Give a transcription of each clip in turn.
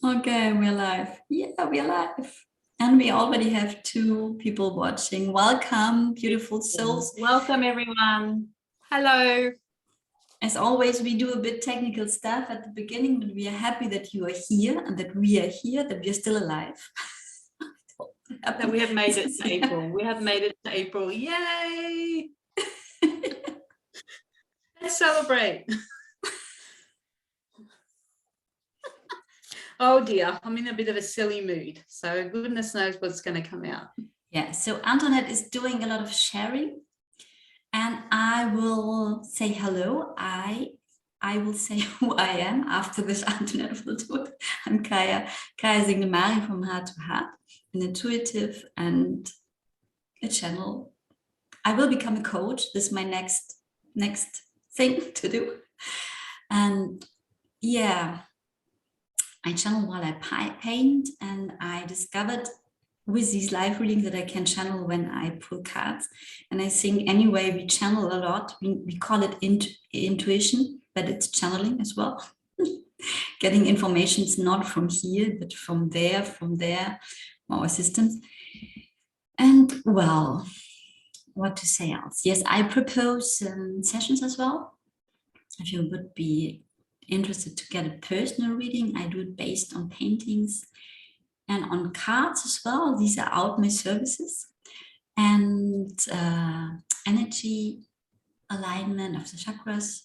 Okay, we're live. Yeah, we're live. And we already have 2 people watching. Welcome, beautiful souls. Welcome, everyone. Hello. As always, we do a bit technical stuff at the beginning, but we are happy that you are here and that we are here, that we are still alive. That we have made it to April. We have made it to April. Yay! Let's celebrate. Oh dear, I'm in a bit of a silly mood. So goodness knows what's going to come out. Yeah, so Antoinette is doing a lot of sharing. And I will say hello. I will say who I am after this. Antoinette will do it. I'm Kaya Signamari from Heart to Heart, an intuitive and a channel. I will become a coach. This is my next thing to do. And yeah, I channel while I paint, and I discovered with these live readings that I can channel when I pull cards. And I think anyway, we channel a lot. We call it intuition, but it's channeling as well. Getting information is not from here, but from there, from our systems. And well, what to say else? Yes, I propose sessions as well. If you would be interested to get a personal reading, I do it based on paintings and on cards as well. These are out my services. And energy alignment of the chakras.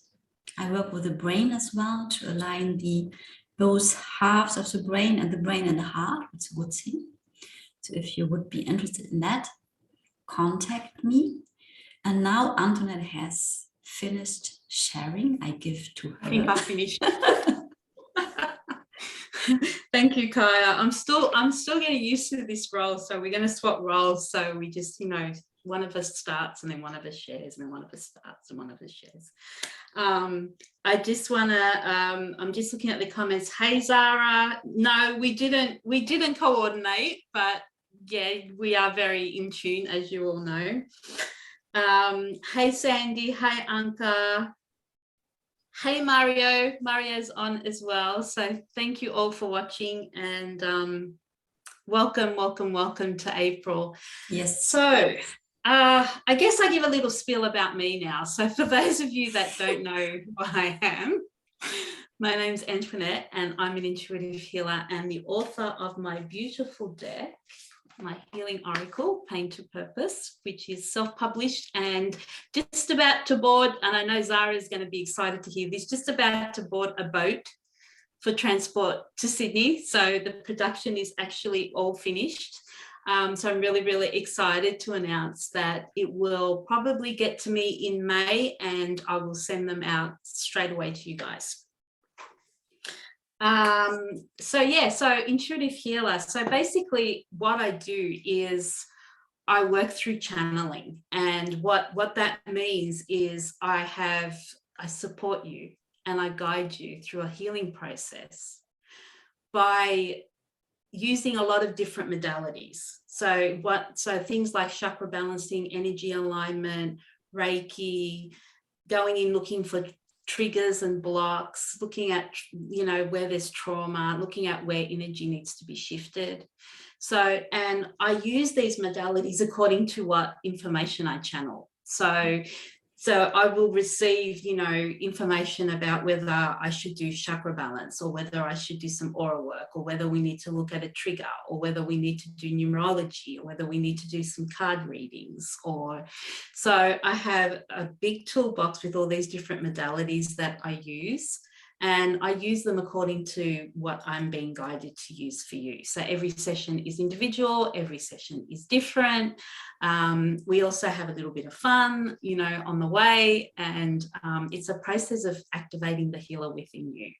I work with the brain as well to align both halves of the brain and the heart. It's a good thing. So if you would be interested in that, contact me. And now Antoinette has finished sharing. I give to her. I think I finished. Thank you, Kaya. I'm still getting used to this role, so we're going to swap roles. So we just, one of us starts and then one of us shares, and then one of us starts and one of us shares. I just want to. I'm just looking at the comments. Hey, Zahra. No, we didn't coordinate, but yeah, we are very in tune, as you all know. Hey, Sandy. Hey, Anca. Hey, Mario's on as well. So thank you all for watching, and welcome to April. Yes. So I guess I give a little spiel about me now. So for those of you that don't know who I am, my name's Antoinette, and I'm an intuitive healer and the author of my beautiful deck, my healing oracle, Pain to Purpose, which is self-published and just about to board, and I know Zahra is going to be excited to hear this, just about to board a boat for transport to Sydney. So the production is actually all finished. So I'm really, really excited to announce that it will probably get to me in May, and I will send them out straight away to you guys. So intuitive healer. So basically what I do is I work through channeling, and what that means is I support you and I guide you through a healing process by using a lot of different modalities. So things like chakra balancing, energy alignment, Reiki, going in looking for triggers and blocks, looking at where there's trauma, looking at where energy needs to be shifted. So, and I use these modalities according to what information I channel. So I will receive, information about whether I should do chakra balance, or whether I should do some aura work, or whether we need to look at a trigger, or whether we need to do numerology, or whether we need to do some card readings. So I have a big toolbox with all these different modalities that I use, and I use them according to what I'm being guided to use for you. So every session is individual, every session is different. We also have a little bit of fun, on the way, and it's a process of activating the healer within you.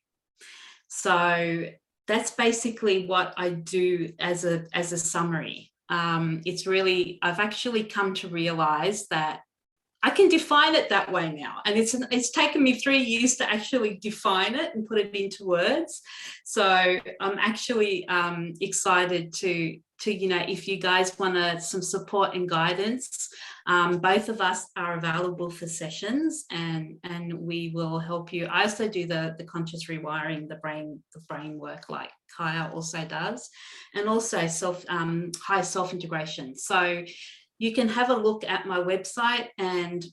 So that's basically what I do as a summary. I've actually come to realize that I can define it that way now, and it's taken me 3 years to actually define it and put it into words. So I'm actually excited to if you guys want some support and guidance, both of us are available for sessions, and we will help you. I also do the conscious rewiring, the brain work, like Kaya also does, and also high self-integration. So you can have a look at my website, and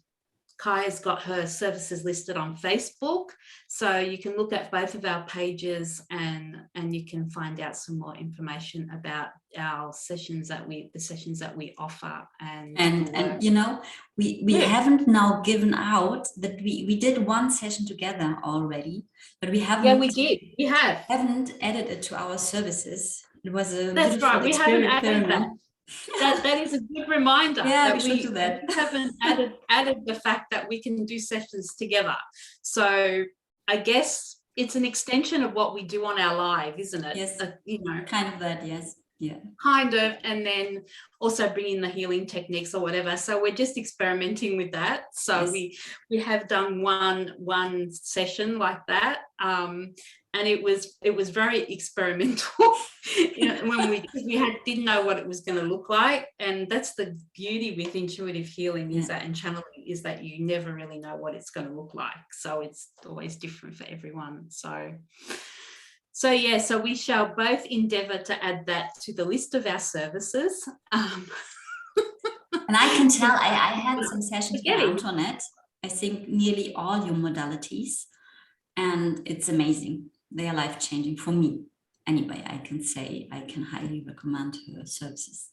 Kaya's got her services listed on Facebook, so you can look at both of our pages, and you can find out some more information about our sessions that we offer. And you know, we haven't now given out that we did one session together already, but we haven't. Yeah, we did. We haven't added it to our services. It was a That's right. We haven't added that. That is a good reminder. Yeah, that we should do that. We haven't added the fact that we can do sessions together. So I guess it's an extension of what we do on our live, isn't it? Yes, kind of that. Yes, yeah, kind of. And then also bring in the healing techniques or whatever. So we're just experimenting with that. So yes. we have done one session like that. And it was very experimental, when we didn't know what it was going to look like. And that's the beauty with intuitive healing and channeling, is that you never really know what it's going to look like. So it's always different for everyone. So we shall both endeavour to add that to the list of our services. And I can tell I had some sessions with Antoinette, I think nearly all your modalities, and it's amazing. They are life-changing for me. Anyway, I can say I can highly recommend her services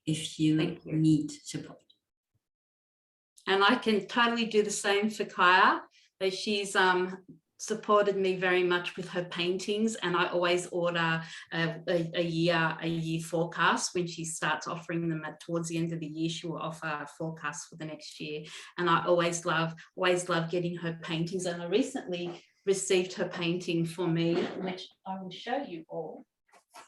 if you need support. And I can totally do the same for Kaya. She's supported me very much with her paintings, and I always order a year forecast. When she starts offering them towards the end of the year, she will offer a forecast for the next year. And I always love getting her paintings. And I recently received her painting for me, which I will show you all.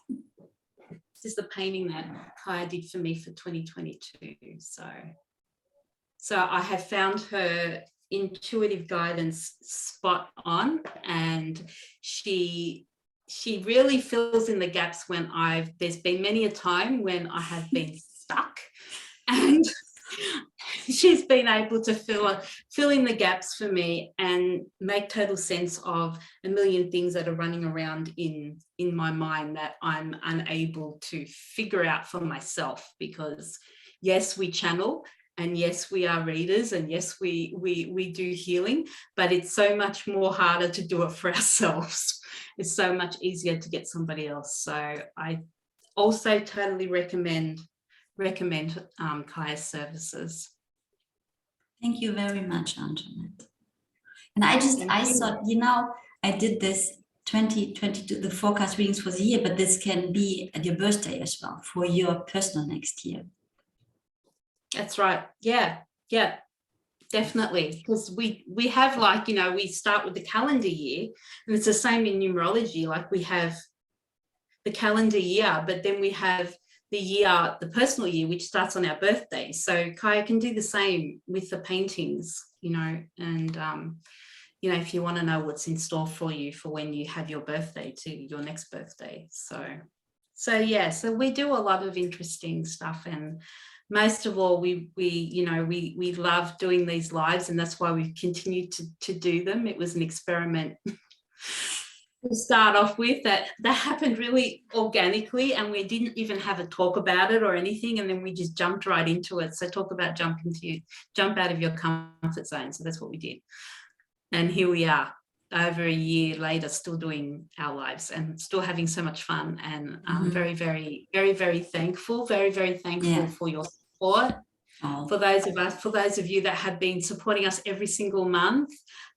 This is the painting that Kaya did for me for 2022. So I have found her intuitive guidance spot on, and she really fills in the gaps when there's been many a time when I have been stuck, and she's been able to fill in the gaps for me and make total sense of a million things that are running around in my mind that I'm unable to figure out for myself. Because yes, we channel, and yes, we are readers, and yes, we do healing, but it's so much more harder to do it for ourselves. It's so much easier to get somebody else. So I also totally recommend Kaya's services. Thank you very much, Antoinette. And I thought, I did this 2022, the forecast readings for the year, but this can be at your birthday as well, for your personal next year. That's right. Yeah, definitely. Because we have, we start with the calendar year, and it's the same in numerology. Like, we have the calendar year, but then we have the personal year, which starts on our birthday. So Kaya can do the same with the paintings, and if you want to know what's in store for you for when you have your birthday to your next birthday. So we do a lot of interesting stuff, and most of all, we love doing these lives, and that's why we've continued to do them. It was an experiment to start off with that happened really organically, and we didn't even have a talk about it or anything, and then we just jumped right into it. So talk about jump out of your comfort zone. So that's what we did, and here we are over a year later, still doing our lives and still having so much fun. And I'm very, very, very, very thankful, for your support. For those of you that have been supporting us every single month,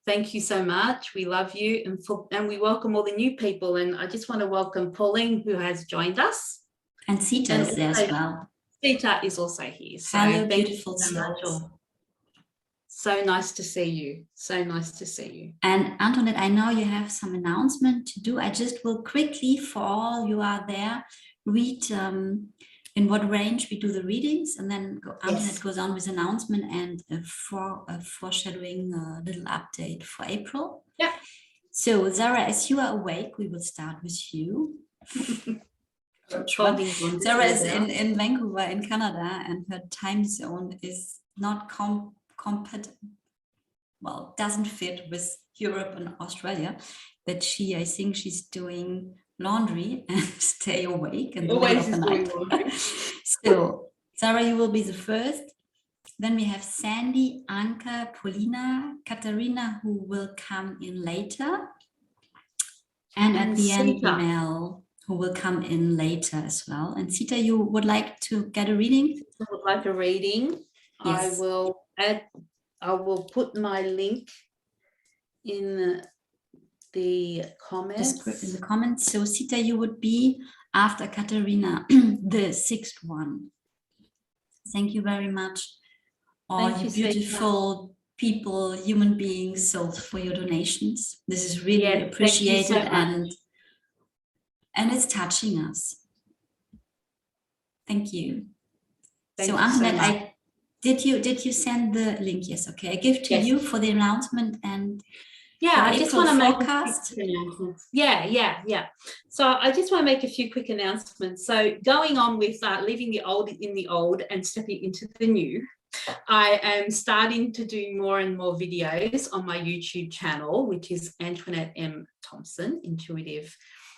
thank you so much. We love you, and we welcome all the new people. And I just want to welcome Pauline, who has joined us. And Sita is there as well. Sita is also here. So hello, thank beautiful you so much. So nice to see you. So nice to see you. And Antoinette, I know you have some announcement to do. I just will quickly, for all you are there, read in what range we do the readings, and then Antoinette goes on with announcement and a foreshadowing little update for April. Yeah. So Zahra, as you are awake, we will start with you. Holding on to Zahra is it. in Vancouver in Canada, and her time zone is not compatible. Well, doesn't fit with Europe and Australia. But I think she's doing laundry and stay awake in the middle of the night. So Zahra, you will be the first. Then we have Sandy, Anca, Pauline, Katharina, who will come in later. And at the end, Sita, Mel, who will come in later as well. And Sita, you would like to get a reading? I would like a reading. Yes. I will put my link in the comments. In the comments. So Sita, you would be after Katharina, the sixth one. Thank you very much, all you beautiful people, human beings, souls, for your donations. This is really appreciated, so and it's touching us. Thank you. So Antoinette, did you send the link? Yes. Okay. I give to you for the announcement and. Yeah, I just want to make announcements. Yeah. So I just want to make a few quick announcements. So going on with leaving the old in the old and stepping into the new, I am starting to do more and more videos on my YouTube channel, which is Antoinette Tompson, intuitive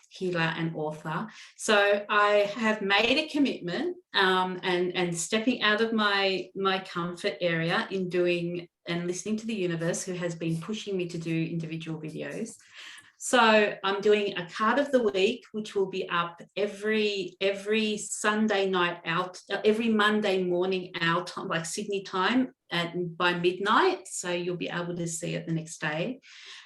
healer and author. So I have made a commitment and stepping out of my comfort area in doing and listening to the universe, who has been pushing me to do individual videos. So I'm doing a card of the week, which will be up every Sunday night out, every Monday morning out, like Sydney time, by midnight. So you'll be able to see it the next day.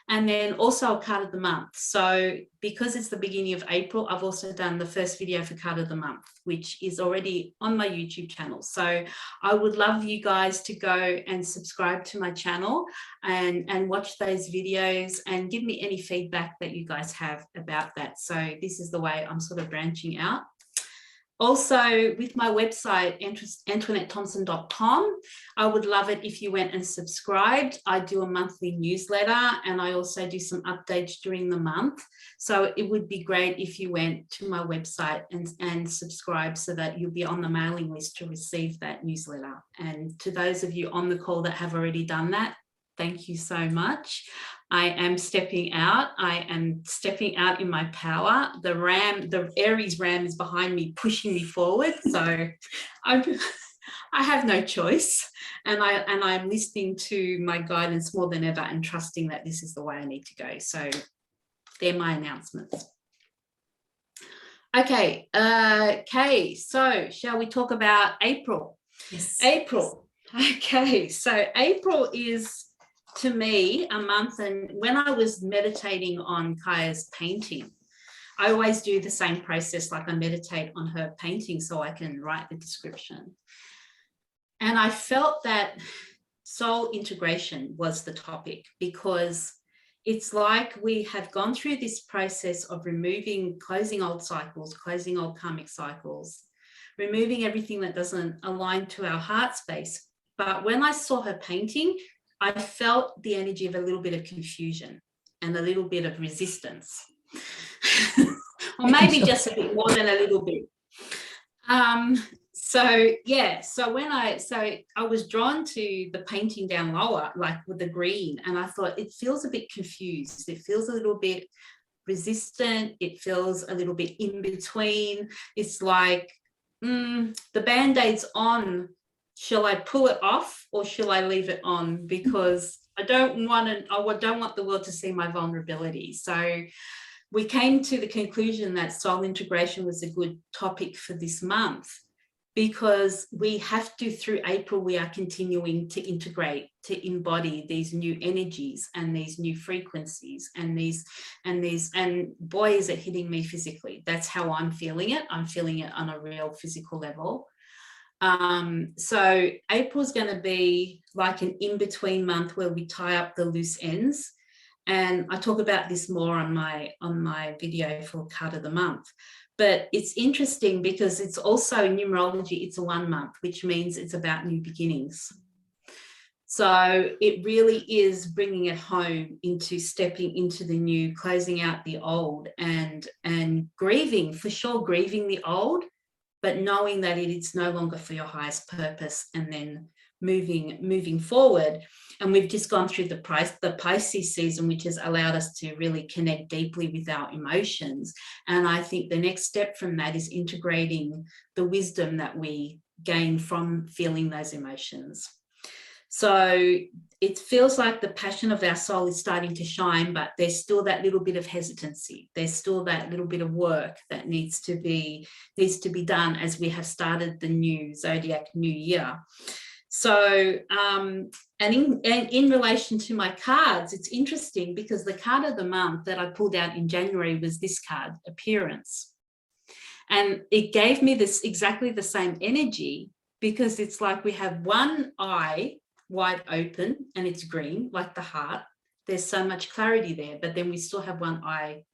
And then also a card of the month. So because it's the beginning of April, I've also done the first video for card of the month, which is already on my YouTube channel. So I would love you guys to go and subscribe to my channel and watch those videos and give me any feedback that you guys have about that. So this is the way I'm sort of branching out. Also, with my website, AntoinetteTompson.com, I would love it if you went and subscribed. I do a monthly newsletter and I also do some updates during the month. So it would be great if you went to my website and subscribe so that you'll be on the mailing list to receive that newsletter. And to those of you on the call that have already done that, thank you so much. I am stepping out. I am stepping out in my power. The Aries ram is behind me, pushing me forward. So I have no choice. And I'm listening to my guidance more than ever and trusting that this is the way I need to go. So they're my announcements. Okay. So shall we talk about April? Yes. April. Okay. So April is, to me, a month, and when I was meditating on Kaya's painting, I always do the same process, like I meditate on her painting so I can write the description. And I felt that soul integration was the topic, because it's like we have gone through this process of closing old cycles, closing old karmic cycles, removing everything that doesn't align to our heart space. But when I saw her painting, I felt the energy of a little bit of confusion and a little bit of resistance, or maybe just a bit more than a little bit. So I was drawn to the painting down lower, like with the green, and I thought it feels a bit confused. It feels a little bit resistant. It feels a little bit in between. It's like the Band-Aid's on. Shall I pull it off or shall I leave it on? Because I don't want the world to see my vulnerability. So we came to the conclusion that soul integration was a good topic for this month, because we have to, through April, we are continuing to integrate, to embody these new energies and these new frequencies and boy, is it hitting me physically. That's how I'm feeling it. I'm feeling it on a real physical level. So April's going to be like an in-between month where we tie up the loose ends. And I talk about this more on my video for card of the month. But it's interesting because it's also in numerology, it's a 1 month, which means it's about new beginnings. So it really is bringing it home into stepping into the new, closing out the old, and grieving, for sure, grieving the old, but knowing that it is no longer for your highest purpose, and then moving forward. And we've just gone through the Pisces season, which has allowed us to really connect deeply with our emotions. And I think the next step from that is integrating the wisdom that we gain from feeling those emotions. So it feels like the passion of our soul is starting to shine, but there's still that little bit of hesitancy. There's still that little bit of work that needs to be done as we have started the new zodiac new year. So, and in relation to my cards, it's interesting because the card of the month that I pulled out in January was this card, Appearance. And it gave me this exactly the same energy, because it's like we have one eye wide open and it's green, like the heart. There's so much clarity there, but then we still have one eye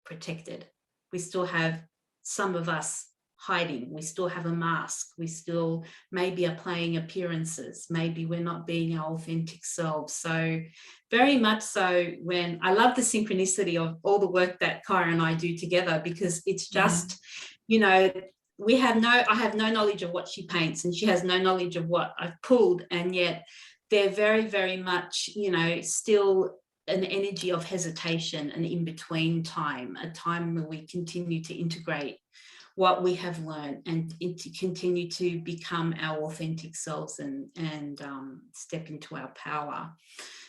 protected. We still have some of us hiding. We still have a mask. We still maybe are playing appearances. Maybe we're not being our authentic selves. So very much so, when I love the synchronicity of all the work that Kyra and I do together, because it's just, you know, I have no knowledge of what she paints, and she has no knowledge of what I've pulled. And yet they're very, very much, you know, still an energy of hesitation, an in-between time, a time where we continue to integrate what we have learned and to continue to become our authentic selves and step into our power.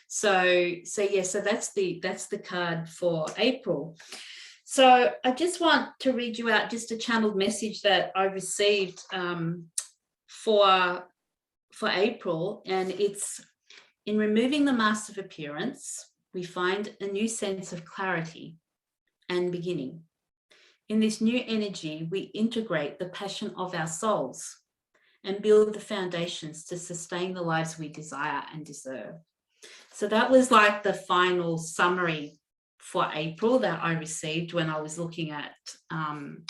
So that's the card for April. So I just want to read you out just a channeled message that I received for April, and it's: in removing the mask of appearance, we find a new sense of clarity and beginning. In this new energy, we integrate the passion of our souls and build the foundations to sustain the lives we desire and deserve. So that was like the final summary for April that I received when I was looking at,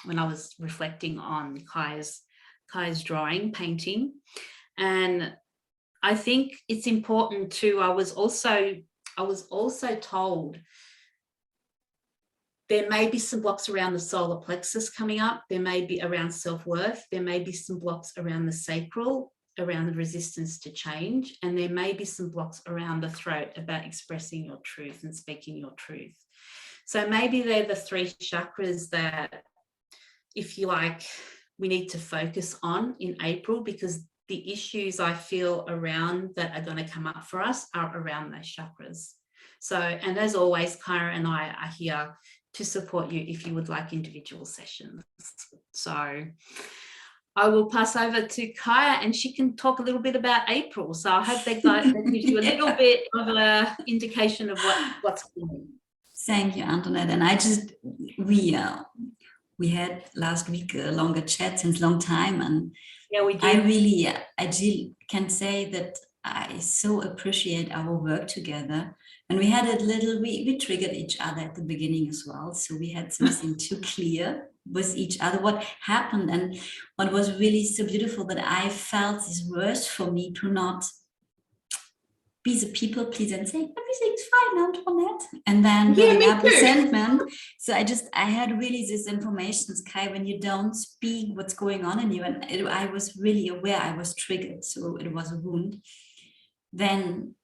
when I was reflecting on Kai's painting. And I think it's important too. I was also told there may be some blocks around the solar plexus coming up. There may be around self-worth. There may be some blocks around the sacral, around the resistance to change. And there may be some blocks around the throat about expressing your truth and speaking your truth. So maybe they're the three chakras that, if you like, we need to focus on in April, because the issues I feel around that are going to come up for us are around those chakras. So, and as always, Kyra and I are here to support you if you would like individual sessions. So I will pass over to Kaya and she can talk a little bit about April. So I hope that gives you a little bit of an indication of what's coming. Thank you, Antoinette. And we had last week a longer chat since long time, and yeah, we did. I really can say that I so appreciate our work together. And we had we triggered each other at the beginning as well. So we had something to clear with each other what happened. And what was really so beautiful, that I felt this words for me to not be the people pleaser and say, everything's fine, Antoinette. And then building up resentment. So I had really this information, Kai, when you don't speak what's going on in you. And I was really aware I was triggered. So it was a wound. Then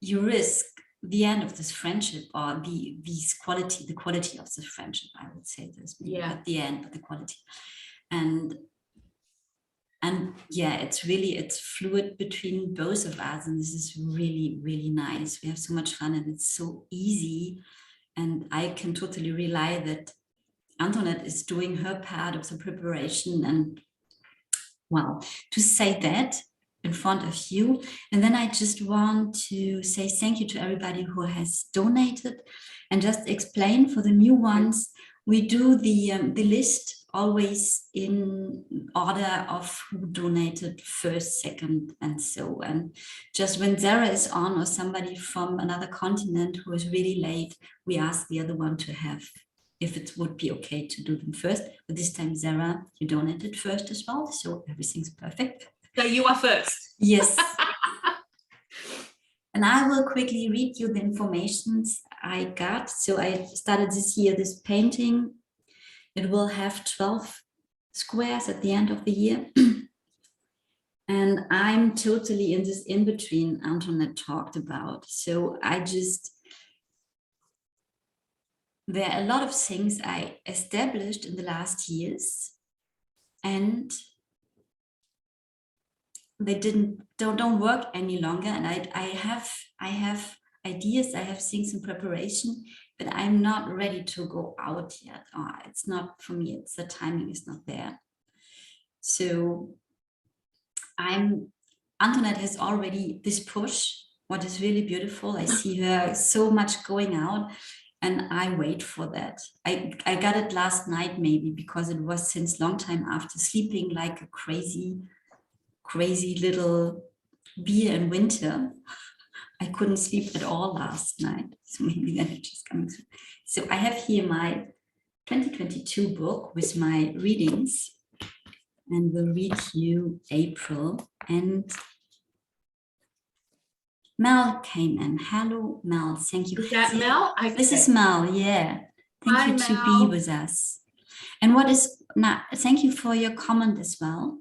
you risk the end of this friendship, or the quality of this friendship, I would say this. At the end, but the quality. And yeah, it's fluid between both of us. And this is really, really nice. We have so much fun and it's so easy. And I can totally rely that Antoinette is doing her part of the preparation. And well, to say that in front of you. And then I just want to say thank you to everybody who has donated, and just explain for the new ones. We do the list always in order of who donated first, second, and so. And just when Zahra is on, or somebody from another continent who is really late, we ask the other one to have, if it would be okay to do them first. But this time, Zahra, you donated first as well, so everything's perfect. So you are first. Yes. And I will quickly read you the informations I got. So I started this year, this painting. It will have 12 squares at the end of the year. And I'm totally in this in-between Antoinette talked about. So there are a lot of things I established in the last years, and they don't work any longer. And I have ideas, I have things in preparation, but I'm not ready to go out yet. It's not for me, the timing is not there. So Antoinette has already this push, what is really beautiful. I see her so much going out, and I wait for that. I got it last night, maybe because it was since long time after sleeping like a crazy little bee in winter. I couldn't sleep at all last night. So maybe the energy is coming through. So I have here my 2022 book with my readings, and we'll read you April. And Mel came in. Hello, Mel. Thank you. Is that Mel? Okay. This is Mel, yeah. Thank you to be with us. And thank you for your comment as well.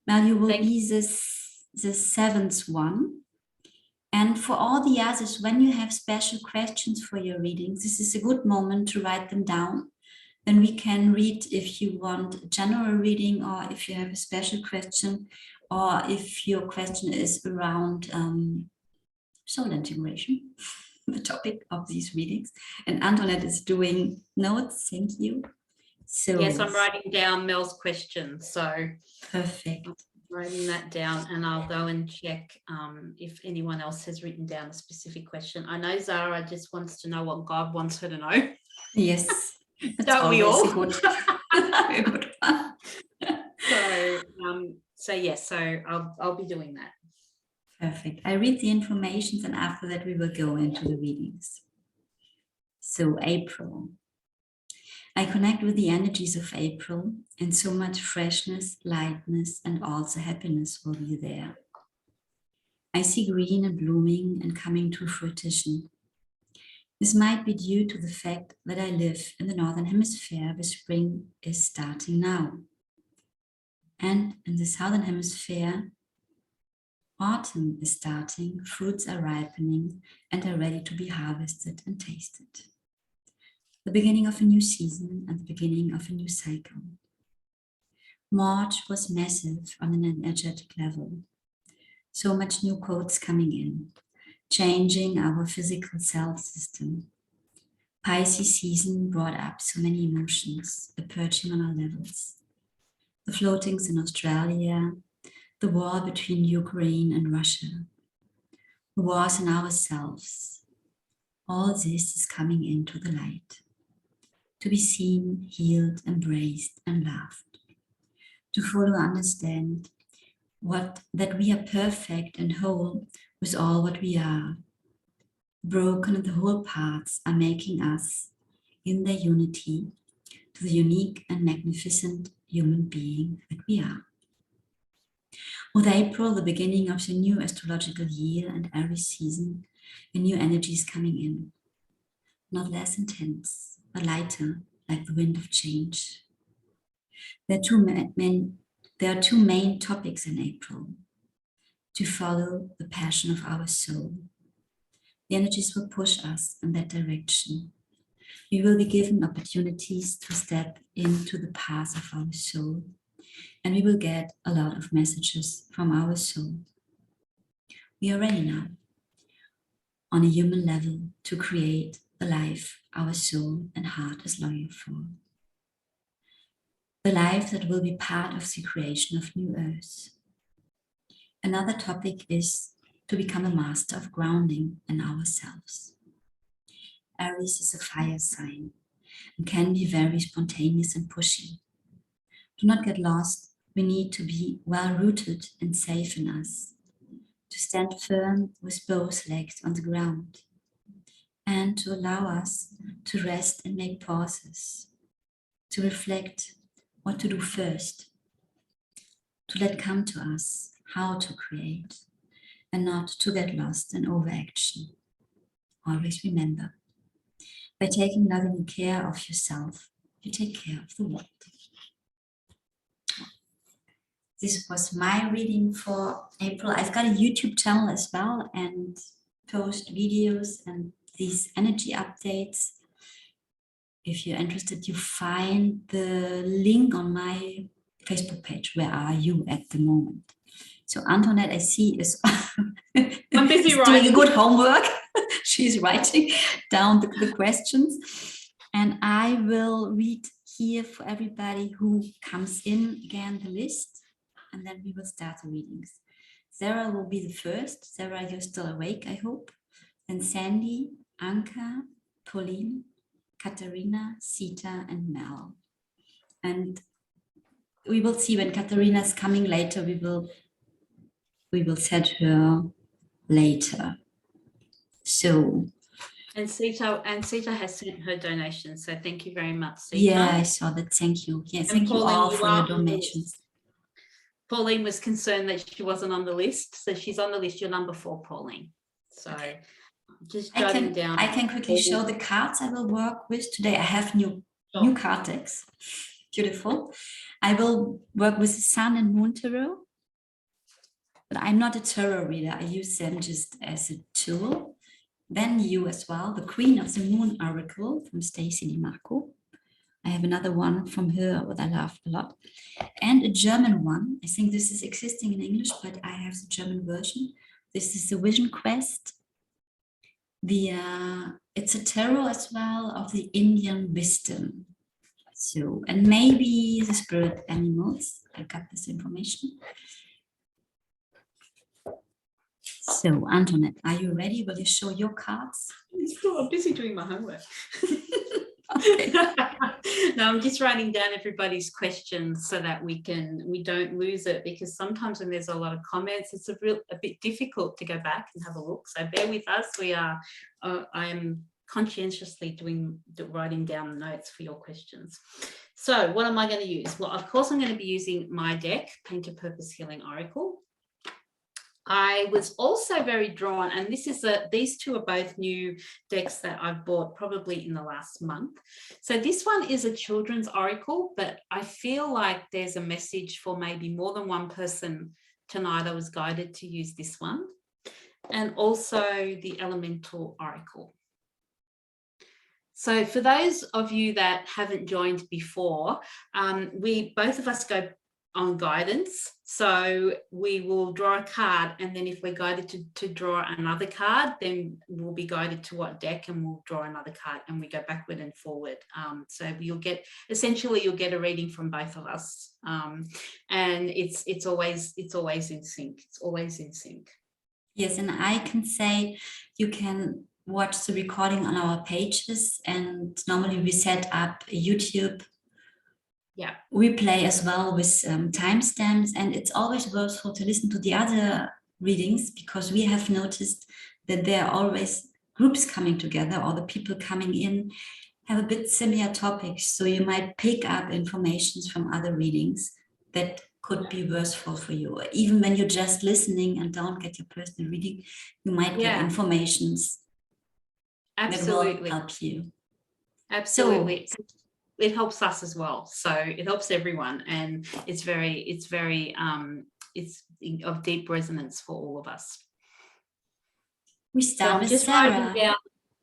Mel, you will be the 7th one. And for all the others, when you have special questions for your readings, this is a good moment to write them down. Then we can read if you want a general reading, or if you have a special question, or if your question is around soul integration, the topic of these readings. And Antoinette is doing notes. Thank you. So yes, I'm writing down Mel's question. So perfect. I'm writing that down, and I'll go and check if anyone else has written down a specific question. I know Zahra just wants to know what God wants her to know. Yes. Don't we all? Good. A good one. So yes, so I'll be doing that. Perfect. I read the information, and after that we will go into the readings. So April. I connect with the energies of April, and so much freshness, lightness, and also happiness will be there. I see green and blooming and coming to fruition. This might be due to the fact that I live in the Northern Hemisphere, where spring is starting now. And in the Southern Hemisphere, autumn is starting, fruits are ripening and are ready to be harvested and tasted. The beginning of a new season and the beginning of a new cycle. March was massive on an energetic level. So much new codes coming in, changing our physical cell system. Pisces season brought up so many emotions, the purging on our levels. The floatings in Australia, the war between Ukraine and Russia, the wars in ourselves. All this is coming into the light. To be seen, healed, embraced, and loved. To fully understand that we are perfect and whole with all what we are. Broken and the whole parts are making us, in their unity, to the unique and magnificent human being that we are. With April, the beginning of the new astrological year and Aries season, a new energy is coming in. Not less intense, but lighter, like the wind of change. There are two main topics in April. To follow the passion of our soul. The energies will push us in that direction. We will be given opportunities to step into the path of our soul, and we will get a lot of messages from our soul. We are ready now, on a human level, to create the life our soul and heart is longing for. The life that will be part of the creation of New Earth. Another topic is to become a master of grounding in ourselves. Aries is a fire sign and can be very spontaneous and pushy. Do not get lost. We need to be well rooted and safe in us, to stand firm with both legs on the ground, and to allow us to rest and make pauses, to reflect what to do first, to let come to us how to create, and not to get lost in overaction. Always remember, by taking loving care of yourself, you take care of the world. This was my reading for April. I've got a YouTube channel as well and post videos and these energy updates. If you're interested, you find the link on my Facebook page. Where are you at the moment? So Antoinette, I see, is I'm busy is writing. doing good homework. She's writing down the questions. And I will read here for everybody who comes in again the list. And then we will start the readings. Zahra will be the first. Zahra, you're still awake, I hope. Then Sandy, Anca, Pauline, Katharina, Sita, and Mel. And we will see when Katharina is coming later. We will set her later. So. And Sita has sent her donation. So thank you very much, Sita. Yeah, I saw that. Thank you. Yes, thank you all for your donations. Pauline was concerned that she wasn't on the list. So she's on the list. You're number 4, Pauline. So okay. Just jotting down. I can quickly show the cards I will work with today. I have new card decks. Beautiful. I will work with the Sun and Moon Tarot. But I'm not a tarot reader. I use them just as a tool. Then you as well. The Queen of the Moon Oracle from Stacey DiMarco. I have another one from her that I love a lot. And a German one. I think this is existing in English, but I have the German version. This is the Vision Quest. It's a tarot as well of the Indian wisdom. So, and maybe the spirit animals. I got this information. So, Antoinette, are you ready? Will you show your cards? I'm busy doing my homework. Okay. No, I'm just writing down everybody's questions so that we don't lose it, because sometimes when there's a lot of comments, it's a bit difficult to go back and have a look. So bear with us. I am conscientiously writing down notes for your questions. So what am I going to use? Well, of course, I'm going to be using my deck, Painter Purpose Healing Oracle. I was also very drawn, and these two are both new decks that I've bought probably in the last month. So this one is a children's oracle, but I feel like there's a message for maybe more than one person tonight. I was guided to use this one, and also the elemental oracle. So for those of you that haven't joined before, both of us go on guidance. So we will draw a card, and then if we're guided to draw another card, then we'll be guided to what deck, and we'll draw another card, and we go backward and forward. So you'll get a reading from both of us, and it's always in sync. It's always in sync. Yes, and I can say you can watch the recording on our pages, and normally we set up a YouTube replay as well with timestamps, and it's always worthwhile to listen to the other readings, because we have noticed that there are always groups coming together, or the people coming in have a bit similar topics, so you might pick up informations from other readings that could be worthwhile for you. Even when you're just listening and don't get your personal reading, you might get informations that will help you. Absolutely. So, it helps us as well, so it helps everyone, and it's of deep resonance for all of us. We start with Zahra.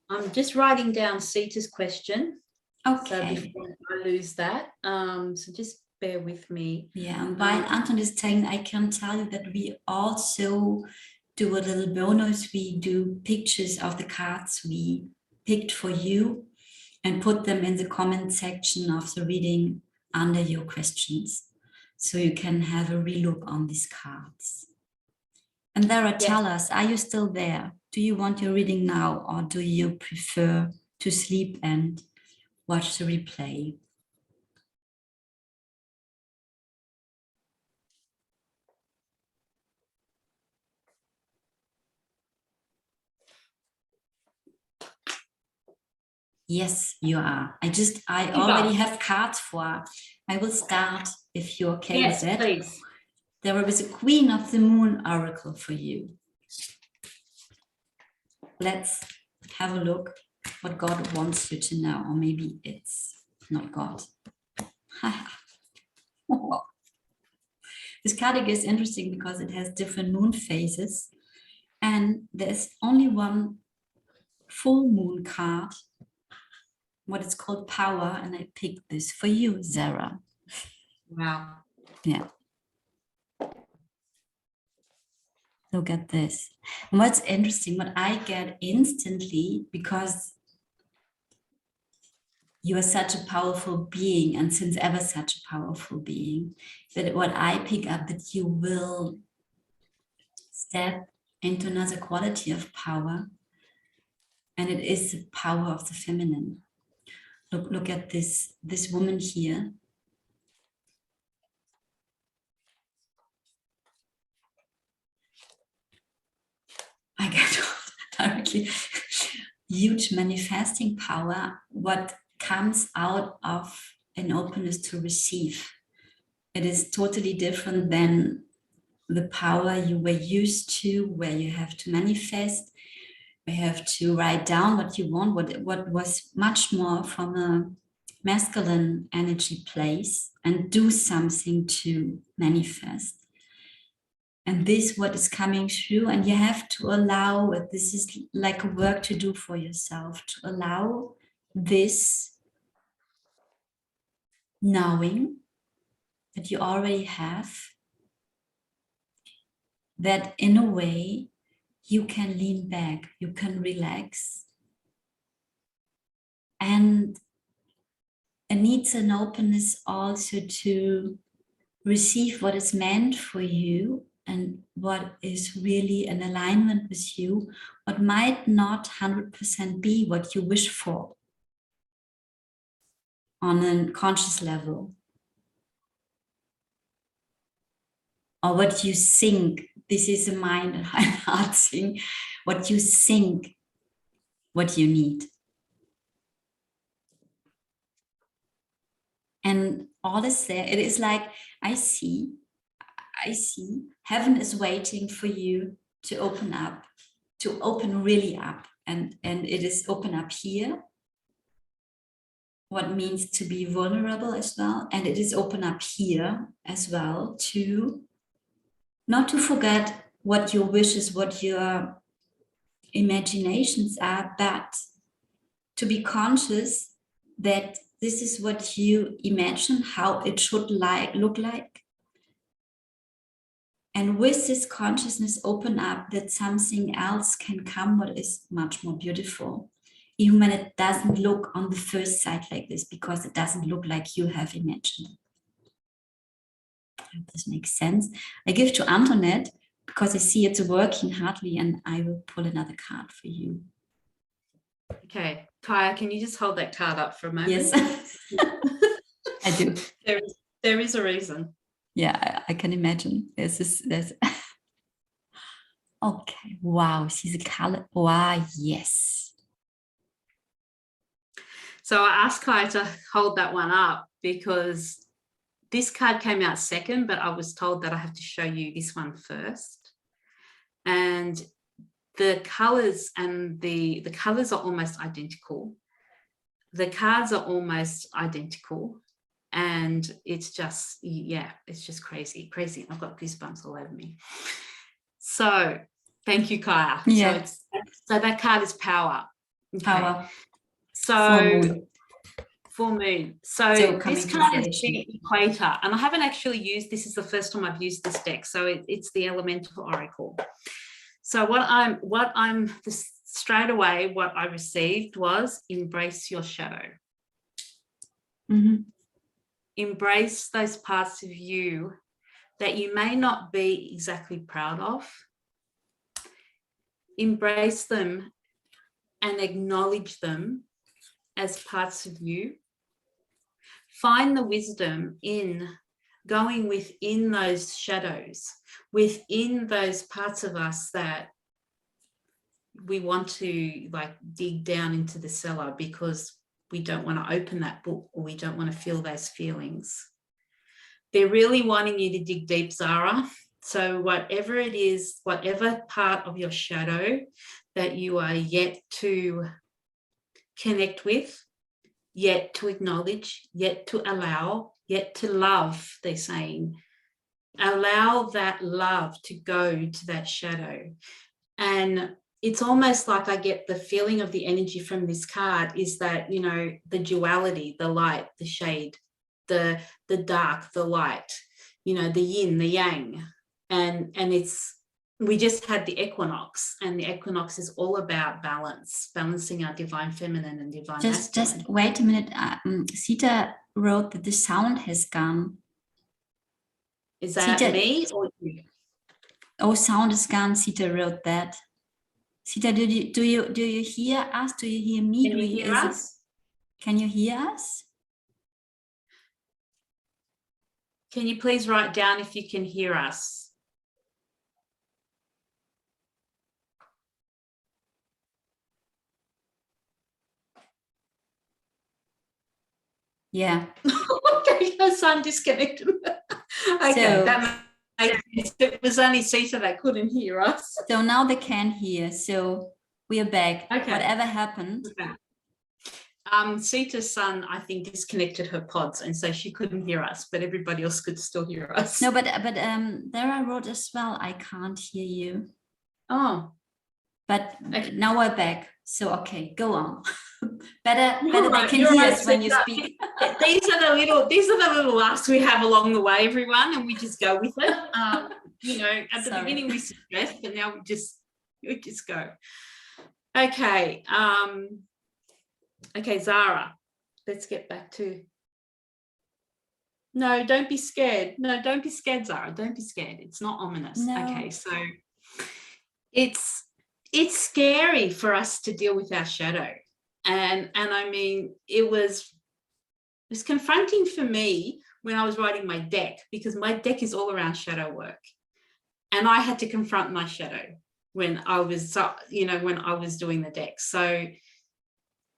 I'm just writing down Sita's question. Okay. So before I lose that, so just bear with me. Yeah, and while Anton is saying, I can tell you that we also do a little bonus. We do pictures of the cards we picked for you, and put them in the comment section of the reading under your questions, so you can have a relook on these cards. And Zahra, tell us, are you still there? Do you want your reading now, or do you prefer to sleep and watch the replay? Yes, you are. I already have cards for. I will start if you're okay with that. Yes, please. There is a Queen of the Moon Oracle for you. let's have a look what God wants you to know, or maybe it's not God. This card is interesting because it has different moon phases, and there's only one full moon card, what it's called power, and I picked this for you, Zahra. Wow. Yeah. Look at this. And what's interesting, what I get instantly, because you are such a powerful being, and since ever such a powerful being, that what I pick up, that you will step into another quality of power, and it is the power of the feminine. Look at this woman here. I get directly huge manifesting power, what comes out of an openness to receive. It is totally different than the power you were used to, where you have to manifest, you have to write down what you want, what was much more from a masculine energy place, and do something to manifest. And this what is coming through, and you have to allow it. This is like a work to do for yourself, to allow this knowing that you already have, that in a way you can lean back, you can relax. And it needs an openness also to receive what is meant for you and what is really in alignment with you, what might not 100% be what you wish for on a conscious level. Or what you think, this is a mind and heart thing, what you think, what you need. And all is there. It is like, I see heaven is waiting for you to open up, to open really up. And it is open up here, what means to be vulnerable as well. And it is open up here as well, to not to forget what your wishes, what your imaginations are, but to be conscious that this is what you imagine, how it should look like. And with this consciousness, open up that something else can come, what is much more beautiful, even when it doesn't look on the first sight like this, because it doesn't look like you have imagined. I hope this makes sense. I give to Antoinette because I see it's working hardly, and I will pull another card for you. Okay, Kaya, can you just hold that card up for a moment? Yes, I do. There is a reason. Yeah, I can imagine. There's okay. Wow, she's a color. Wow, yes. So I asked Kaya to hold that one up because this card came out second, but I was told that I have to show you this one first. And the colors and the colors are almost identical. The cards are almost identical. And it's just, yeah, it's just crazy. I've got goosebumps all over me. So thank you, Kaya. Yeah. So that card is power. Okay. Power. So full moon. So this card is the equator, and I haven't actually used this. Is the first time I've used this deck. So it's the elemental oracle. So what straight away what I received was embrace your shadow. Mm-hmm. Embrace those parts of you that you may not be exactly proud of. Embrace them and acknowledge them as parts of you. Find the wisdom in going within those shadows, within those parts of us that we want to like dig down into the cellar because we don't want to open that book, or we don't want to feel those feelings. They're really wanting you to dig deep, Zahra. So whatever it is, whatever part of your shadow that you are yet to connect with, yet to acknowledge, yet to allow, yet to love, they're saying, allow that love to go to that shadow. And it's almost like I get the feeling of the energy from this card is that, you know, the duality, the light, the shade, the dark, the light, you know, the yin, the yang. And it's, we just had the equinox, and the equinox is all about balance, balancing our divine feminine and divine masculine. Just wait a minute. Sita wrote that the sound has gone. Is that Sita, me or you? Oh, sound is gone. Sita wrote that. Sita, do you hear us? Do you hear me? Can you hear us? Can you hear us? Can you please write down if you can hear us? Yeah. Okay, your son disconnected. Okay, So, that makes sense. It was only Sita that couldn't hear us. So now they can hear. So we are back. Okay. Whatever happened. Okay. Sita's son, I think, disconnected her pods, and so she couldn't hear us, but everybody else could still hear us. No, but there I wrote as well, I can't hear you. Oh. But okay. Now we're back. So okay, go on. better right, they can hear us when you speak. These are the little laughs we have along the way, everyone, and we just go with it. You know, at the beginning we suggest, but now we just go. Okay. Okay, Zahra, let's get back to. No, don't be scared. No, don't be scared, Zahra. Don't be scared. It's not ominous. No. Okay, so it's scary for us to deal with our shadow. And I mean, it was confronting for me when I was writing my deck, because my deck is all around shadow work. And I had to confront my shadow when I was, when I was doing the deck. So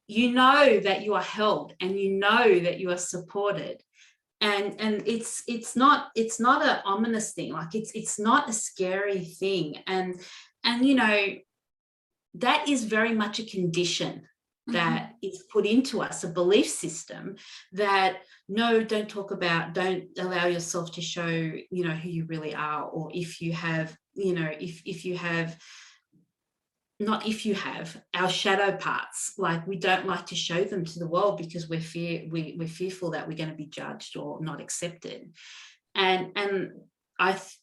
you know that you are held, and you know that you are supported. And it's not an ominous thing. Like it's not a scary thing. And you know, that is very much a condition that is put into us, a belief system that no, don't allow yourself to show, you know, who you really are, or if you have, you know, if you have our shadow parts, like we don't like to show them to the world because we're fearful that we're going to be judged or not accepted. And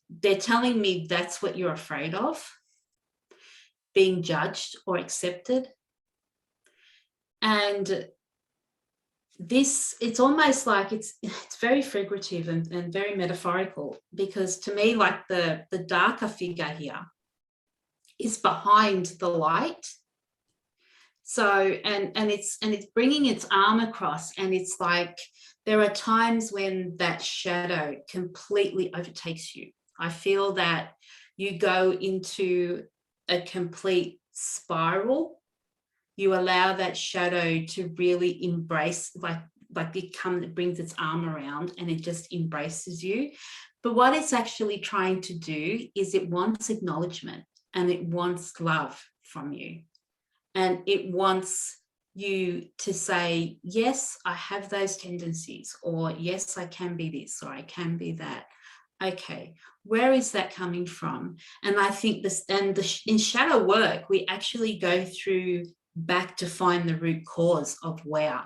they're telling me that's what you're afraid of, being judged or accepted. And this, it's almost like it's very figurative and very metaphorical, because to me, like the darker figure here is behind the light. So and it's bringing its arm across, and it's like there are times when that shadow completely overtakes you. I feel that you go into a complete spiral. You allow that shadow to really embrace, it brings its arm around and it just embraces you. But what it's actually trying to do is it wants acknowledgement, and it wants love from you. And it wants you to say, yes, I have those tendencies, or yes, I can be this, or I can be that. Okay, where is that coming from? And I think in shadow work, we actually go through back to find the root cause of where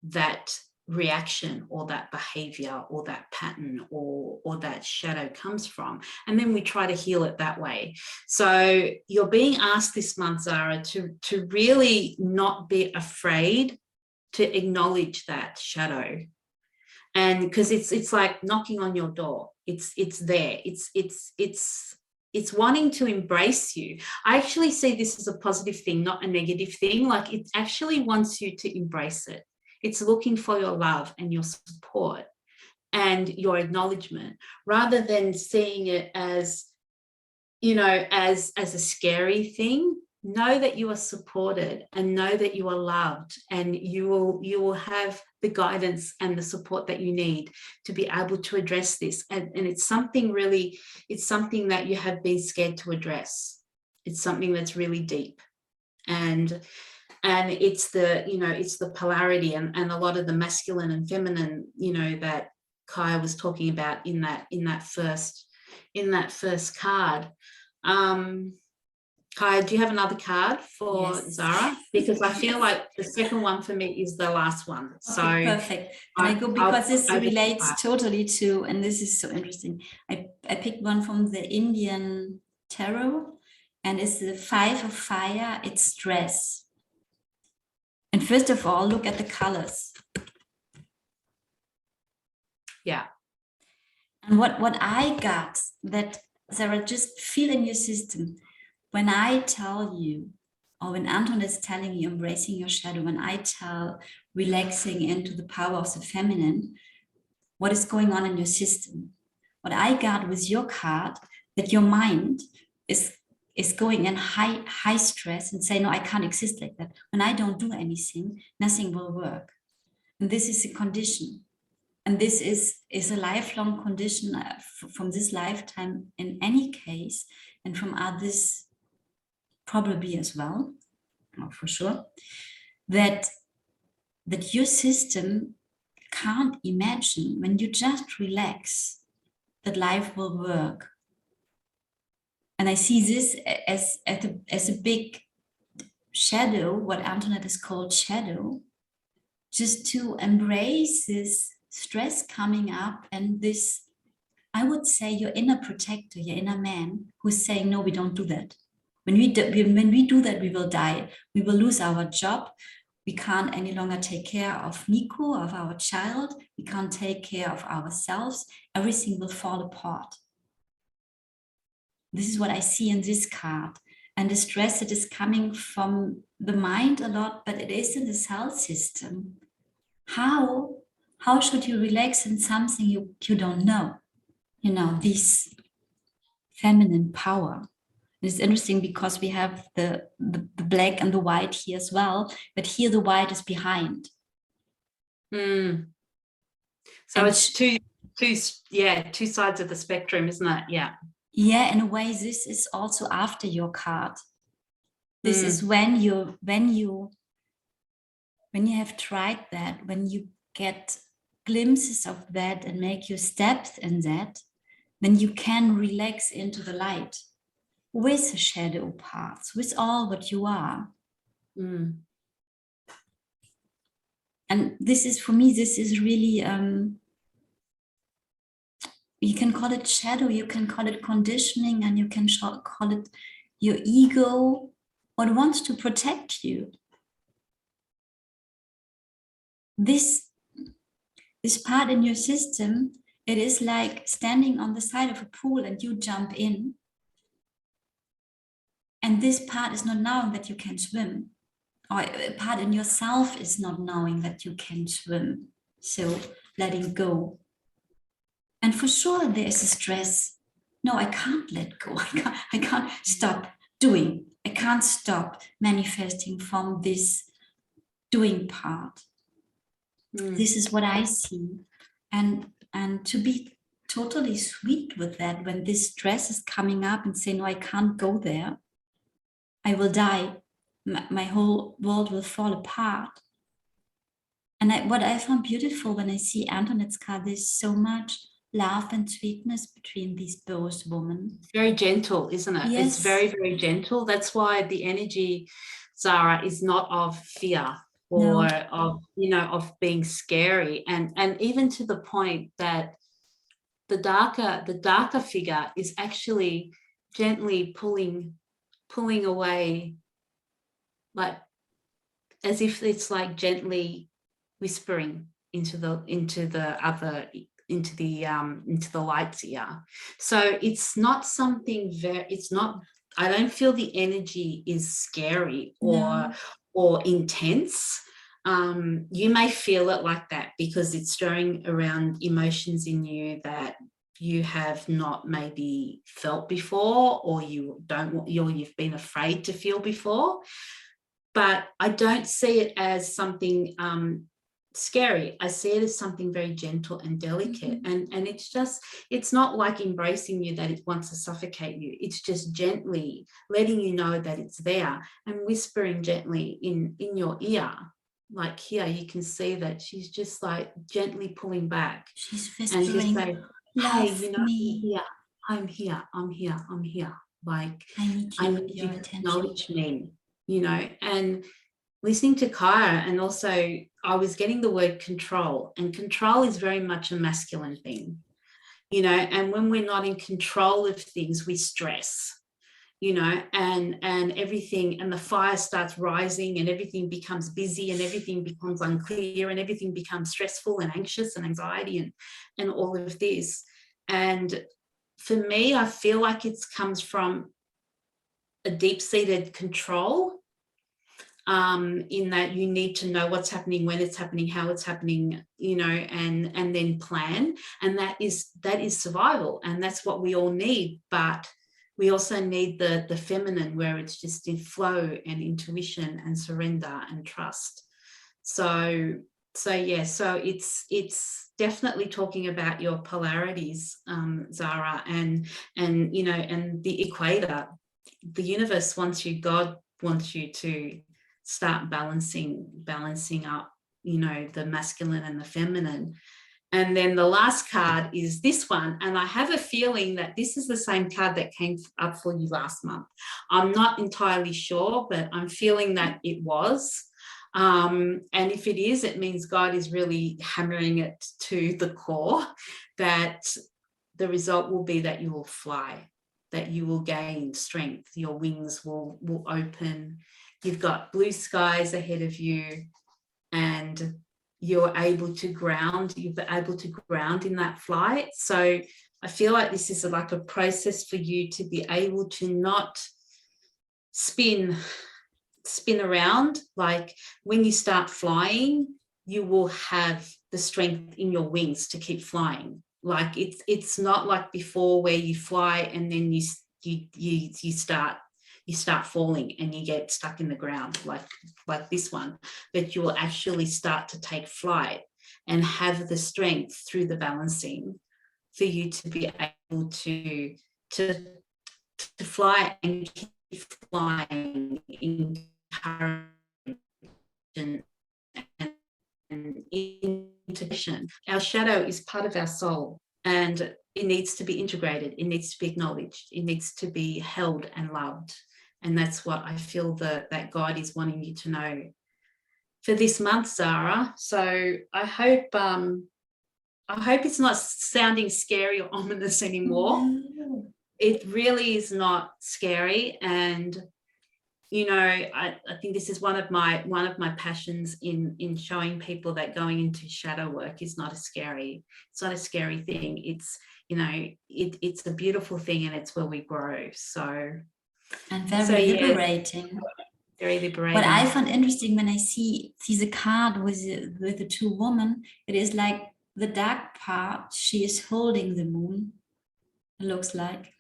that reaction or that behavior or that pattern or that shadow comes from, and then we try to heal it that way. So you're being asked this month, Zahra, to really not be afraid to acknowledge that shadow. And because it's like knocking on your door, it's there, it's wanting to embrace you. I actually see this as a positive thing, not a negative thing. Like it actually wants you to embrace it. It's looking for your love and your support and your acknowledgement, rather than seeing it as, you know, as a scary thing. know that you are supported, and know that you are loved, and you will have the guidance and the support that you need to be able to address this. And it's something really, it's something that you have been scared to address. It's something that's really deep, and it's the, you know, it's the polarity and a lot of the masculine and feminine, you know, that Kaya was talking about in that first card. Kaya, do you have another card for Yes. Zahra? Because I feel Yes. like the second one for me is the last one. Okay, So perfect. And I go, because this I relates totally to, and this is so interesting. I picked one from the Indian tarot, and it's the 5 of fire. It's stress. And first of all, look at the colors. Yeah. And what I got, that Zahra, just feel in your system. When I tell you, or when Antoinette is telling you, embracing your shadow, when I tell relaxing into the power of the feminine, what is going on in your system? What I got with your card, that your mind is going in high stress and say, no, I can't exist like that. When I don't do anything, nothing will work. And this is a condition. And this is a lifelong condition from this lifetime in any case, and from others probably as well, for sure, that your system can't imagine, when you just relax, that life will work. And I see this as a big shadow, what Antoinette is called shadow, just to embrace this stress coming up, and this, I would say, your inner protector, your inner man, who's saying, no, we don't do that. When we do that, we will die. We will lose our job. We can't any longer take care of Nico, of our child. We can't take care of ourselves. Everything will fall apart. This is what I see in this card. And the stress that is coming from the mind a lot, but it is in the cell system. How should you relax in something you don't know? You know, this feminine power. It's interesting because we have the black and the white here as well, but here the white is behind. So and it's two sides of the spectrum, isn't it? Yeah. Yeah, in a way, this is also after your card. This is when you have tried that, when you get glimpses of that and make your steps in that, then you can relax into the light with the shadow parts, with all what you are. And this is, for me, this is really, you can call it shadow, you can call it conditioning, and you can call it your ego, what wants to protect you. This part in your system, it is like standing on the side of a pool and you jump in. And this part is not knowing that you can swim. Or a part in yourself is not knowing that you can swim. So letting go. And for sure there is a stress. No, I can't let go. I can't stop doing. I can't stop manifesting from this doing part. This is what I see. And to be totally sweet with that, when this stress is coming up and say, no, I can't go there. I will die. My whole world will fall apart. And what I found beautiful when I see Antoinette's card, there's so much love and sweetness between these both women. It's very gentle, isn't it? Yes. It's very, very gentle. That's why the energy, Zahra, is not of fear or of, you know, of being scary. And even to the point that the darker figure is actually gently pulling away, like as if it's like gently whispering into the light's ear. So it's not something I don't feel the energy is scary or intense. You may feel it like that because it's stirring around emotions in you that you have not maybe felt before, or you've been afraid to feel before. But I don't see it as something scary. I see it as something very gentle and delicate. And it's not like embracing you that it wants to suffocate you. It's just gently letting you know that it's there, and whispering gently in your ear. Like here, you can see that she's just like gently pulling back. She's And just whispering, say, hey, love me. I'm here. Like, I need I you, need you your to attention. acknowledge me, and listening to Kaya, and also I was getting the word control, and control is very much a masculine thing, and when we're not in control of things, we stress, and everything, and the fire starts rising, and everything becomes busy, and everything becomes unclear, and everything becomes stressful and anxious and anxiety and all of this. And for me, I feel like it comes from a deep-seated control, in that you need to know what's happening, when it's happening, how it's happening, and then plan. And that is survival, and that's what we all need. But we also need the feminine, where it's just in flow and intuition and surrender and trust. So it's definitely talking about your polarities, Zahra, and the equator. The universe wants you, God wants you to start balancing up, the masculine and the feminine. And then the last card is this one, and I have a feeling that this is the same card that came up for you last month. I'm not entirely sure, but I'm feeling that it was. And if it is, it means God is really hammering it to the core, that the result will be that you will fly, that you will gain strength, your wings will open, you've got blue skies ahead of you, and you're able to ground in that flight. So I feel like this is like a process for you to be able to not spin around. Like when you start flying, you will have the strength in your wings to keep flying. Like it's not like before, where you fly and then you start falling and you get stuck in the ground, like this one, that you will actually start to take flight and have the strength through the balancing for you to be able to fly and keep flying in courage and integration. Our shadow is part of our soul, and it needs to be integrated, it needs to be acknowledged, it needs to be held and loved. And that's what I feel that God is wanting you to know for this month, Zahra. So I hope it's not sounding scary or ominous anymore. No. It really is not scary. And I think this is one of my passions in showing people that going into shadow work is not a scary thing. It's it's a beautiful thing, and it's where we grow. And very liberating. Yeah, very liberating. What I found interesting when I see the card with the two women, it is like the dark part, she is holding the moon, it looks like.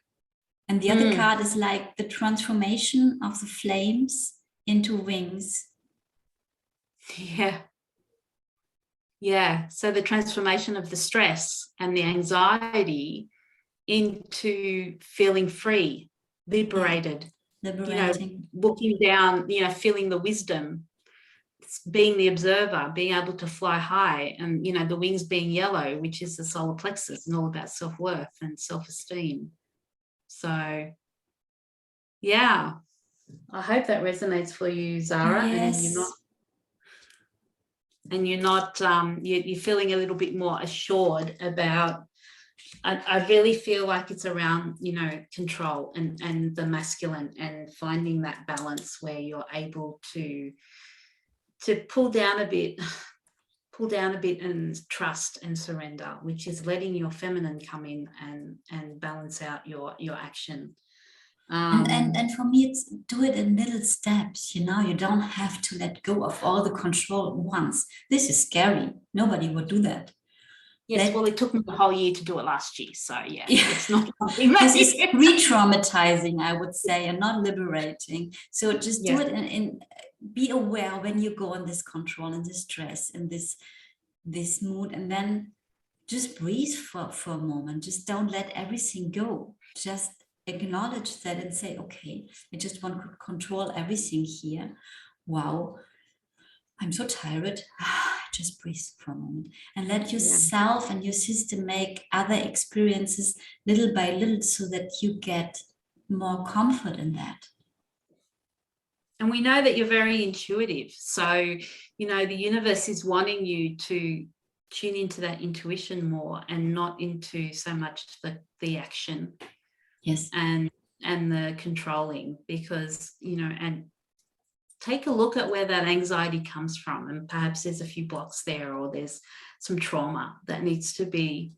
And the other card is like the transformation of the flames into wings. Yeah. So the transformation of the stress and the anxiety into feeling free, liberated. Liberating. Looking down, feeling the wisdom, being the observer, being able to fly high, and the wings being yellow, which is the solar plexus, and all about self-worth and self-esteem. So yeah, I hope that resonates for you, Zahra. Yes. You're feeling a little bit more assured about. I really feel like it's around, control and the masculine, and finding that balance where you're able to pull down a bit and trust and surrender, which is letting your feminine come in and balance out your action. And for me, it's do it in little steps. You don't have to let go of all the control at once. This is scary. Nobody would do that. Yes, well, it took me the whole year to do it last year. So, yeah, it's not something this is re-traumatizing, I would say, and not liberating. So just do it and be aware when you go in this control and this stress and this mood, and then just breathe for a moment. Just don't let everything go. Just acknowledge that and say, okay, I just want to control everything here. Wow, I'm so tired. Just breathe for a moment and let yourself and your system make other experiences little by little so that you get more comfort in that. And we know that you're very intuitive. So, the universe is wanting you to tune into that intuition more and not into so much the action. Yes. And the controlling, because, and take a look at where that anxiety comes from, and perhaps there's a few blocks there, or there's some trauma that needs to be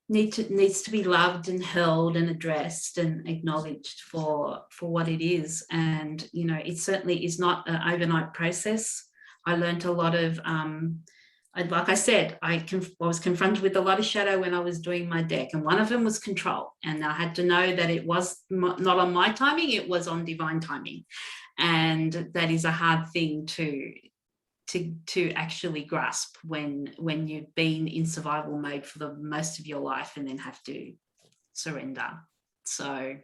loved and held and addressed and acknowledged for what it is. And it certainly is not an overnight process. I learned a lot of like I said, I was confronted with a lot of shadow when I was doing my deck, and one of them was control, and I had to know that it was not on my timing, it was on divine timing. And that is a hard thing to actually grasp when you've been in survival mode for the most of your life and then have to surrender. So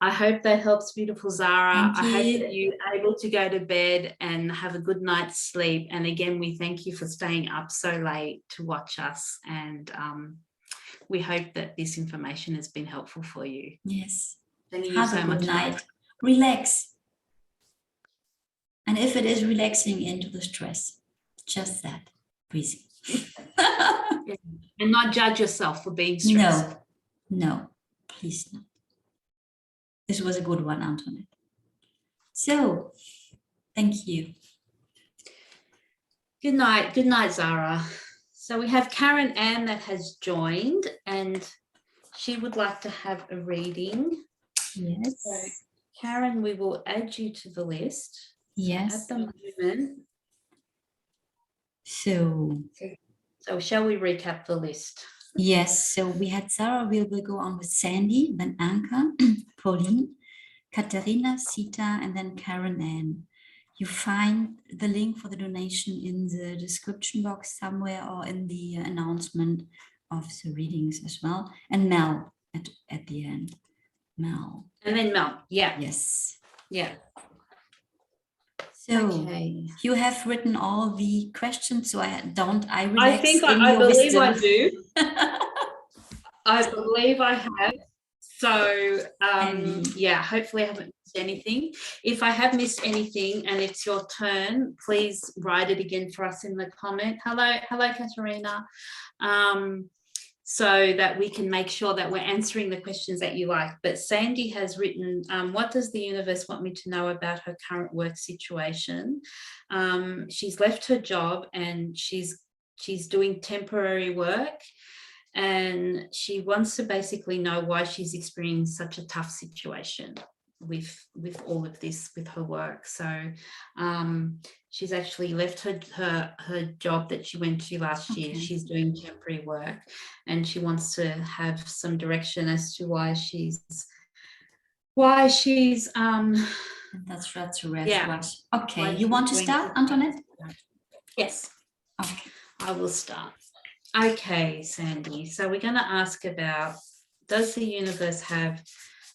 I hope that helps, beautiful Zahra. I hope that you're able to go to bed and have a good night's sleep. And again, we thank you for staying up so late to watch us. And we hope that this information has been helpful for you. Yes. Thank you have so a good much. night. Relax. And if it is relaxing into the stress, just that, breathing. And not judge yourself for being stressed. No, please not. This was a good one, Antoinette. So, thank you. Good night, Zahra. So we have Karen Ann that has joined, and she would like to have a reading. Yes. So, Karen, we will add you to the list. Yes. At the moment. So shall we recap the list? Yes. So we had Zahra. We will go on with Sandy, then Anca, Pauline, Katharina, Sita, and then Karen Ann. You find the link for the donation in the description box somewhere, or in the announcement of the readings as well. And Mel at the end. Mel. And then Mel. Yeah. Yes. Yeah. So okay. You have written all the questions, so I relax. I believe wisdom. I do. I believe I have. So yeah, hopefully I haven't missed anything. If I have missed anything and it's your turn, please write it again for us in the comment. Hello, Katharina. So that we can make sure that we're answering the questions that you like. But Sandy has written, what does the universe want me to know about her current work situation? She's left her job and she's doing temporary work, and she wants to basically know why she's experiencing such a tough situation with all of this, with her work. So she's actually left her job that she went to last year. She's doing temporary work, and she wants to have some direction as to why she's that's right. Yeah. Okay, you want to start, Antoinette? Yes. Okay. I will start. Okay, Sandy. So we're going to ask about, does the universe have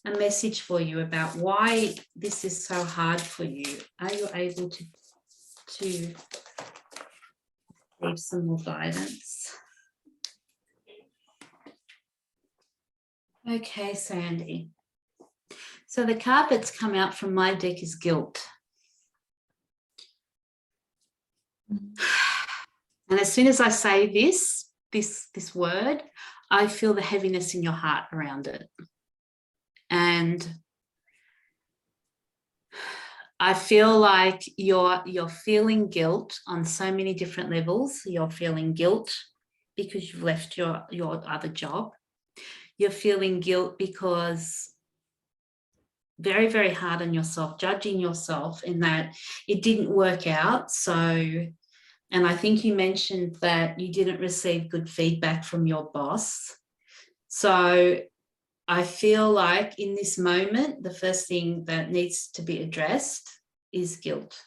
a message for you about why this is so hard for you? Are you able to leave some more guidance? Okay, Sandy. So the card that's come out from my deck is guilt. And as soon as I say this word, I feel the heaviness in your heart around it. And I feel like you're feeling guilt on so many different levels. You're feeling guilt because you've left your other job. You're feeling guilt because very, very hard on yourself, judging yourself in that it didn't work out. So And I think you mentioned that you didn't receive good feedback from your boss. So I feel like in this moment, the first thing that needs to be addressed is guilt.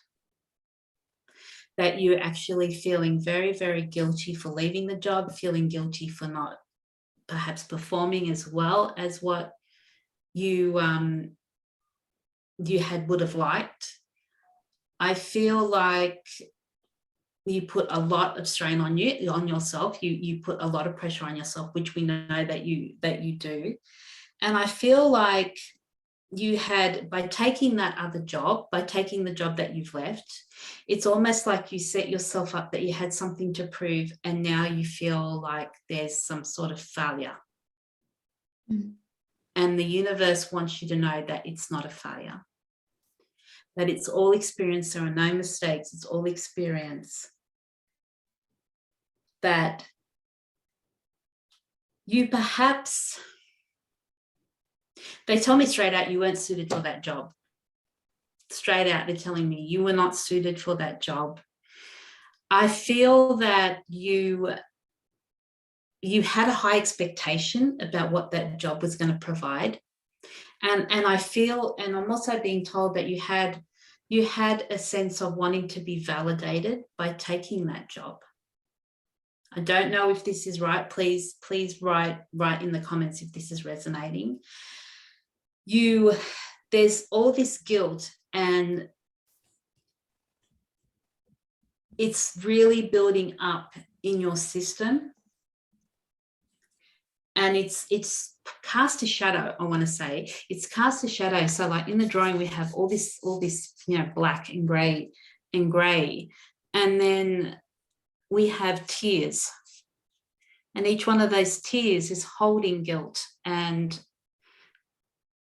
That you're actually feeling very, very guilty for leaving the job, feeling guilty for not perhaps performing as well as what you would have liked. I feel like you put a lot of strain on yourself. You put a lot of pressure on yourself, which we know that you do. And I feel like you had, by taking that other job, by taking the job that you've left, it's almost like you set yourself up that you had something to prove, and now you feel like there's some sort of failure. Mm. And the universe wants you to know that it's not a failure, that it's all experience. There are no mistakes. It's all experience. That you perhaps, they tell me straight out you weren't suited for that job. Straight out, they're telling me you were not suited for that job. I feel that you had a high expectation about what that job was going to provide. And I feel, and I'm also being told that you had a sense of wanting to be validated by taking that job. I don't know if this is right. Please write in the comments if this is resonating. There's all this guilt, and it's really building up in your system, and it's cast a shadow. I want to say it's cast a shadow. So like in the drawing, we have all this, black and grey, and then we have tears, and each one of those tears is holding guilt. And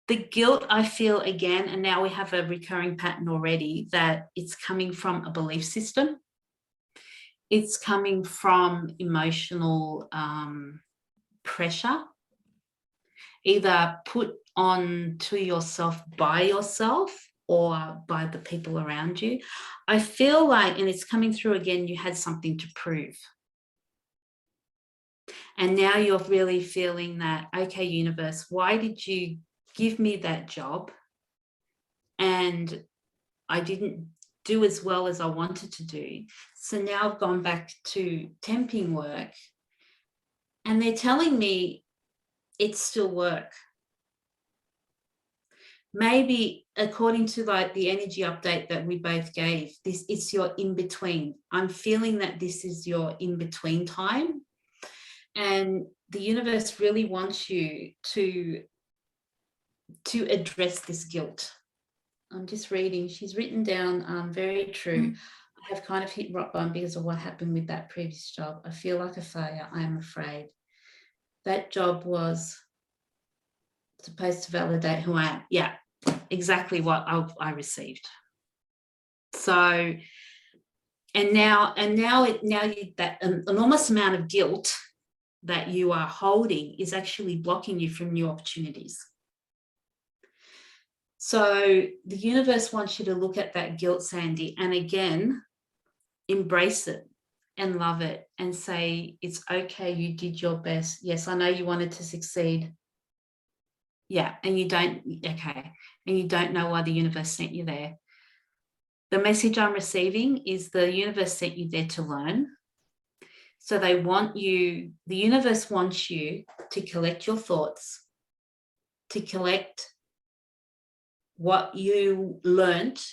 the guilt, I feel again, and now we have a recurring pattern already, that it's coming from a belief system. It's coming from emotional pressure, either put on to yourself by yourself or by the people around you. I feel like, and it's coming through again, you had something to prove. And now you're really feeling that, okay, universe, why did you give me that job and I didn't do as well as I wanted to do? So now I've gone back to temping work, and they're telling me it's still work. Maybe according to like the energy update that we both gave, it's your in-between. I'm feeling that this is your in-between time, and the universe really wants you to address this guilt. I'm just reading. She's written down, very true. I have kind of hit rock bottom because of what happened with that previous job. I feel like a failure. I am afraid. That job was supposed to validate who I am. Yeah, exactly what I received. So, and now that enormous amount of guilt that you are holding is actually blocking you from new opportunities. So the universe wants you to look at that guilt, Sandy, and again, embrace it and love it and say, it's okay, you did your best. Yes, I know you wanted to succeed. Yeah, and you don't know why the universe sent you there. The message I'm receiving is the universe sent you there to learn. So the universe wants you to collect your thoughts, to collect what you learnt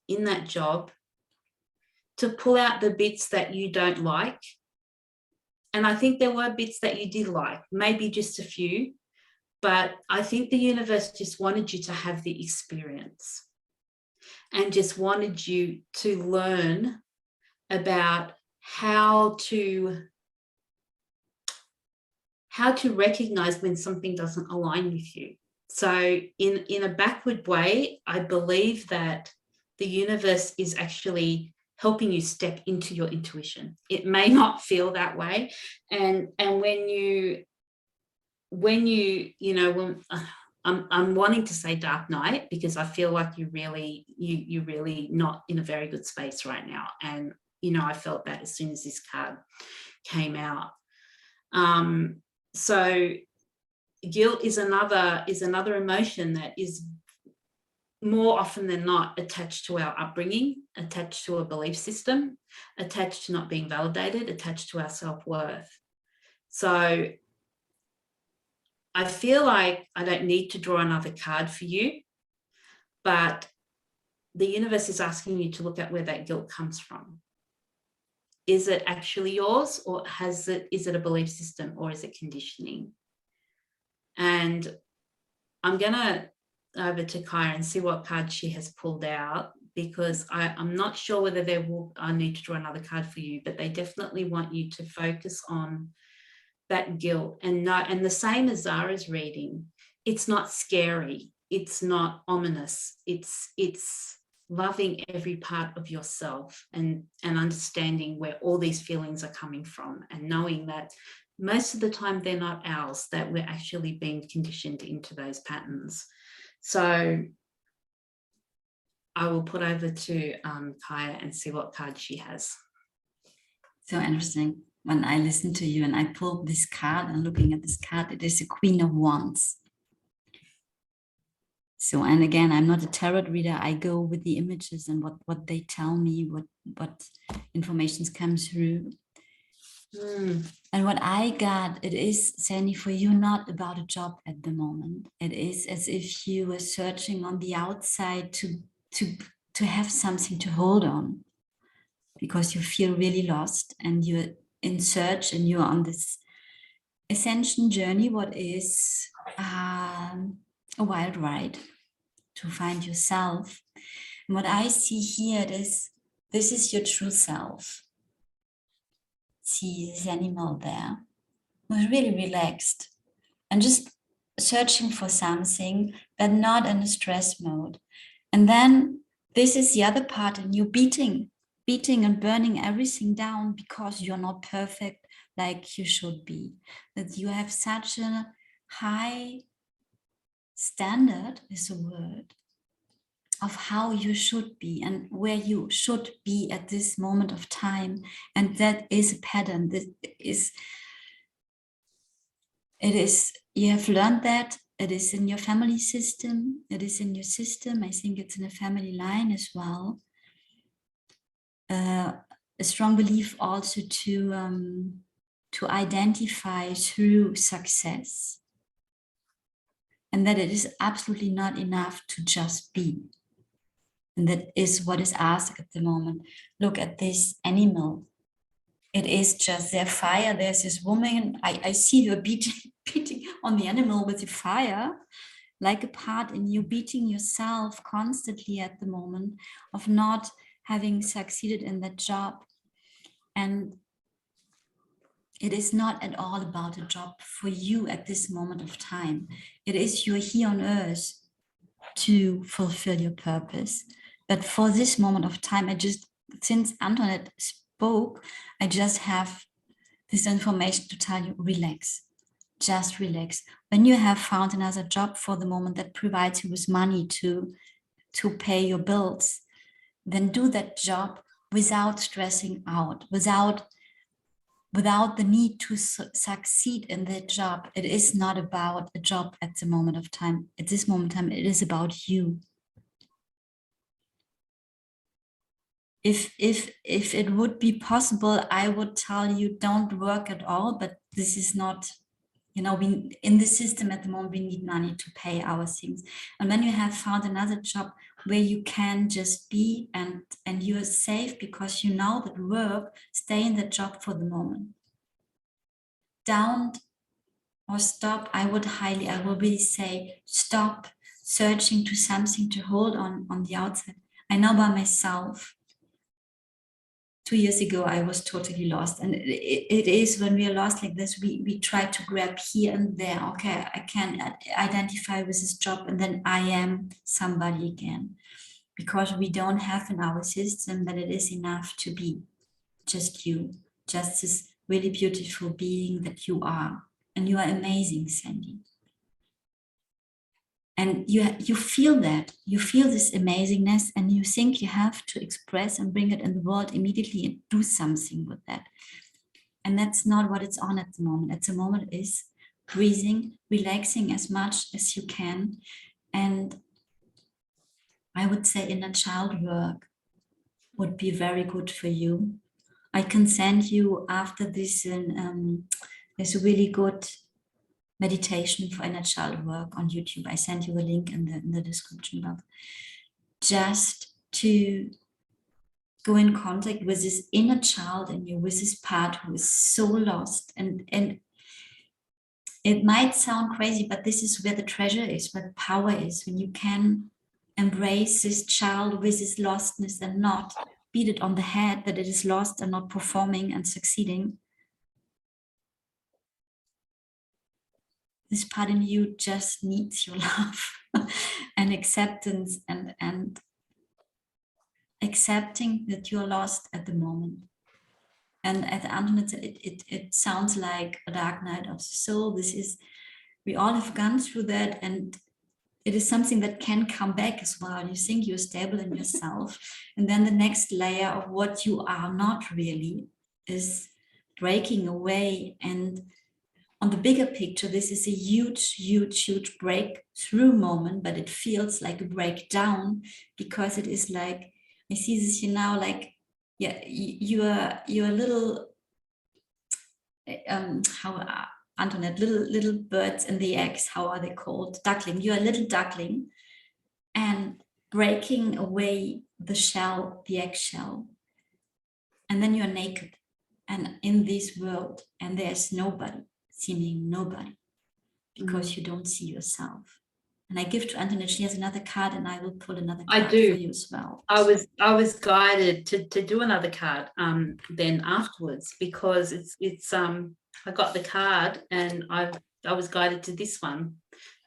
in that job, to pull out the bits that you don't like. And I think there were bits that you did like, maybe just a few, but I think the universe just wanted you to have the experience and just wanted you to learn about how to recognize when something doesn't align with you. So in a backward way, I believe that the universe is actually helping you step into your intuition. It may not feel that way. And I'm wanting to say dark night because I feel like you're really not in a very good space right now. And you know, I felt that as soon as this card came out. So guilt is another emotion that is more often than not attached to our upbringing, attached to a belief system, attached to not being validated, attached to our self-worth. So I feel like I don't need to draw another card for you, but the universe is asking you to look at where that guilt comes from. Is it actually yours, or is it a belief system, or is it conditioning? And I'm gonna over to Kyra and see what card she has pulled out, because I'm not sure whether I need to draw another card for you, but they definitely want you to focus on that guilt and the same as Zahra's reading, it's not scary, it's not ominous, it's loving every part of yourself and understanding where all these feelings are coming from, and knowing that most of the time they're not ours, that we're actually being conditioned into those patterns. So I will put over to Kaya and see what card she has. So interesting. When I listen to you and I pull this card and looking at this card, it is a Queen of Wands. So, and again, I'm not a tarot reader. I go with the images and what they tell me, what informations come through. And what I got, it is, Sandy, for you, not about a job at the moment. It is as if you were searching on the outside to have something to hold on, because you feel really lost and you're in search and you're on this ascension journey, what is a wild ride to find yourself. And what I see here is, this is your true self. See this animal there, who's really relaxed and just searching for something, but not in a stress mode. And then this is the other part, and you're beating and burning everything down because you're not perfect like you should be. That you have such a high standard, is a word, of how you should be and where you should be at this moment of time. And that is a pattern. You have learned that. It is in your family system. It is in your system. I think it's in a family line as well. A strong belief also to identify through success. And that it is absolutely not enough to just be. And that is what is asked at the moment. Look at this animal. It is just their fire. There's this woman. I see her beating on the animal with the fire, like a part in you, beating yourself constantly at the moment of not having succeeded in that job. And it is not at all about a job for you at this moment of time. It is you're here on earth to fulfill your purpose. But for this moment of time, since Antoinette spoke, I just have this information to tell you, relax, just relax. When you have found another job for the moment that provides you with money to pay your bills, then do that job without stressing out, without the need to succeed in that job. It is not about a job at the moment of time. At this moment of time, it is about you. If it would be possible, I would tell you don't work at all, but this is not, we in the system at the moment, we need money to pay our things. And when you have found another job where you can just be and you're safe because you know that work, stay in the job for the moment. Don't or stop. I will really say stop searching to something to hold on the outside. I know by myself, 2 years ago, I was totally lost. And it is when we are lost like this, we try to grab here and there. Okay, I can identify with this job and then I am somebody again. Because we don't have in our system that it is enough to be just you, just this really beautiful being that you are. And you are amazing, Sandy. And you feel that, you feel this amazingness, and you think you have to express and bring it in the world immediately and do something with that. And that's not what it's on at the moment. At the moment is breathing, relaxing as much as you can. And I would say inner child work would be very good for you. I can send you after this, there's a really good meditation for inner child work on YouTube. I send you a link in the description box. Just to go in contact with this inner child in you, with this part who is so lost. And it might sound crazy, but this is where the treasure is, where the power is, when you can embrace this child with his lostness and not beat it on the head that it is lost and not performing and succeeding. This part in you just needs your love and acceptance, and accepting that you're lost at the moment. And at Antoinette, it sounds like a dark night of the soul. This is, we all have gone through that, and it is something that can come back as well. You think you're stable in yourself, and then the next layer of what you are not really is breaking away. And on the bigger picture, this is a huge, huge, huge breakthrough moment, but it feels like a breakdown, because it is like, I see this here now, like, yeah, you're a little, Antoinette, little birds in the eggs, how are they called? Duckling. You're a little duckling, and breaking away the shell, the eggshell, and then you're naked and in this world, and there's nobody, seeming nobody, because you don't see yourself. And I give to Antoinette, she has another card, and I will pull another card for you as well. I was guided to do another card then afterwards, because it's I got the card and I was guided to this one,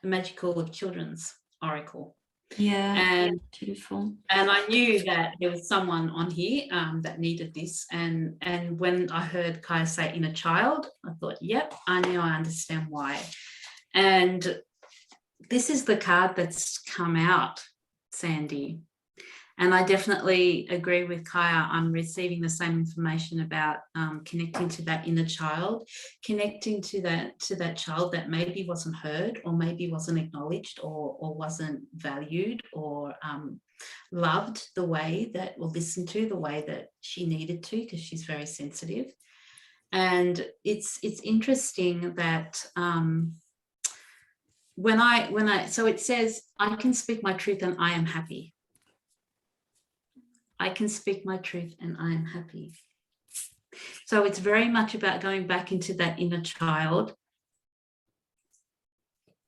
the Magical Children's Oracle. Yeah, and beautiful. And I knew that there was someone on here that needed this. And when I heard Kaya say inner child, I thought, yep, I understand why. And this is the card that's come out, Sandy. And I definitely agree with Kaya. I'm receiving the same information about connecting to that inner child, connecting to that child that maybe wasn't heard, or maybe wasn't acknowledged, or wasn't valued, or loved the way that, or listened to the way that she needed to, because she's very sensitive. And it's interesting that when I so it says, I can speak my truth and I am happy. I can speak my truth and I am happy. So it's very much about going back into that inner child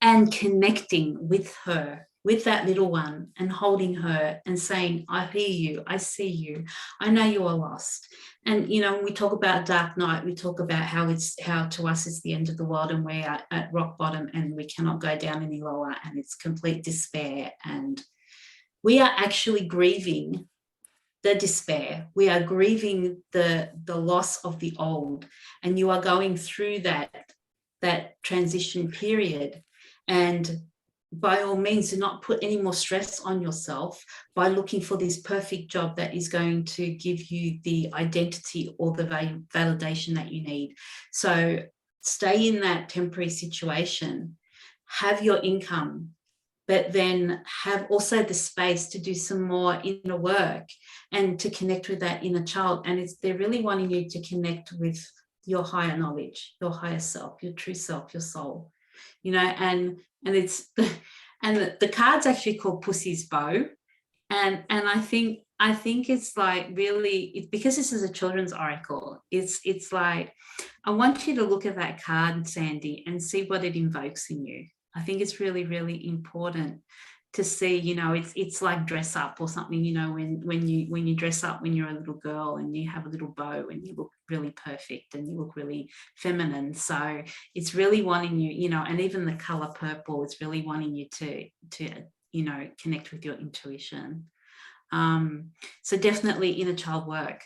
and connecting with her, with that little one, and holding her and saying, I hear you, I see you, I know you are lost. And, you know, when we talk about dark night, we talk about how to us it's the end of the world, and we're at rock bottom and we cannot go down any lower, and it's complete despair. And we are actually grieving the despair. We are grieving the loss of the old, and you are going through that transition period. And by all means, do not put any more stress on yourself by looking for this perfect job that is going to give you the identity or the validation that you need. So stay in that temporary situation, have your income, but then have also the space to do some more inner work and to connect with that inner child. And they're really wanting you to connect with your higher knowledge, your higher self, your true self, your soul, you know. And it's and the card's actually called Pussy's Bow. And I think it's like, really, because this is a children's oracle, it's like, I want you to look at that card, Sandy, and see what it invokes in you. I think it's really, really important to see, you know, it's like dress up or something, you know, when you dress up when you're a little girl and you have a little bow and you look really perfect and you look really feminine. So it's really wanting you, you know, and even the color purple is really wanting you to you know, connect with your intuition. So definitely inner child work.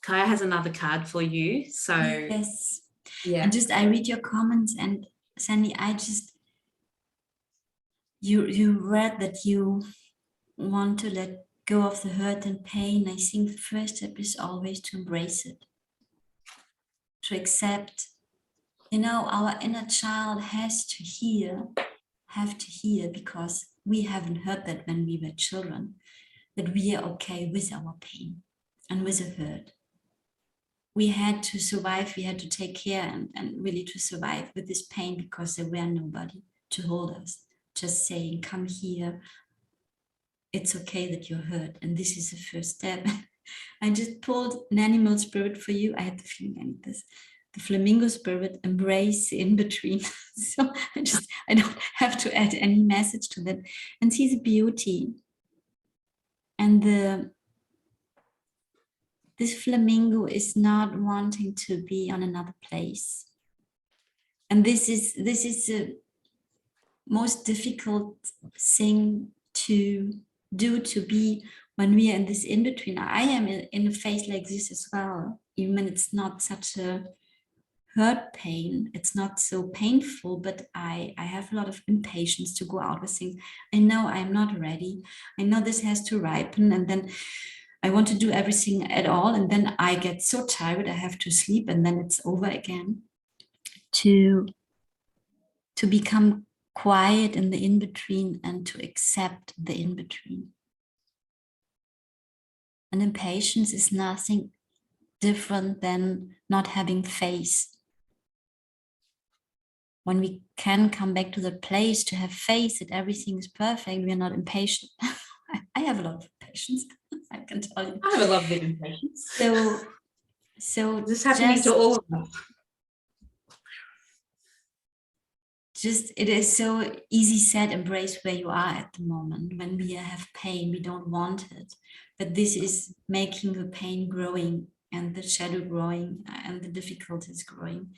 Kaya has another card for you. So yes, yeah. and just I read your comments, and Sandy, you read that you want to let go of the hurt and pain. I think the first step is always to embrace it, to accept. You know, our inner child has to hear, because we haven't heard that when we were children, that we are okay with our pain and with the hurt. We had to survive, we had to take care and really to survive with this pain because there were nobody to hold us. Just saying, come here, it's okay that you're hurt. And this is the first step. I just pulled an animal spirit for you. I had the feeling I need this. The flamingo spirit, embrace in between. So I don't have to add any message to that. And see the beauty. And this flamingo is not wanting to be on another place. And this is the most difficult thing to do, to be when we are in this in-between. I am in a phase like this as well, even when it's not such a hurt pain, it's not so painful, but I have a lot of impatience to go out with things. I know I'm not ready. I know this has to ripen, and then I want to do everything at all, and then I get so tired I have to sleep, and then it's over again. To become quiet in the in-between and to accept the in-between. And impatience is nothing different than not having faith. When we can come back to the place to have faith that everything is perfect, we are not impatient. I have a lot of patience, I can tell you. I have a lot of impatience. So this is happening to all of us. Just, it is so easy said, embrace where you are at the moment. When we have pain, we don't want it. But this is making the pain growing and the shadow growing and the difficulties growing.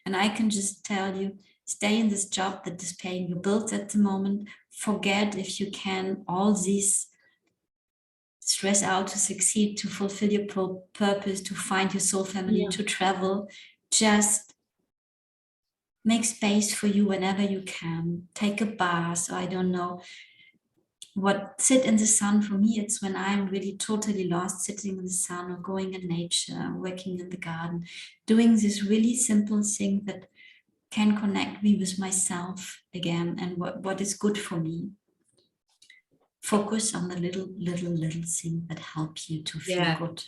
And I can just tell you, stay in this job that this pain you built at the moment. Forget if you can all these stress out to succeed, to fulfill your purpose, to find your soul family, to travel. Just make space for you whenever you can. Take a bath, or I don't know what, sit in the sun. For me, it's when I'm really totally lost, sitting in the sun or going in nature, working in the garden, doing this really simple thing that can connect me with myself again and what is good for me. Focus on the little thing that help you to feel good.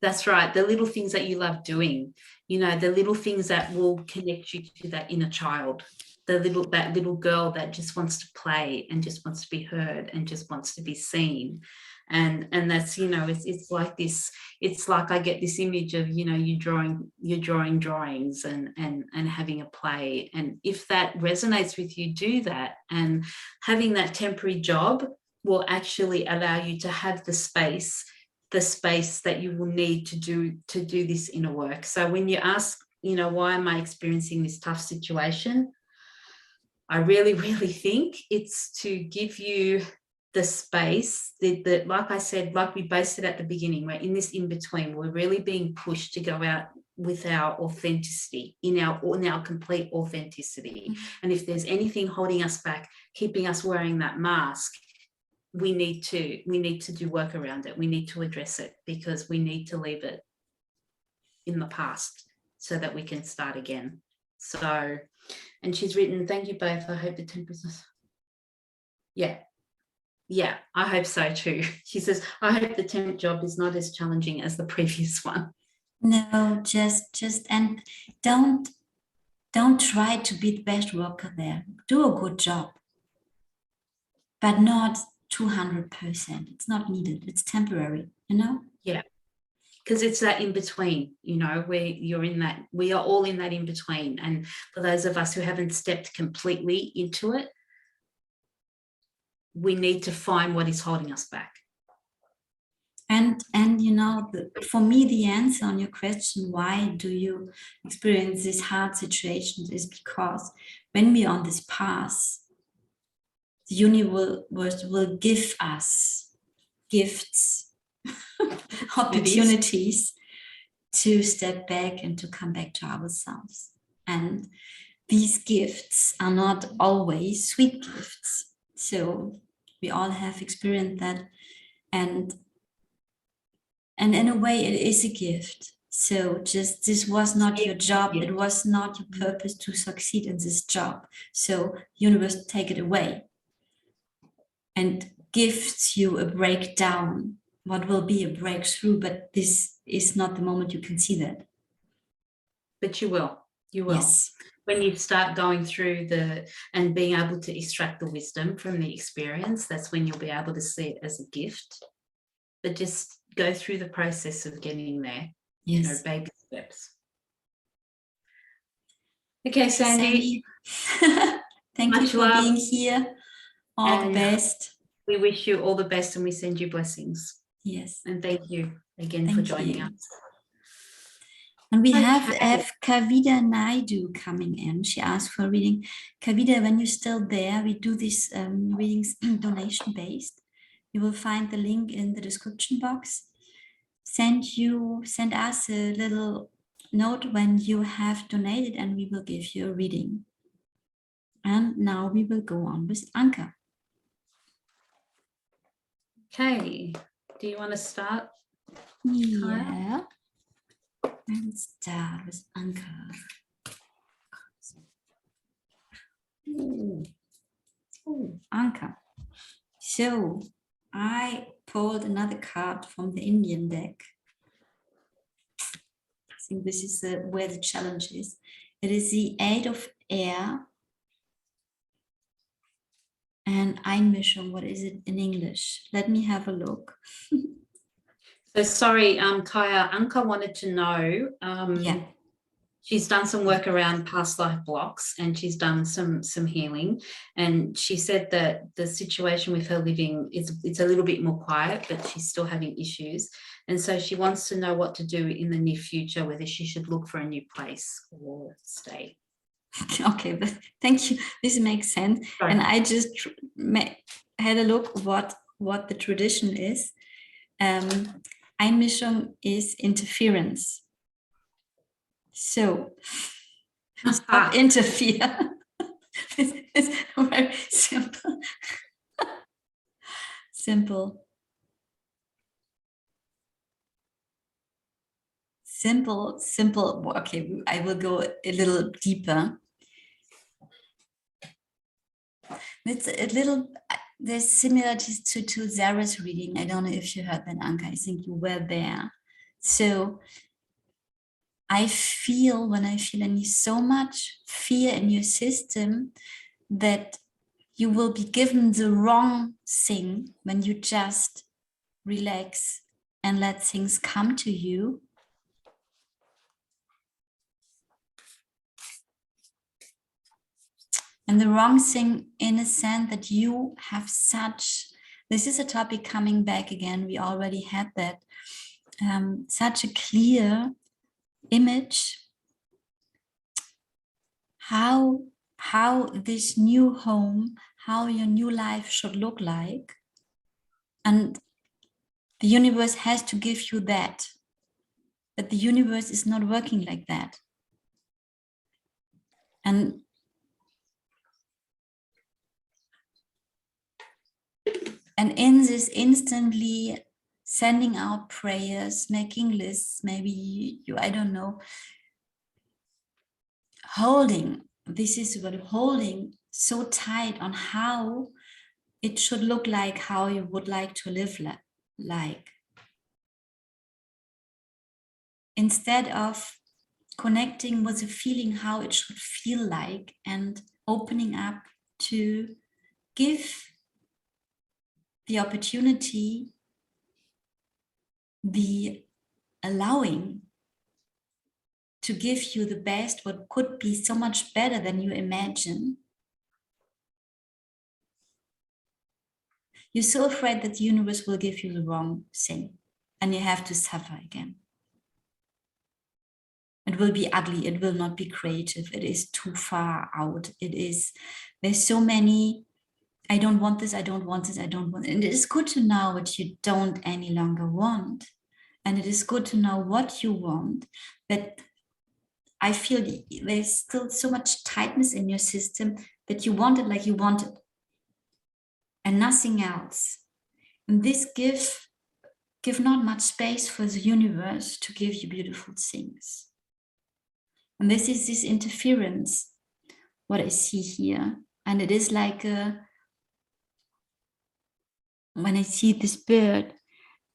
That's right. The little things that you love doing, you know, the little things that will connect you to that inner child, that little girl that just wants to play and just wants to be heard and just wants to be seen. And that's, you know, it's like this, it's like I get this image of, you know, you're drawing drawings and having a play. And if that resonates with you, do that. And having that temporary job will actually allow you to have the space that you will need to do this inner work. So when you ask, you know, why am I experiencing this tough situation? I really, really think it's to give you the space that, like I said, like we based it at the beginning, we're in this in-between. We're really being pushed to go out with our authenticity, in our complete authenticity. Mm-hmm. And if there's anything holding us back, keeping us wearing that mask, we need to do work around it. We need to address it, because we need to leave it in the past so that we can start again. So, and she's written, thank you both. I hope the temperance. Yeah, I hope so too. She says, I hope the temp job is not as challenging as the previous one. No, just and don't try to be the best worker there. Do a good job, but not 200%. It's not needed. It's temporary, you know? Yeah, because it's that in between, you know, where you're in that, we are all in that in between. And for those of us who haven't stepped completely into it, we need to find what is holding us back. And you know, for me, the answer on your question, why do you experience these hard situations, is because when we are on this path, the universe will give us gifts, opportunities to step back and to come back to ourselves. And these gifts are not always sweet gifts. So we all have experienced that. And in a way, it is a gift. So just this was not your job. It was not your purpose to succeed in this job. So universe, take it away and gives you a breakdown. What will be a breakthrough, but this is not the moment you can see that. But you will. Yes. When you start going through and being able to extract the wisdom from the experience, that's when you'll be able to see it as a gift. But just go through the process of getting there. Yes. Baby steps. Okay, Sandy. Thank you for being here. All the best. We wish you all the best and we send you blessings. Yes. And thank you again for joining us. And we have Kavita Naidu coming in. She asked for a reading. Kavita, when you're still there, we do these readings donation-based. You will find the link in the description box. Send us a little note when you have donated and we will give you a reading. And now we will go on with Anca. Okay. Do you want to start? Yeah. Let's start with Anca. Oh, Anca. So I pulled another card from the Indian deck. I think this is where the challenge is. It is the 8 of Air. And Einmischung, what is it in English? Let me have a look. So sorry, Kaya, Anca wanted to know, she's done some work around past life blocks and she's done some healing. And she said that the situation with her living it's a little bit more quiet, but she's still having issues. And so she wants to know what to do in the near future, whether she should look for a new place or stay. Okay, but thank you. This makes sense. Sorry. And I just had a look what the tradition is. Einmischung is interference. So stop interfere. This is very simple. Simple. Okay, I will go a little deeper. It's a little, there's similarities to Zahra's reading. I don't know if you heard that, Anca. I think you were there. So I feel, when I feel any so much fear in your system, that you will be given the wrong thing when you just relax and let things come to you. And the wrong thing in a sense that you have this is a topic coming back again. We already had that, such a clear image, how this new home, how your new life should look like. And the universe has to give you that. But the universe is not working like that. And in this instantly sending out prayers, making lists, maybe I don't know, holding so tight on how it should look like, how you would like to live like. Instead of connecting with the feeling how it should feel like and opening up to give the opportunity, the allowing to give you the best, what could be so much better than you imagine. You're so afraid that the universe will give you the wrong thing and you have to suffer again. It will be ugly. It will not be creative. It is too far out. There's so many, I don't want this, I don't want this, I don't want it. And it is good to know what you don't any longer want. And it is good to know what you want. But I feel there's still so much tightness in your system that you want it like you want it. and nothing else. And this give not much space for the universe to give you beautiful things. And this is this interference, what I see here. And it is like when I see this bird,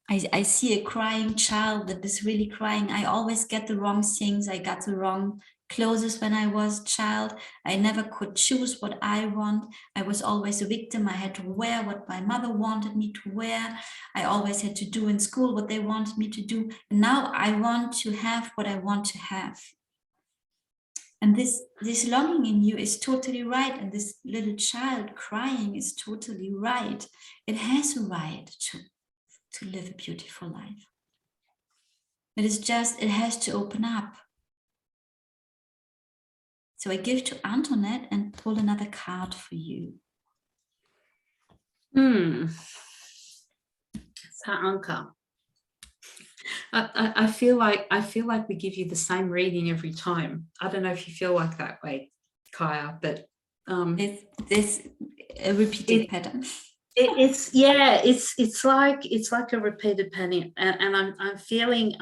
I see a crying child that is really crying. I always get the wrong things. I got the wrong clothes when I was a child. I never could choose what I want. I was always a victim. I had to wear what my mother wanted me to wear. I always had to do in school what they wanted me to do. And now I want to have what I want to have. And this longing in you is totally right. And this little child crying is totally right. It has a right to live a beautiful life. It is just, it has to open up. So I give to Antoinette and pull another card for you. So Anca, I feel like we give you the same reading every time. I don't know if you feel like that way, Kaya, but it's a repeated pattern. It's like a repeated pattern, and I'm feeling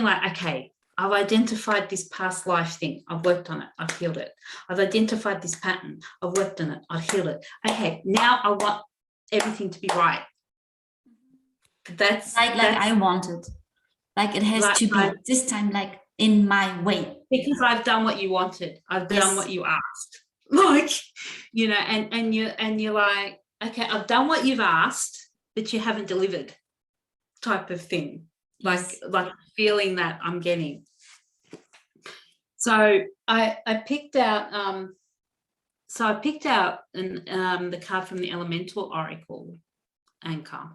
like, okay, I've identified this past life thing. I've worked on it. I've healed it. I've identified this pattern. I've worked on it. I've healed it. Okay, now I want everything to be right. That's like I want it. Like it has to be this time, like in my way. Because I've done what you wanted. I've done what you asked. Like, you know, and you're like, okay, I've done what you've asked, but you haven't delivered, type of thing. Like feeling that I'm getting. So I picked out the card from the Elemental Oracle, Anca.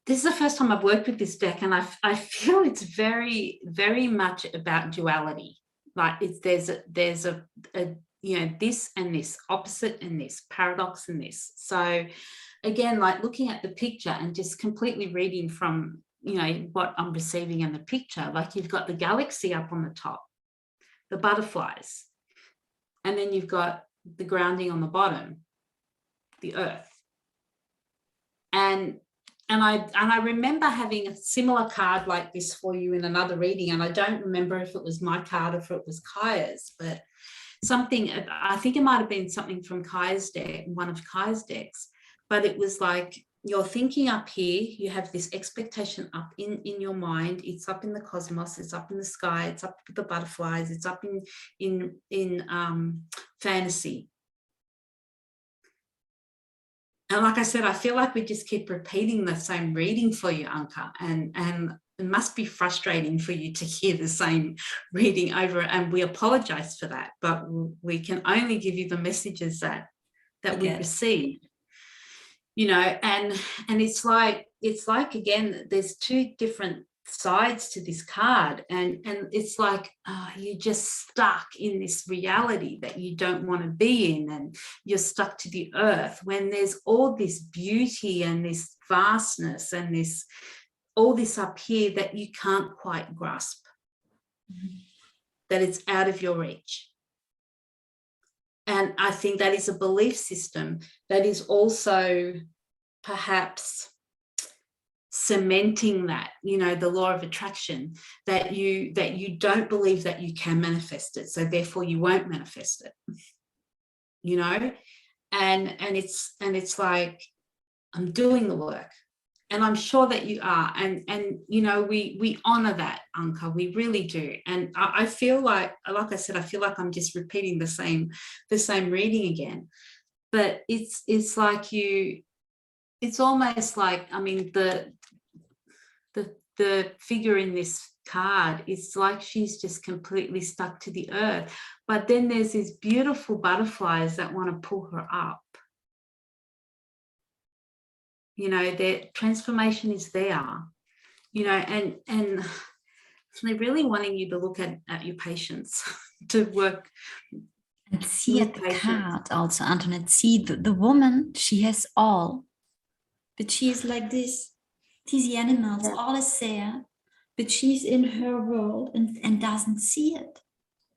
This is the first time I've worked with this deck, and I feel it's very, very much about duality. Like there's a you know, this and this, opposite and this, paradox and this. So again, like looking at the picture and just completely reading from, you know, what I'm receiving in the picture, like you've got the galaxy up on the top, the butterflies, and then you've got the grounding on the bottom, the earth. And I remember having a similar card like this for you in another reading, and I don't remember if it was my card or if it was Kaya's, but something, I think it might have been something from Kaya's deck, one of Kaya's decks, but it was like you're thinking up here, you have this expectation up in your mind, it's up in the cosmos, it's up in the sky, it's up with the butterflies, it's up in fantasy. And like I said, I feel like we just keep repeating the same reading for you, Anca, and it must be frustrating for you to hear the same reading over, and we apologize for that, but we can only give you the messages that we receive, you know. And it's like again, there's two different sides to this card, and it's like you're just stuck in this reality that you don't want to be in, and you're stuck to the earth when there's all this beauty and this vastness and this all this up here that you can't quite grasp, that it's out of your reach. And I think that is a belief system that is also perhaps cementing that, you know, the law of attraction, that you don't believe that you can manifest it, so therefore you won't manifest it, you know. And it's like, I'm doing the work, and I'm sure that you are, and you know, we honor that, Anca, we really do. And I feel like I said, I feel like I'm just repeating the same reading again, but it's like it's almost like, I mean, the figure in this card, it's like she's just completely stuck to the earth, but then there's these beautiful butterflies that want to pull her up. You know, their transformation is there, you know, and they're really wanting you to look at your patience, to work and see at the card also, Antoinette. See the woman, she has all, but she is like this. These animals, all is there, but she's in her world and doesn't see it.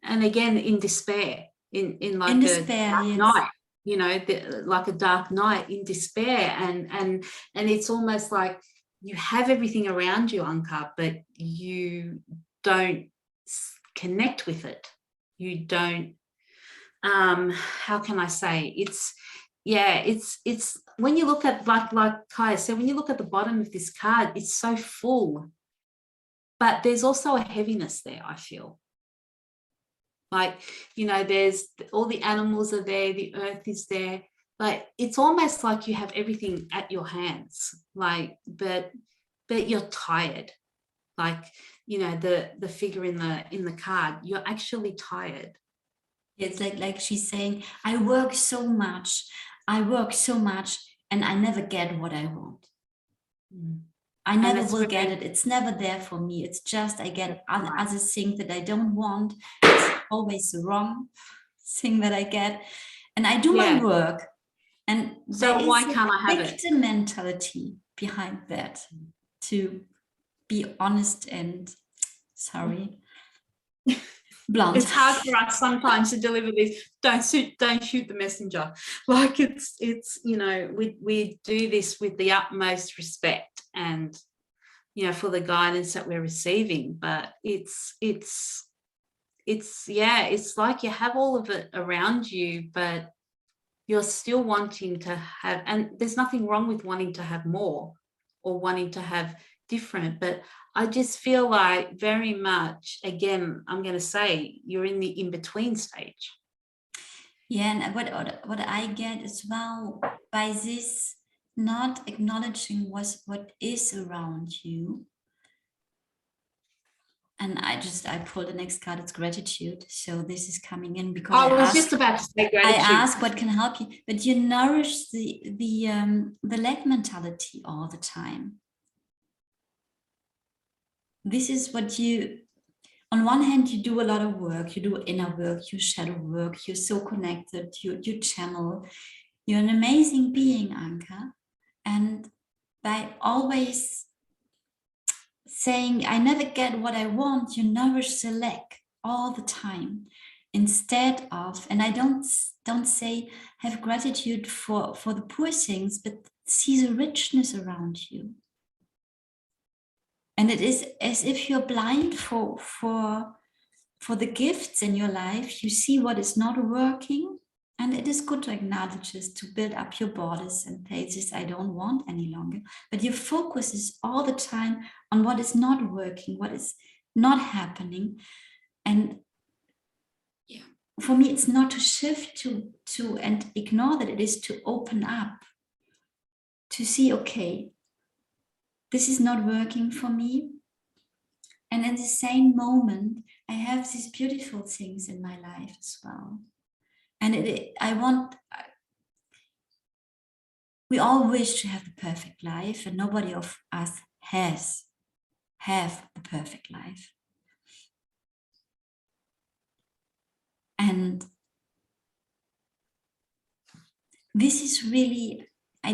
And again, in despair. in like In a despair, dark yes. night, you know, like a dark night in despair. And it's almost like you have everything around you, Anca, but you don't connect with it. You don't, how can I say, it's when you look at, like Kaya said, when you look at the bottom of this card, it's so full, but there's also a heaviness there, I feel. Like, you know, there's all the animals are there, the earth is there. Like, it's almost like you have everything at your hands, like, but you're tired. Like, you know, the figure in the card, you're actually tired. It's like she's saying, I work so much, and I never get what I want. I never will get it. It's never there for me. It's just I get other things that I don't want. It's always the wrong thing that I get. And I do my work. And so why can't I have it? Victim mentality behind that, to be honest and sorry. Blunt. It's hard for us sometimes to deliver this. Don't shoot the messenger. Like, it's you know, we do this with the utmost respect and, you know, for the guidance that we're receiving. But it's like you have all of it around you, but you're still wanting to have, and there's nothing wrong with wanting to have more or wanting to have different, but I just feel like very much, again, I'm going to say, you're in the in-between stage. Yeah, and what I get as well by this not acknowledging what is around you. And I pulled the next card, it's gratitude. So this is coming in because I was just about to say gratitude. I ask what can help you, but you nourish the lack mentality all the time. This is what you, on one hand, you do a lot of work, you do inner work, you shadow work, you're so connected, you channel, you're an amazing being, Anca. And by always saying, I never get what I want, you nourish the lack all the time. Instead of, and I don't say have gratitude for the poor things, but see the richness around you. And it is as if you're blind for the gifts in your life. You see what is not working, and it is good to acknowledge this, to build up your borders and places I don't want any longer. But your focus is all the time on what is not working, what is not happening. And for me, it's not to shift to and ignore that. It is to open up, to see, okay, this is not working for me. And in the same moment, I have these beautiful things in my life as well. And we all wish to have the perfect life, and nobody of us have the perfect life. And this is really, I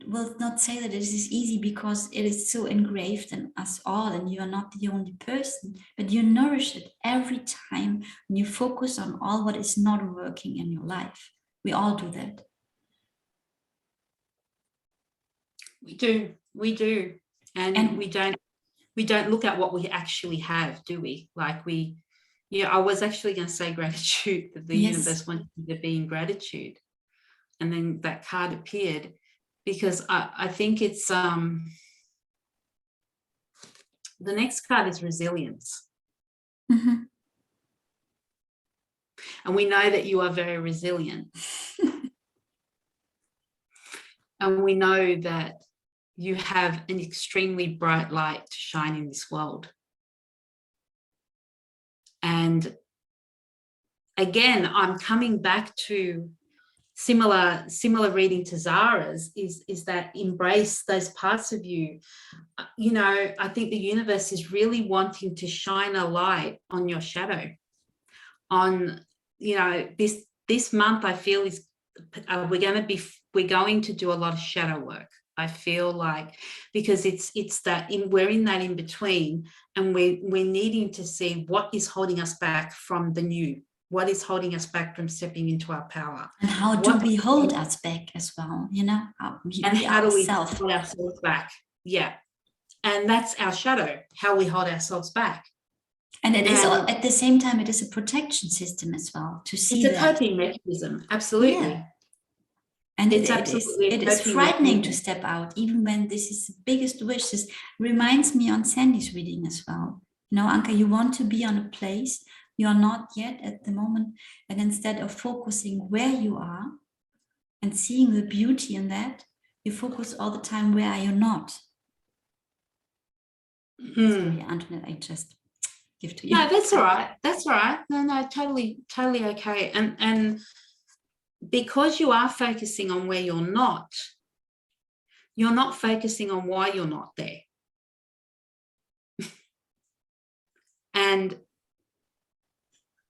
will not say that it is easy, because it is so engraved in us all, and you are not the only person, but you nourish it every time when you focus on all what is not working in your life. We all do that. We do. And we don't look at what we actually have, do we? Like I was actually going to say gratitude, that the universe wants you to be in gratitude. And then that card appeared, because I think it's the next card is resilience. Mm-hmm. And we know that you are very resilient. And we know that you have an extremely bright light to shine in this world. And again, I'm coming back to similar reading to Zahra's, is that embrace those parts of you. You know, I think the universe is really wanting to shine a light on your shadow. On, you know, this month, I feel is we're going to do a lot of shadow work. I feel like, because it's that we're in that in between, and we're needing to see what is holding us back from the new, What is holding us back from stepping into our power? And how do we hold us back as well? You know, And how do we ourselves. hold ourselves back? Yeah. And that's our shadow, how we hold ourselves back. And it is at the same time, it is a protection system as well to see it's a that. coping mechanism, absolutely. Yeah. And it's absolutely it is frightening to step out, even when this is the biggest wish. This reminds me on Sandy's reading as well. You know, Anca, you want to be on a place you are not yet at the moment, and instead of focusing where you are and seeing the beauty in that, you focus all the time where are you not. Sorry, Antoinette, I just give to you. No, that's all right. That's all right. No, totally okay. And because you are focusing on where you're not focusing on why you're not there. And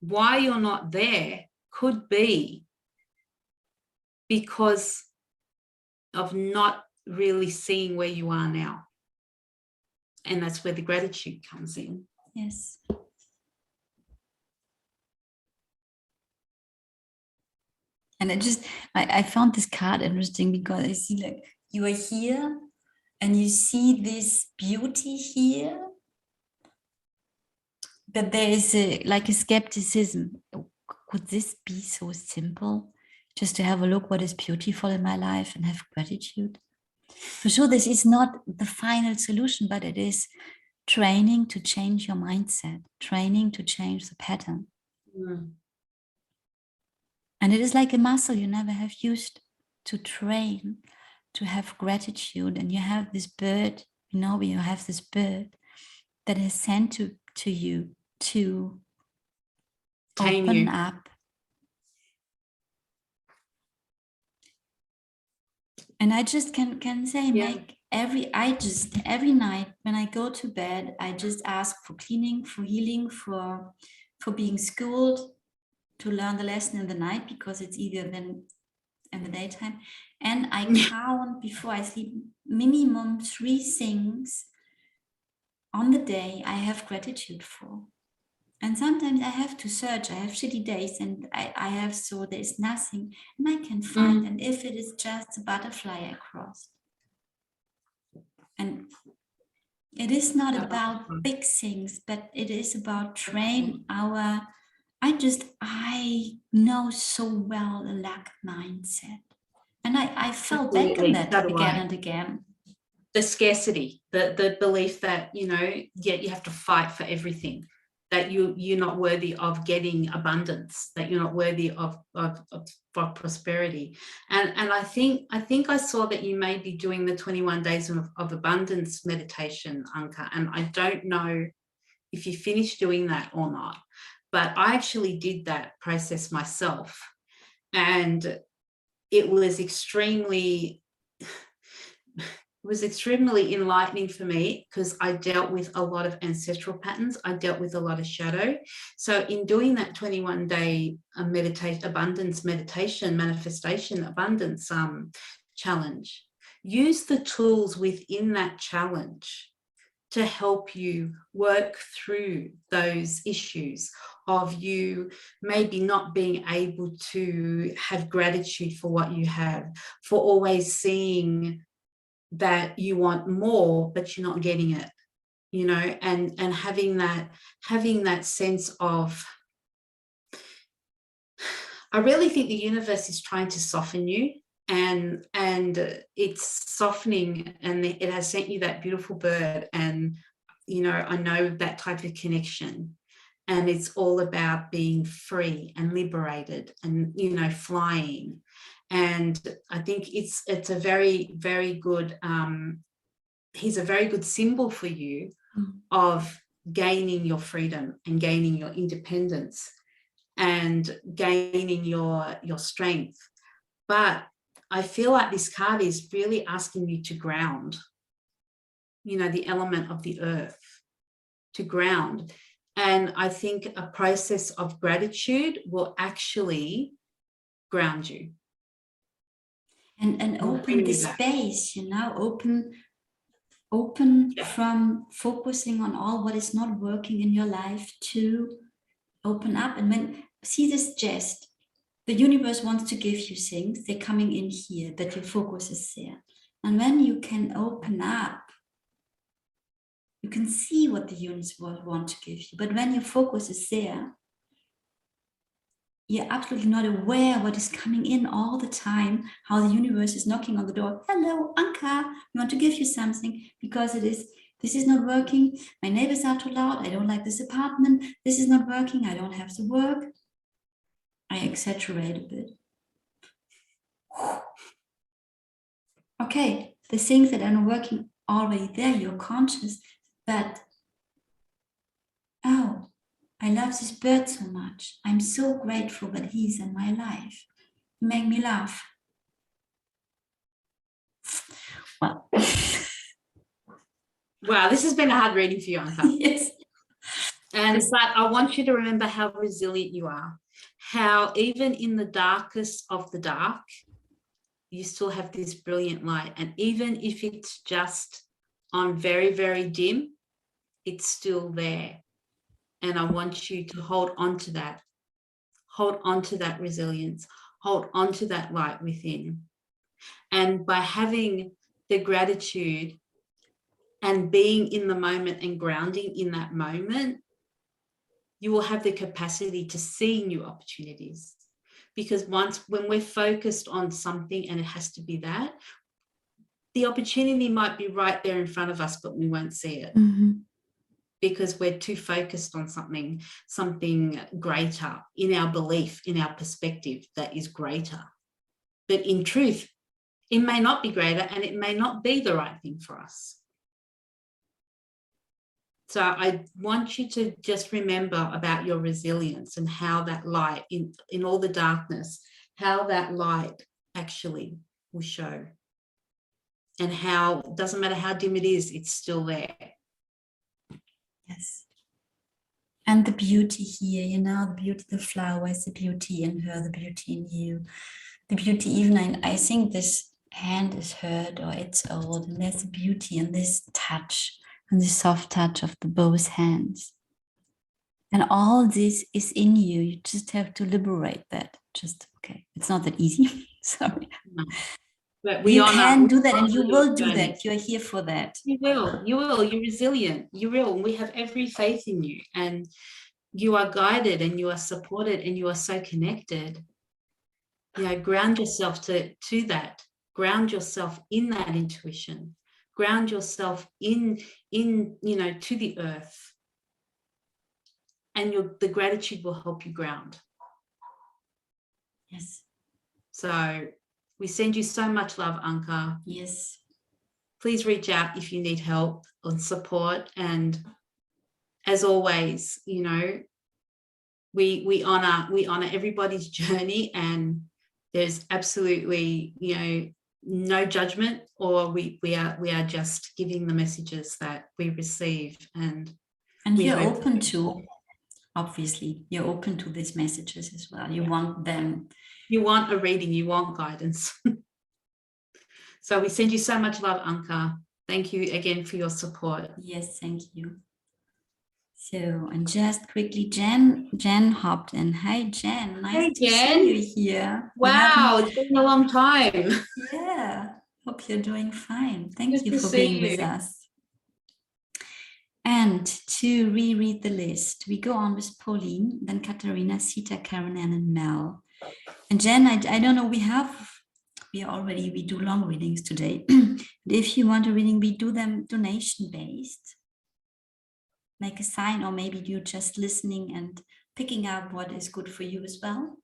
why you're not there could be because of not really seeing where you are now. And that's where the gratitude comes in. Yes. And I found this card interesting because I see like you are here and you see this beauty here, but there is like a skepticism. Could this be so simple? Just to have a look what is beautiful in my life and have gratitude. For sure, this is not the final solution, but it is training to change your mindset, training to change the pattern. And it is like a muscle you never have used to train, to have gratitude. And you have this bird, you know, you have this bird that is sent to you to Tame open you. up. And I just can say, Mike, every night when I go to bed, I just ask for cleaning, for healing, for being schooled, to learn the lesson in the night because it's easier than in the daytime. And I count before I sleep minimum 3 things on the day I have gratitude for. And sometimes I have to search. I have shitty days and I have, so there's nothing and I can find. And if it is just a butterfly I crossed. And it is not about big things, but it is about train our, I know so well the lack mindset. And I fell back in that again and again. The scarcity, the belief that, you have to fight for everything, that you're not worthy of getting abundance, that you're not worthy of prosperity. And I think I saw that you may be doing the 21 days of abundance meditation, Anca, and I don't know if you finished doing that or not, but I actually did that process myself, and it was extremely enlightening for me because I dealt with a lot of ancestral patterns. I dealt with a lot of shadow. So in doing that 21-day abundance meditation, manifestation, abundance challenge, use the tools within that challenge to help you work through those issues of you maybe not being able to have gratitude for what you have, for always seeing that you want more but you're not getting it, and having that sense of, I really think the universe is trying to soften you, and it's softening, and it has sent you that beautiful bird, and I know that type of connection, and it's all about being free and liberated and flying. And I think it's a very, very good, he's a very good symbol for you of gaining your freedom and gaining your independence and gaining your strength. But I feel like this card is really asking you to ground, the element of the earth, to ground. And I think a process of gratitude will actually ground you. And open the space, open from focusing on all what is not working in your life to open up. And see this jest. The universe wants to give you things, they're coming in here, that your focus is there. And when you can open up, you can see what the universe wants to give you. But when your focus is there, you're absolutely not aware what is coming in all the time, how the universe is knocking on the door. Hello, Anca, we want to give you something because this is not working. My neighbors are too loud. I don't like this apartment. This is not working. I don't have to work. I exaggerate a bit. Okay, the things that are not working already there, you're conscious, but oh, I love this bird so much. I'm so grateful that he's in my life. He makes me laugh. Well. Wow, this has been a hard reading for you, Anca. Yes. But I want you to remember how resilient you are. How even in the darkest of the dark, you still have this brilliant light. And even if it's just on very, very dim, it's still there. And I want you to hold on to that. Hold on to that resilience. Hold on to that light within. And by having the gratitude and being in the moment and grounding in that moment, you will have the capacity to see new opportunities. Because when we're focused on something and it has to be that, the opportunity might be right there in front of us, but we won't see it. Mm-hmm. Because we're too focused on something greater in our belief, in our perspective that is greater. But in truth, it may not be greater and it may not be the right thing for us. So I want you to just remember about your resilience and how that light in all the darkness, how that light actually will show. And how it doesn't matter how dim it is, it's still there. Yes. And the beauty here, the beauty, the flowers, the beauty in her, the beauty in you, the beauty even, I think this hand is hurt or it's old, and there's a beauty in this touch, and the soft touch of the both hands. And all this is in you. You just have to liberate that. Okay, it's not that easy. Sorry. No. But you can do that, and you will do that. You're here for that. You will. You're resilient. You will. We have every faith in you, and you are guided and you are supported and you are so connected. Ground yourself to that. Ground yourself in that intuition. Ground yourself in to the earth. And the gratitude will help you ground. Yes. So we send you so much love, Anca. Yes. Please reach out if you need help or support. And as always, we honor everybody's journey, and there's absolutely, no judgment, or we are just giving the messages that we receive. And you're open to, obviously, you're open to these messages as well. You want them. You want a reading, you want guidance. So we send you so much love, Anca. Thank you again for your support. Yes, thank you. So, and just quickly, Jen hopped in. Hi, Jen. Nice to see you here. Wow, it's been a long time. Yeah, hope you're doing fine. Thank you for being with us. And to reread the list, we go on with Pauline, then Katharina, Sita, Karen, and Mel. And Jen, I don't know, we do long readings today. If you want a reading, we do them donation-based. Make a sign, or maybe you're just listening and picking up what is good for you as well.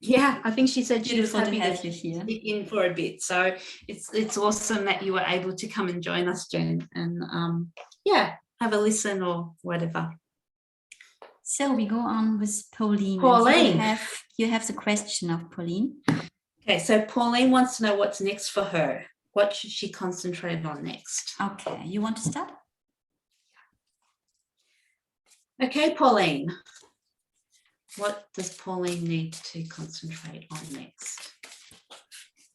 Yeah, I think she said she was happy to have you here. Stick in for a bit. So it's awesome that you were able to come and join us, Jen, and have a listen or whatever. So we go on with Pauline. You have the question of Pauline. Okay, so Pauline wants to know what's next for her. What should she concentrate on next? Okay, you want to start? Okay, Pauline. What does Pauline need to concentrate on next?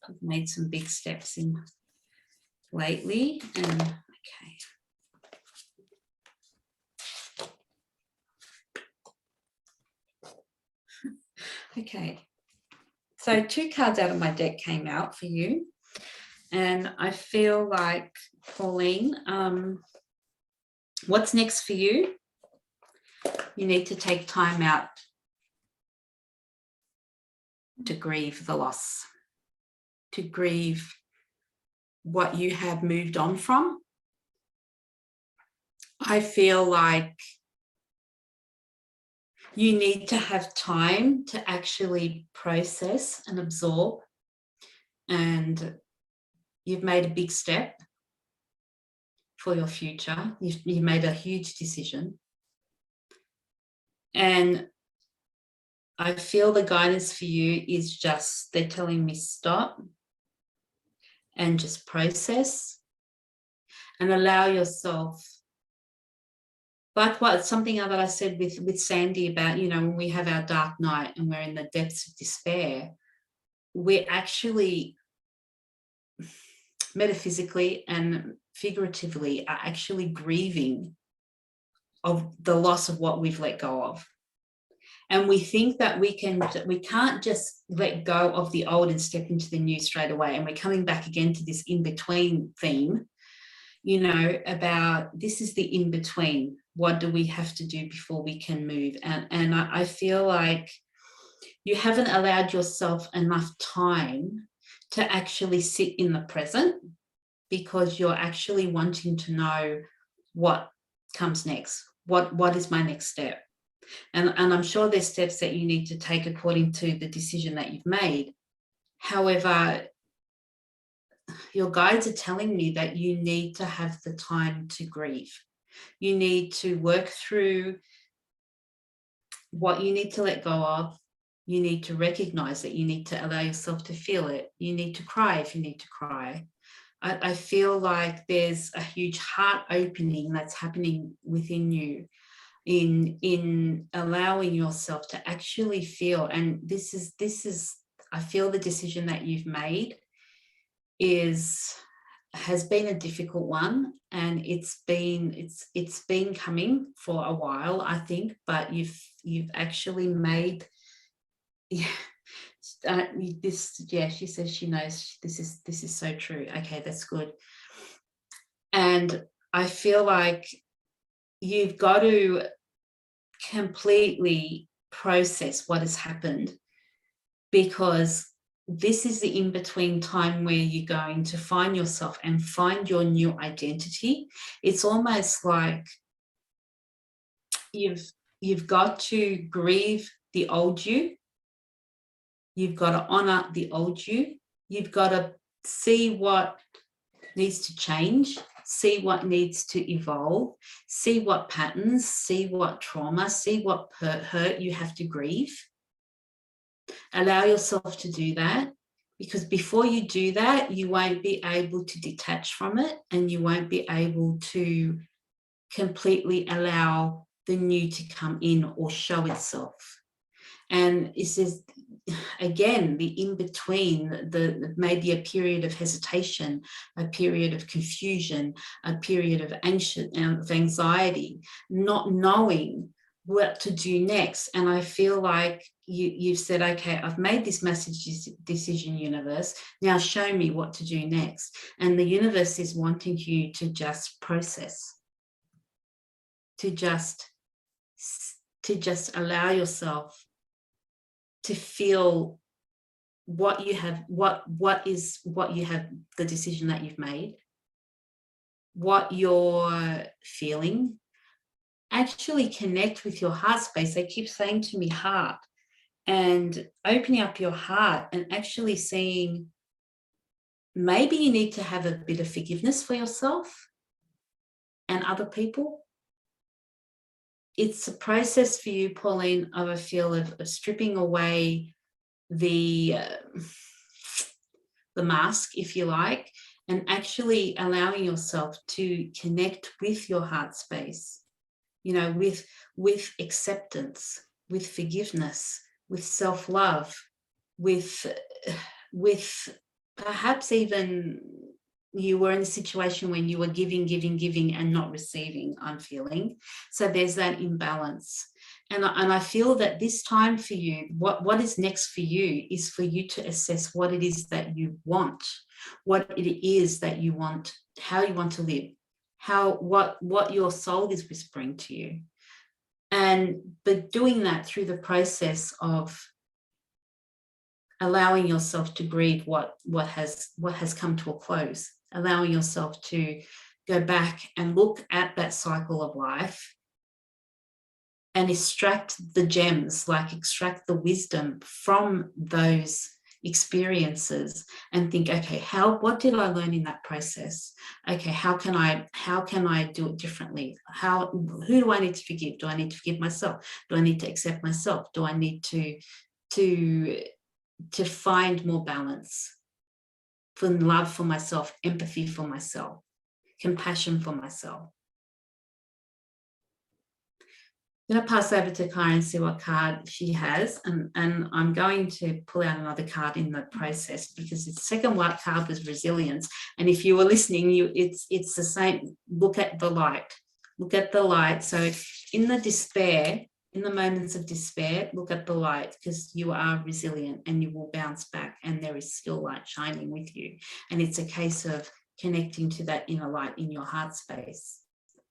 I've made some big steps in lately, and okay. Okay. So 2 cards out of my deck came out for you. And I feel like, Pauline, what's next for you? You need to take time out to grieve the loss, to grieve what you have moved on from. I feel like you need to have time to actually process and absorb, and you've made a big step for your future. You've made a huge decision. And I feel the guidance for you is just, they're telling me stop and just process and allow yourself, like something that I said with Sandy about, when we have our dark night and we're in the depths of despair, we're actually metaphysically and figuratively are actually grieving of the loss of what we've let go of. And we think that we can't just let go of the old and step into the new straight away. And we're coming back again to this in-between theme, about this is the in-between. What do we have to do before we can move? And I feel like you haven't allowed yourself enough time to actually sit in the present, because you're actually wanting to know what comes next. What is my next step? And I'm sure there's steps that you need to take according to the decision that you've made. However, your guides are telling me that you need to have the time to grieve. You need to work through what you need to let go of. You need to recognize it. You need to allow yourself to feel it. You need to cry if you need to cry. I feel like there's a huge heart opening that's happening within you in allowing yourself to actually feel. And this is I feel the decision that you've made has been a difficult one, and it's been coming for a while, I think, but you've actually made she says she knows this is so true. Okay, that's good. And I feel like you've got to completely process what has happened, because this is the in-between time where you're going to find yourself and find your new identity. It's almost like you've got to grieve the old you. You've got to honor the old you. You've got to see what needs to change, see what needs to evolve, see what patterns, see what trauma, see what hurt you have to grieve. Allow yourself to do that, because before you do that, you won't be able to detach from it, and you won't be able to completely allow the new to come in or show itself. And this is, again, the in-between, maybe a period of hesitation, a period of confusion, a period of anxiety, not knowing what to do next. And I feel like you've said, okay, I've made this message decision, universe, now show me what to do next. And the universe is wanting you to just process, to just allow yourself to feel what you have, what you have, the decision that you've made, what you're feeling. Actually connect with your heart space. They keep saying to me heart, and opening up your heart and actually seeing maybe you need to have a bit of forgiveness for yourself and other people. It's a process for you, Pauline, of a feel of stripping away the mask, if you like, and actually allowing yourself to connect with your heart space, with acceptance, with forgiveness, with self-love, with perhaps even you were in a situation when you were giving and not receiving, I'm feeling. So there's that imbalance. And I feel that this time for you, what is next for you is for you to assess what it is that you want, what it is that you want, how you want to live, what your soul is whispering to you. But doing that through the process of allowing yourself to grieve what has come to a close, allowing yourself to go back and look at that cycle of life and extract the gems, like extract the wisdom from those experiences and think, okay, what did I learn in that process? Okay, how can I do it differently? Who do I need to forgive? Do I need to forgive myself? Do I need to accept myself? Do I need to find more balance, for love for myself, empathy for myself, compassion for myself? I'm going to pass over to Karen and see what card she has, and I'm going to pull out another card in the process, because the second white card was resilience. And if you were listening, it's the same. Look at the light. Look at the light. So in the despair, in the moments of despair, look at the light, because you are resilient and you will bounce back, and there is still light shining with you. And it's a case of connecting to that inner light in your heart space.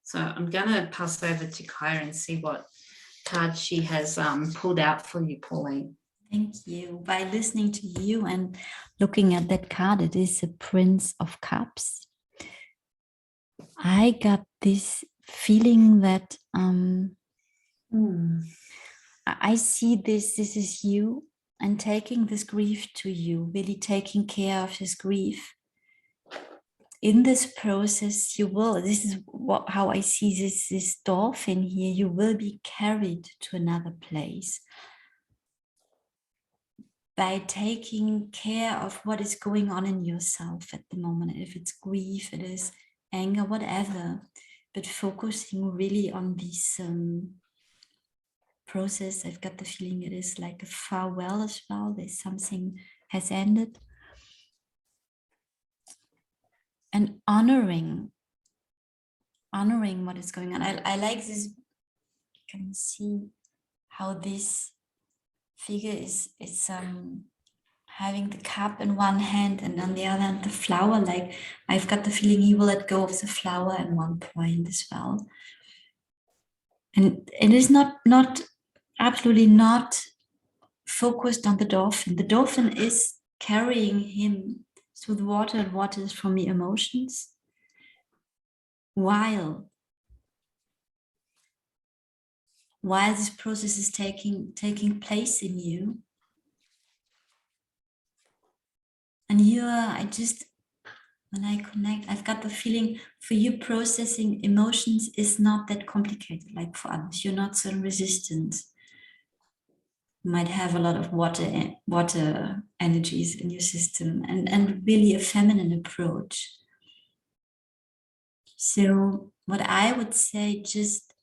So I'm going to pass over to Kyra and see what card she has pulled out for you, Pauline. Thank you. By listening to you and looking at that card, it is the Prince of Cups. I got this feeling that I see this is you, and taking this grief to you, really taking care of this grief. In this process, this is how I see this dolphin here, you will be carried to another place by taking care of what is going on in yourself at the moment. If it's grief, it is anger, whatever, but focusing really on this process. I've got the feeling it is like a farewell as well. There's something has ended. And honoring what is going on. I like this. You can see how this figure is having the cup in one hand, and on the other hand the flower. Like, I've got the feeling he will let go of the flower at one point as well. And it is not absolutely not focused on the dolphin. The dolphin is carrying him through the water, and water is from the emotions, while this process is taking place in you. And when I connect, I've got the feeling for you, processing emotions is not that complicated like for others. You're not so resistant. You might have a lot of water energies in your system, and really a feminine approach. So what I would say, just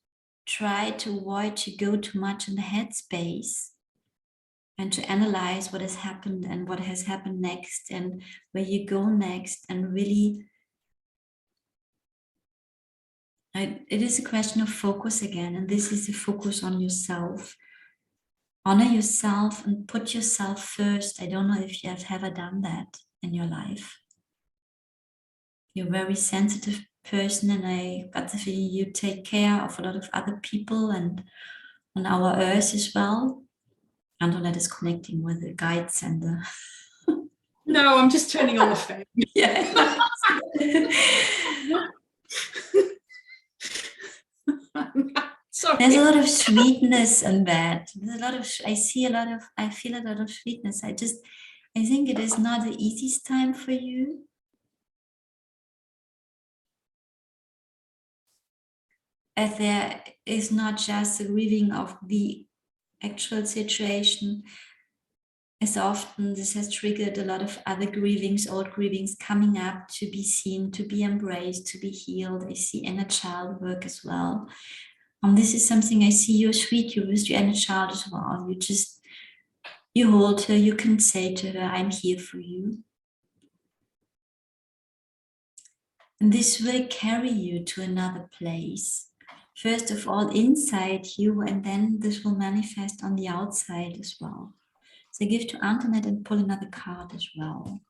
try to avoid to go too much in the headspace, and to analyze what has happened and what has happened next, and where you go next. And really, it is a question of focus again, and this is a focus on yourself. Honor yourself and put yourself first. I don't know if you have ever done that in your life. You're a very sensitive person, and I got the feeling you take care of a lot of other people and on our earth as well. Antoinette is connecting with the guides and the... No, I'm just turning on the fan. Yeah. Sorry. There's a lot of sweetness in that. There's a lot of, I feel a lot of sweetness. I think it is not the easiest time for you. As there is not just the grieving of the actual situation. As often this has triggered a lot of other grievings, old grievings coming up to be seen, to be embraced, to be healed. I see inner child work as well. This is something I see. You're sweet, you're with your inner child as well. You hold her, you can say to her, I'm here for you. And this will carry you to another place. first of all inside you, and then this will manifest on the outside as well. So give to Antoinette and pull another card as well.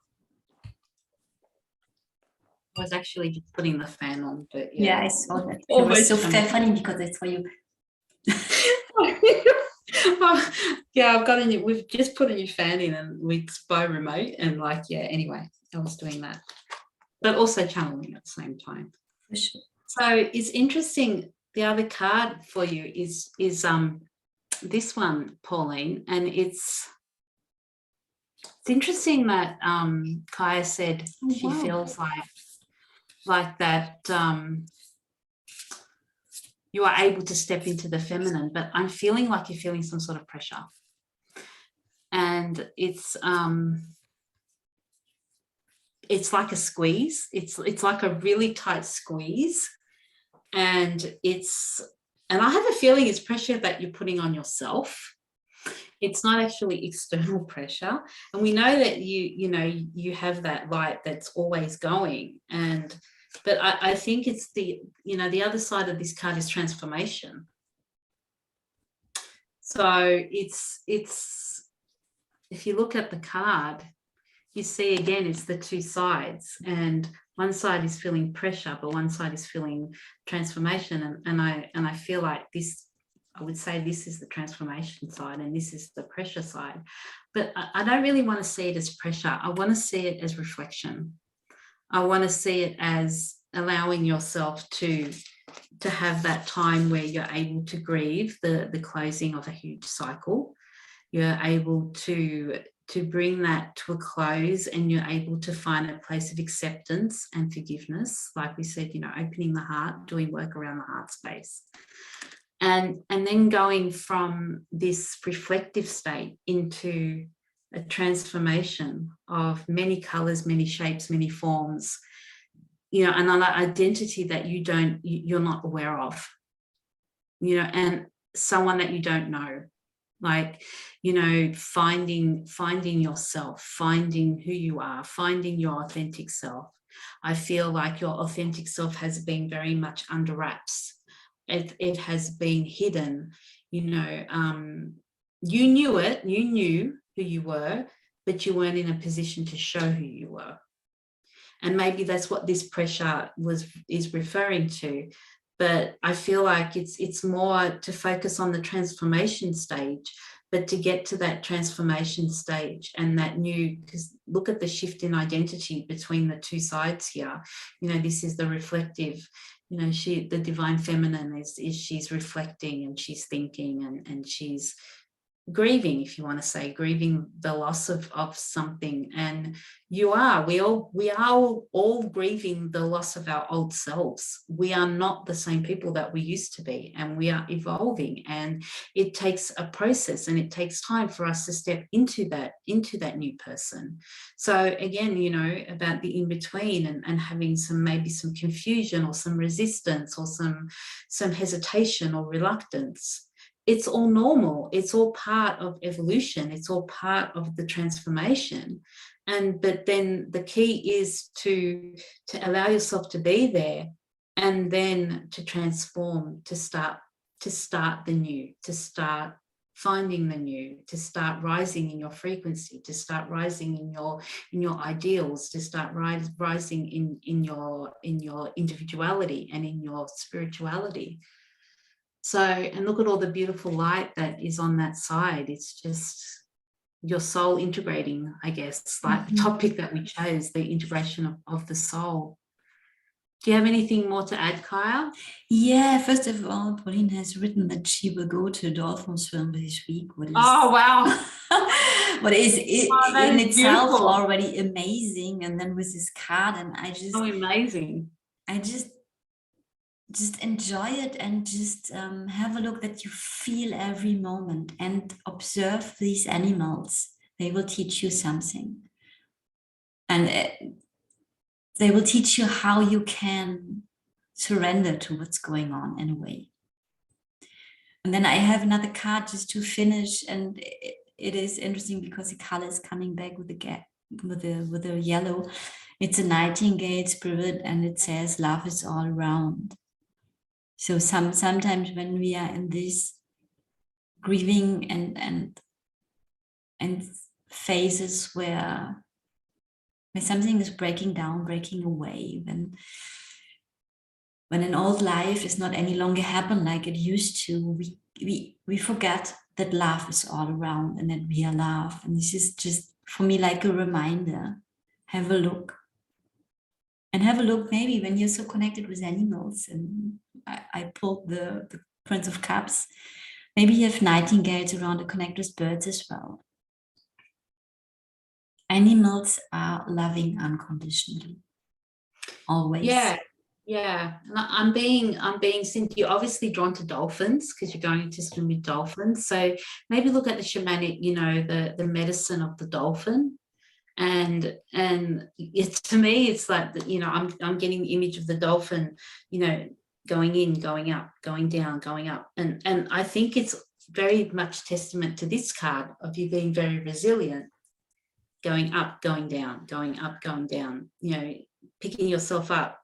I was actually just putting the fan on, but Yeah, I saw that. It Almost was so funny because I saw you. Yeah, we've just put a new fan in, and it's by remote, and like, yeah, anyway, I was doing that, but also channeling at the same time. For sure. So it's interesting. The other card for you is this one, Pauline, and it's interesting that Kaya said she feels like that you are able to step into the feminine, but I'm feeling like you're feeling some sort of pressure. And it's like a squeeze. It's like a really tight squeeze. And I have a feeling it's pressure that you're putting on yourself. It's not actually external pressure. And we know that you have that light that's always going. But I think it's the other side of this card is transformation. So it's if you look at the card, you see again, it's the two sides, and one side is feeling pressure, but one side is feeling transformation. And I feel like this, I would say this is the transformation side and this is the pressure side. But I don't really want to see it as pressure. I want to see it as reflection. I want to see it as allowing yourself to have that time where you're able to grieve the closing of a huge cycle. You're able to bring that to a close, and you're able to find a place of acceptance and forgiveness. Like we said, opening the heart, doing work around the heart space. And then going from this reflective state into a transformation of many colors, many shapes, many forms, another identity that you're not aware of, and someone that you don't know, like, finding yourself, finding who you are, finding your authentic self. I feel like your authentic self has been very much under wraps. It has been hidden, you knew it, you knew who you were, but you weren't in a position to show who you were. And maybe that's what this pressure is referring to. But I feel like it's more to focus on the transformation stage, but to get to that transformation stage and that new, because look at the shift in identity between the two sides here. This is the reflective, the divine feminine is she's reflecting and she's thinking and she's grieving, if you want to say, grieving the loss of something. And we are all grieving the loss of our old selves. We are not the same people that we used to be, and we are evolving, and it takes a process and it takes time for us to step into that new person. So again, about the in-between and having maybe some confusion or some resistance or some hesitation or reluctance. It's all normal. It's all part of evolution. It's all part of the transformation. But then the key is to allow yourself to be there, and then to transform, to start the new, to start finding the new, to start rising in your frequency, to start rising in your ideals, to start rising in your individuality and in your spirituality. So, and look at all the beautiful light that is on that side. It's just your soul integrating, I guess, like the topic that we chose, the integration of the soul. Do you have anything more to add, Kaya? Yeah, first of all, Pauline has written that she will go to a dolphin swim this week. Oh, wow. What is in itself beautiful. Already amazing. And then with this card, and I just... Oh, amazing. I just enjoy it, and just have a look that you feel every moment and observe these animals. They will teach you something, and they will teach you how you can surrender to what's going on in a way. And then I have another card just to finish, and it is interesting because the color is coming back with the yellow. It's a nightingale spirit, and it says love is all around. So sometimes when we are in this grieving and phases where something is breaking down, breaking away, when an old life is not any longer happen like it used to, we forget that love is all around and that we are love. And this is just for me like a reminder. Have a look. And have a look maybe when you're so connected with animals. And I pulled the Prince of Cups. Maybe you have nightingales around to connect with birds as well. Animals are loving unconditionally. Always. Yeah. And I'm being since you're obviously drawn to dolphins because you're going to swim with dolphins. So maybe look at the shamanic, the medicine of the dolphin. And it's, to me, it's like, I'm getting the image of the dolphin, going in, going up, going down, going up. And I think it's very much testament to this card of you being very resilient, going up, going down, going up, going down, picking yourself up,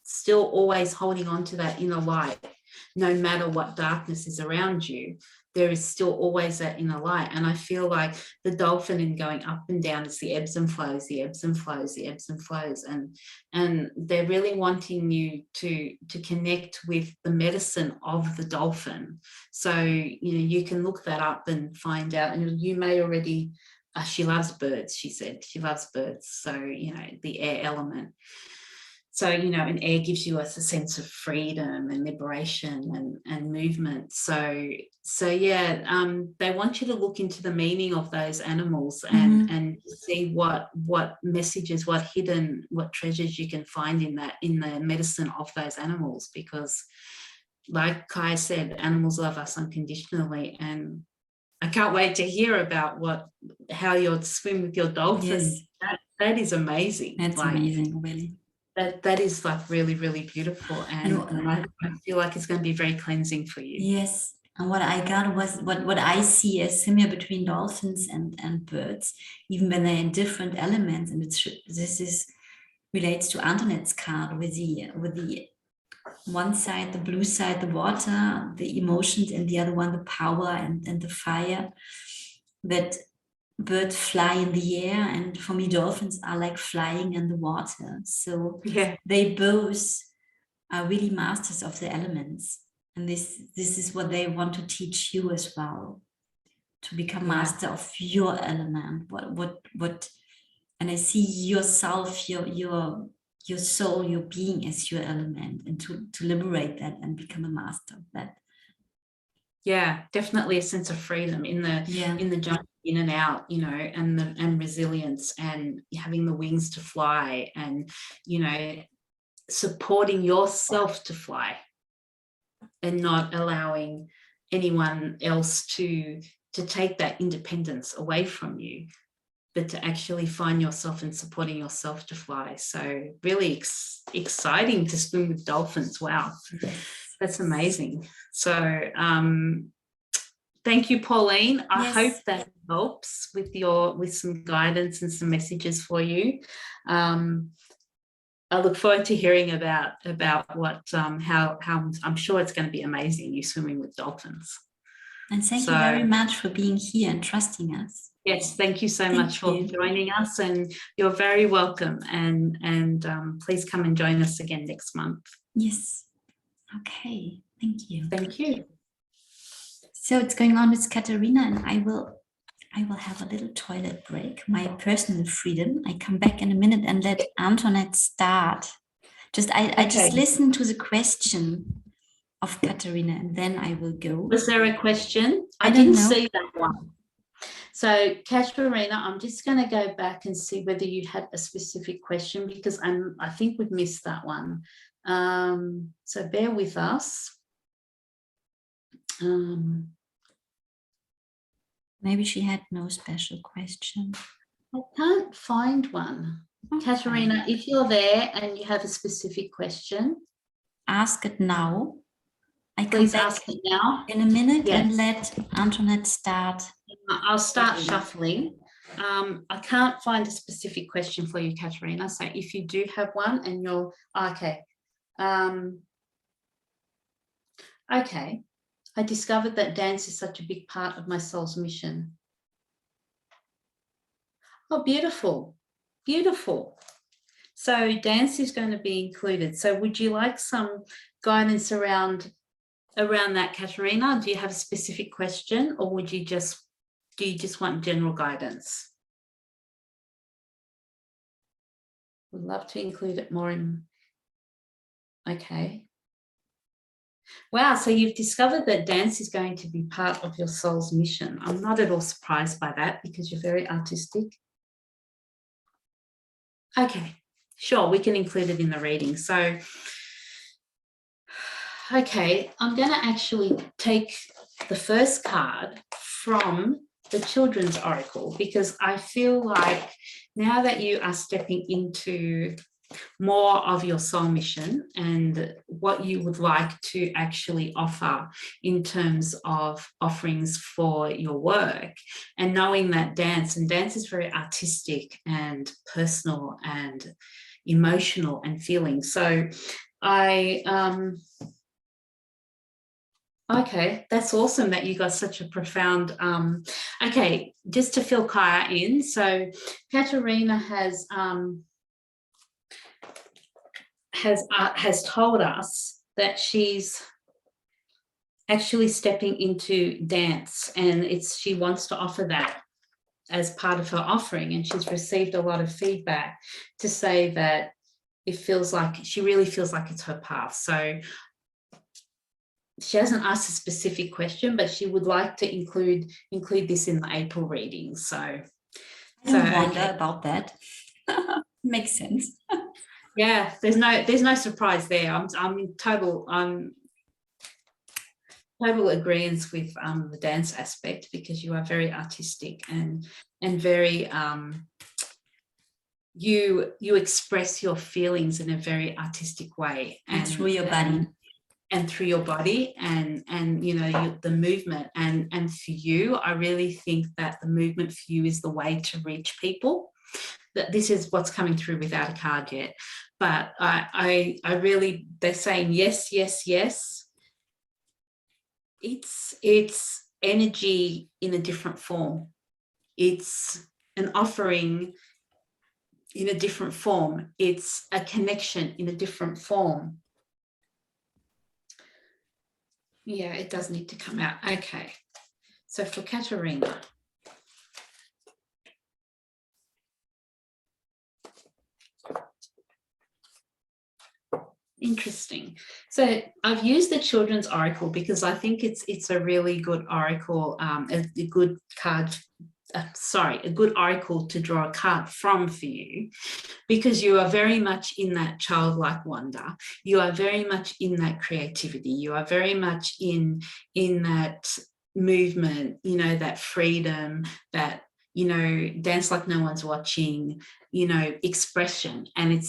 still always holding on to that inner light. No matter what darkness is around you, there is still always that inner light. And I feel like the dolphin in going up and down is the ebbs and flows, the ebbs and flows, the ebbs and flows. And they're really wanting you to connect with the medicine of the dolphin. So, you can look that up and find out, and you may already, she loves birds, she said. She loves birds. So, the air element. So, and air gives you a sense of freedom and liberation and movement. So yeah, they want you to look into the meaning of those animals and see what messages, what treasures you can find in the medicine of those animals. Because, like Kai said, animals love us unconditionally, and I can't wait to hear about how you'll swim with your dolphins. Yes. That is amazing. That's amazing, really. That is like really, really beautiful, and I feel like it's going to be very cleansing for you. Yes, and what I got was what I see as similar between dolphins and birds, even when they're in different elements. And relates to Antoinette's card with the one side, the blue side, the water, the emotions, and the other one, the power and the fire. That birds fly in the air, and for me dolphins are like flying in the water. So yeah, they both are really masters of the elements, and this is what they want to teach you as well, to become master of your element. What and I see yourself, your soul, your being as your element, and to liberate that and become a master of that. Yeah, definitely a sense of freedom in the jump in and out, and resilience, and having the wings to fly, and supporting yourself to fly, and not allowing anyone else to take that independence away from you, but to actually find yourself and supporting yourself to fly. So really exciting to swim with dolphins. Wow. That's amazing. So thank you, Pauline. I hope that helps with some guidance and some messages for you. I look forward to hearing about what how I'm sure it's going to be amazing, you swimming with dolphins. And thank you very much for being here and trusting us. Yes, thank you so much for joining us, and you're very welcome. And please come and join us again next month. Yes. Okay. Thank you. Thank you. So it's going on with Katharina, and I will have a little toilet break, my personal freedom. I come back in a minute and let Antoinette start. I just listen to the question of Katharina, and then I will go. Was there a question? I didn't see that one. So Katharina, I'm just going to go back and see whether you had a specific question, because I think we've missed that one. So bear with us. Maybe she had no special question. I can't find one. Okay. Katharina, if you're there and you have a specific question, ask it now. Please ask it now. In a minute, and let Antoinette start. I'll start shuffling. I can't find a specific question for you, Katharina. So if you do have one and you're okay. Okay. I discovered that dance is such a big part of my soul's mission. Oh, beautiful. Beautiful. So dance is going to be included. So would you like some guidance around that, Katharina? Do you have a specific question, or do you just want general guidance? Would love to include it more in. Okay. Wow, so you've discovered that dance is going to be part of your soul's mission. I'm not at all surprised by that because you're very artistic. Okay, sure, we can include it in the reading. So, okay, I'm going to actually take the first card from the Children's Oracle because I feel like now that you are stepping into more of your soul mission and what you would like to actually offer in terms of offerings for your work, and knowing that dance is very artistic and personal and emotional and feeling. So okay, that's awesome that you got such a profound, okay, just to fill Kaya in. So Katharina has told us that she's actually stepping into dance, and she wants to offer that as part of her offering, and she's received a lot of feedback to say that she really feels like it's her path. So she hasn't asked a specific question, but she would like to include this in the April reading. So I don't wonder about that. Makes sense. Yeah, there's no surprise there. I'm in total agreement with the dance aspect, because you are very artistic and very you express your feelings in a very artistic way, and through your body. And through your body and you know, the movement, and for you, I really think that the movement for you is the way to reach people. That this is what's coming through without a card yet, but I really, they're saying yes, yes, yes. It's energy in a different form. It's an offering in a different form. It's a connection in a different form. Yeah, it does need to come out. Okay, so for Katharina. Interesting. So I've used the Children's Oracle because I think it's a really good oracle, a good card. A good oracle to draw a card from for you, because you are very much in that childlike wonder. You are very much in that creativity. You are very much in that movement, you know, that freedom, that, you know, dance like no one's watching, you know, expression. And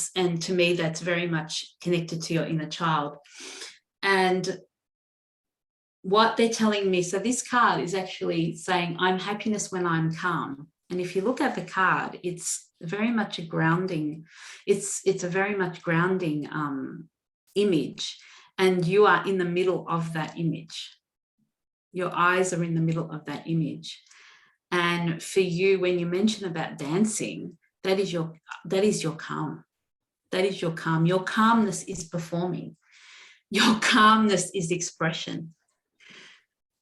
to me, that's very much connected to your inner child. And what they're telling me, so this card is actually saying, I'm happiness when I'm calm. And if you look at the card, it's very much a grounding, it's a very much grounding image, and you are in the middle of that image. Your eyes are in the middle of that image. And for you, when you mention about dancing, that is your calm. That is your calm. Your calmness is performing. Your calmness is expression.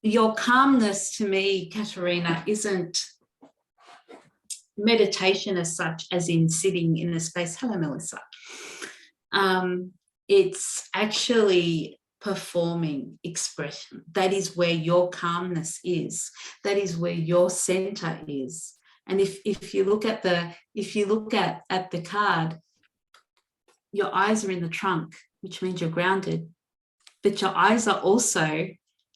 Your calmness, to me, Katharina, isn't meditation as such, as in sitting in a space. Hello, Melissa. It's actually performing expression. That is where your calmness is. That is where your center is. And if you look at the card, your eyes are in the trunk, which means you're grounded, but your eyes are also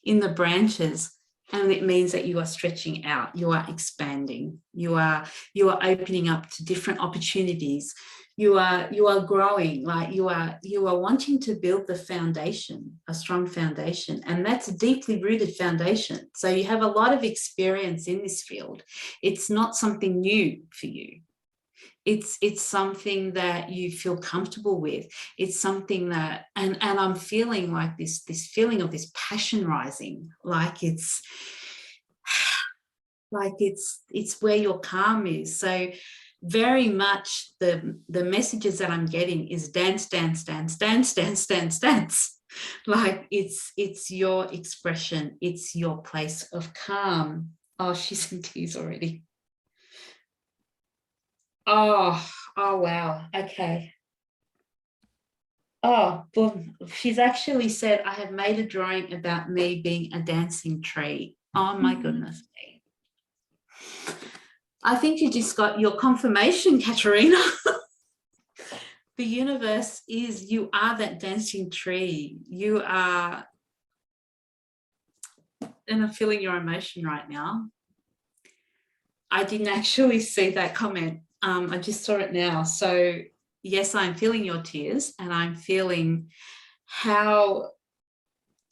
in the branches, and it means that you are stretching out, you are expanding, you are opening up to different opportunities, you are growing, like you are wanting to build the foundation, a strong foundation, and that's a deeply rooted foundation. So you have a lot of experience in this field. It's not something new for you. It's something that you feel comfortable with. It's something that, and I'm feeling like this feeling of this passion rising, like it's where your calm is. So very much the messages that I'm getting is dance, dance, dance, dance, dance, dance, dance. Like it's your expression, it's your place of calm. Oh, she's in tears already. Oh wow. Okay. Oh, boom. She's actually said, I have made a drawing about me being a dancing tree. Oh my goodness me. I think you just got your confirmation, Katharina. The universe is, you are that dancing tree. You are, and I'm feeling your emotion right now. I didn't actually see that comment. I just saw it now. So yes, I'm feeling your tears, and I'm feeling how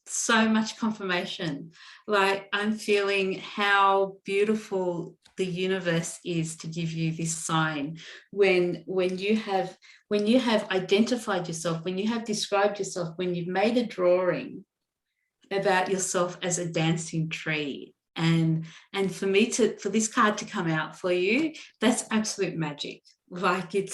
so much confirmation. Like, I'm feeling how beautiful the universe is to give you this sign when you have identified yourself, when you have described yourself, when you've made a drawing about yourself as a dancing tree. And for this card to come out for you, that's absolute magic. Like, it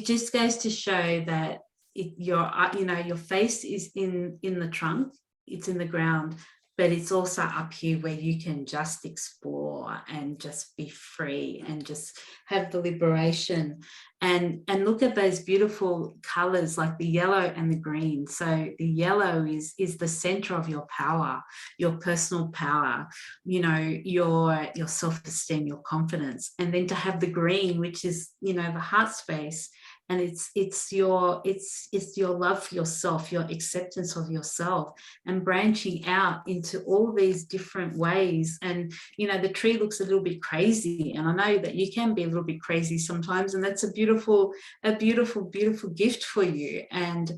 just goes to show that your face is in the trunk, it's in the ground, but it's also up here where you can just explore and just be free and just have the liberation. And look at those beautiful colors, like the yellow and the green. So the yellow is the center of your power, your personal power, your self-esteem, your confidence. And then to have the green, which is, the heart space, and it's your love for yourself, your acceptance of yourself, and branching out into all these different ways. And the tree looks a little bit crazy, and I know that you can be a little bit crazy sometimes, and that's a beautiful gift for you, and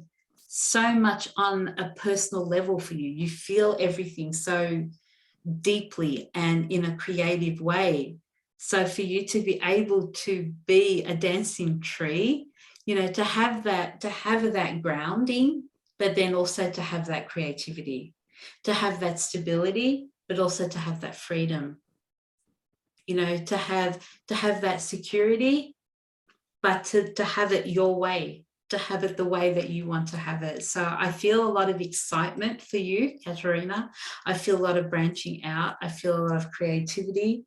so much on a personal level for you. You feel everything so deeply and in a creative way. So for you to be able to be a dancing tree, to have that grounding, but then also to have that creativity, to have that stability, but also to have that freedom, to have that security, but to have it your way, to have it the way that you want to have it. So I feel a lot of excitement for you, Katharina. I feel a lot of branching out. I feel a lot of creativity.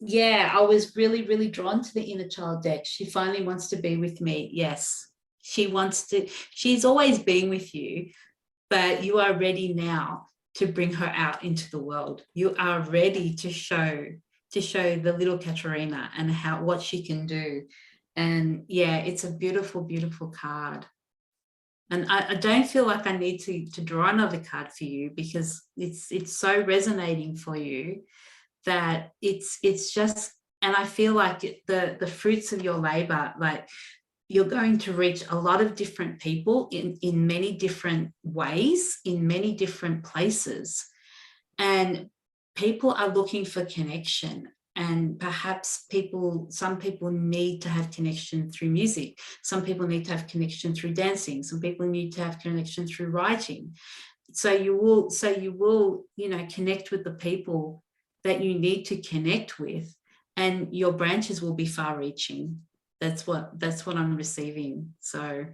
Yeah, I was really, really drawn to the inner child deck. She finally wants to be with me. Yes, she's always been with you, but you are ready now to bring her out into the world. You are ready to show the little Katharina and what she can do. And yeah, it's a beautiful, beautiful card. And I don't feel like I need to draw another card for you, because it's so resonating for you that it's just, and I feel like the fruits of your labor, like, you're going to reach a lot of different people in many different ways, in many different places. And people are looking for connection. And perhaps some people need to have connection through music. Some people need to have connection through dancing. Some people need to have connection through writing. So you will, connect with the people that you need to connect with, and your branches will be far reaching. That's what I'm receiving. So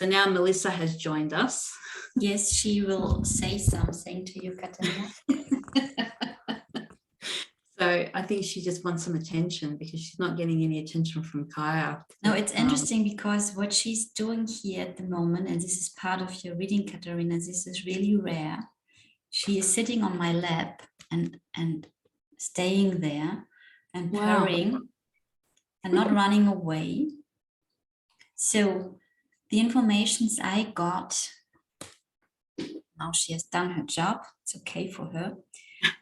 now Melissa has joined us. Yes, she will say something to you, Katharina. So I think she just wants some attention, because she's not getting any attention from Kaya. No, it's interesting, because what she's doing here at the moment, and this is part of your reading, Katharina, this is really rare. She is sitting on my lap and staying there and purring and not running away. So the informations I got, now she has done her job, it's okay for her.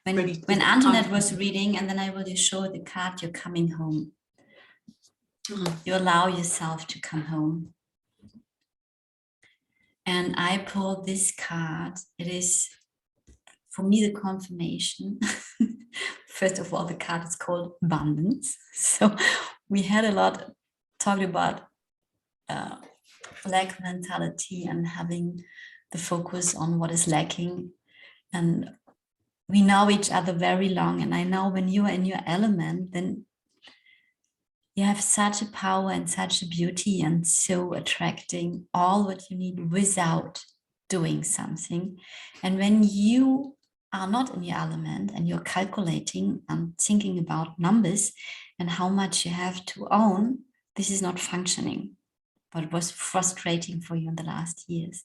When Antoinette was reading, and then I will just show the card, you're coming home. You allow yourself to come home. And I pulled this card. It is for me, the confirmation, first of all, the card is called abundance. So we had a lot talked about lack mentality and having the focus on what is lacking. And we know each other very long. And I know when you are in your element, then you have such a power and such a beauty and so attracting all what you need without doing something. And when you are not in your element and you're calculating and thinking about numbers and how much you have to own, this is not functioning. But it was frustrating for you in the last years.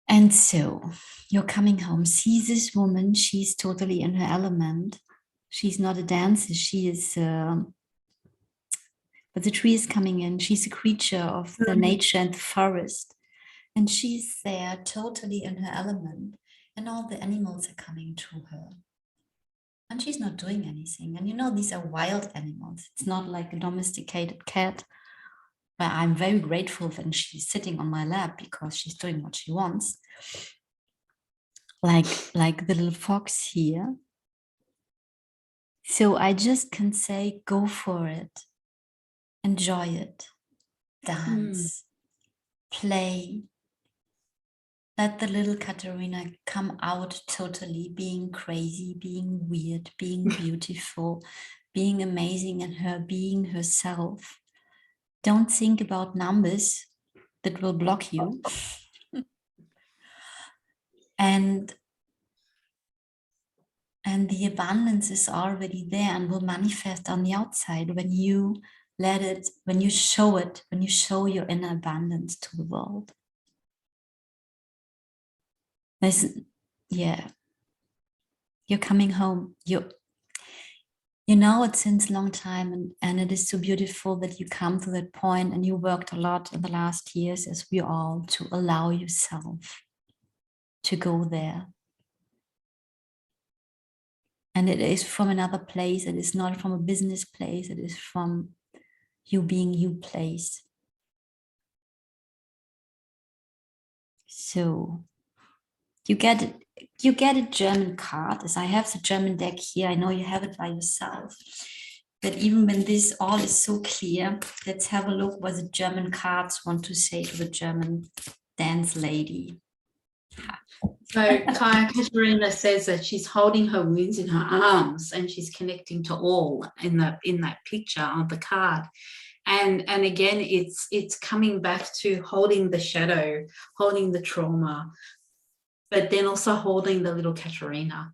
And so you're coming home, see this woman, she's totally in her element. She's not a dancer, she is, but the tree is coming in. She's a creature of the nature and the forest. And she's there totally in her element. And all the animals are coming to her. And she's not doing anything. And you know, these are wild animals. It's not like a domesticated cat. But I'm very grateful when she's sitting on my lap because she's doing what she wants. Like the little fox here. So I just can say, go for it. Enjoy it. Dance. Play. Let the little Katharina come out totally, being crazy, being weird, being beautiful, being amazing in her, being herself. Don't think about numbers that will block you. And the abundance is already there and will manifest on the outside when you let it, when you show it, when you show your inner abundance to the world. Yeah, you're coming home. You know it since a long time, and it is so beautiful that you come to that point, and you worked a lot in the last years, as we all, to allow yourself to go there. And it is from another place. It is not from a business place. It is from you being you place. So you get a German card, as I have the German deck here. I know you have it by yourself. But even when this all is so clear, let's have a look what the German cards want to say to the German dance lady. So Katharina says that she's holding her wounds in her arms and she's connecting to all in that picture on the card. And again, it's coming back to holding the shadow, holding the trauma, but then also holding the little Katharina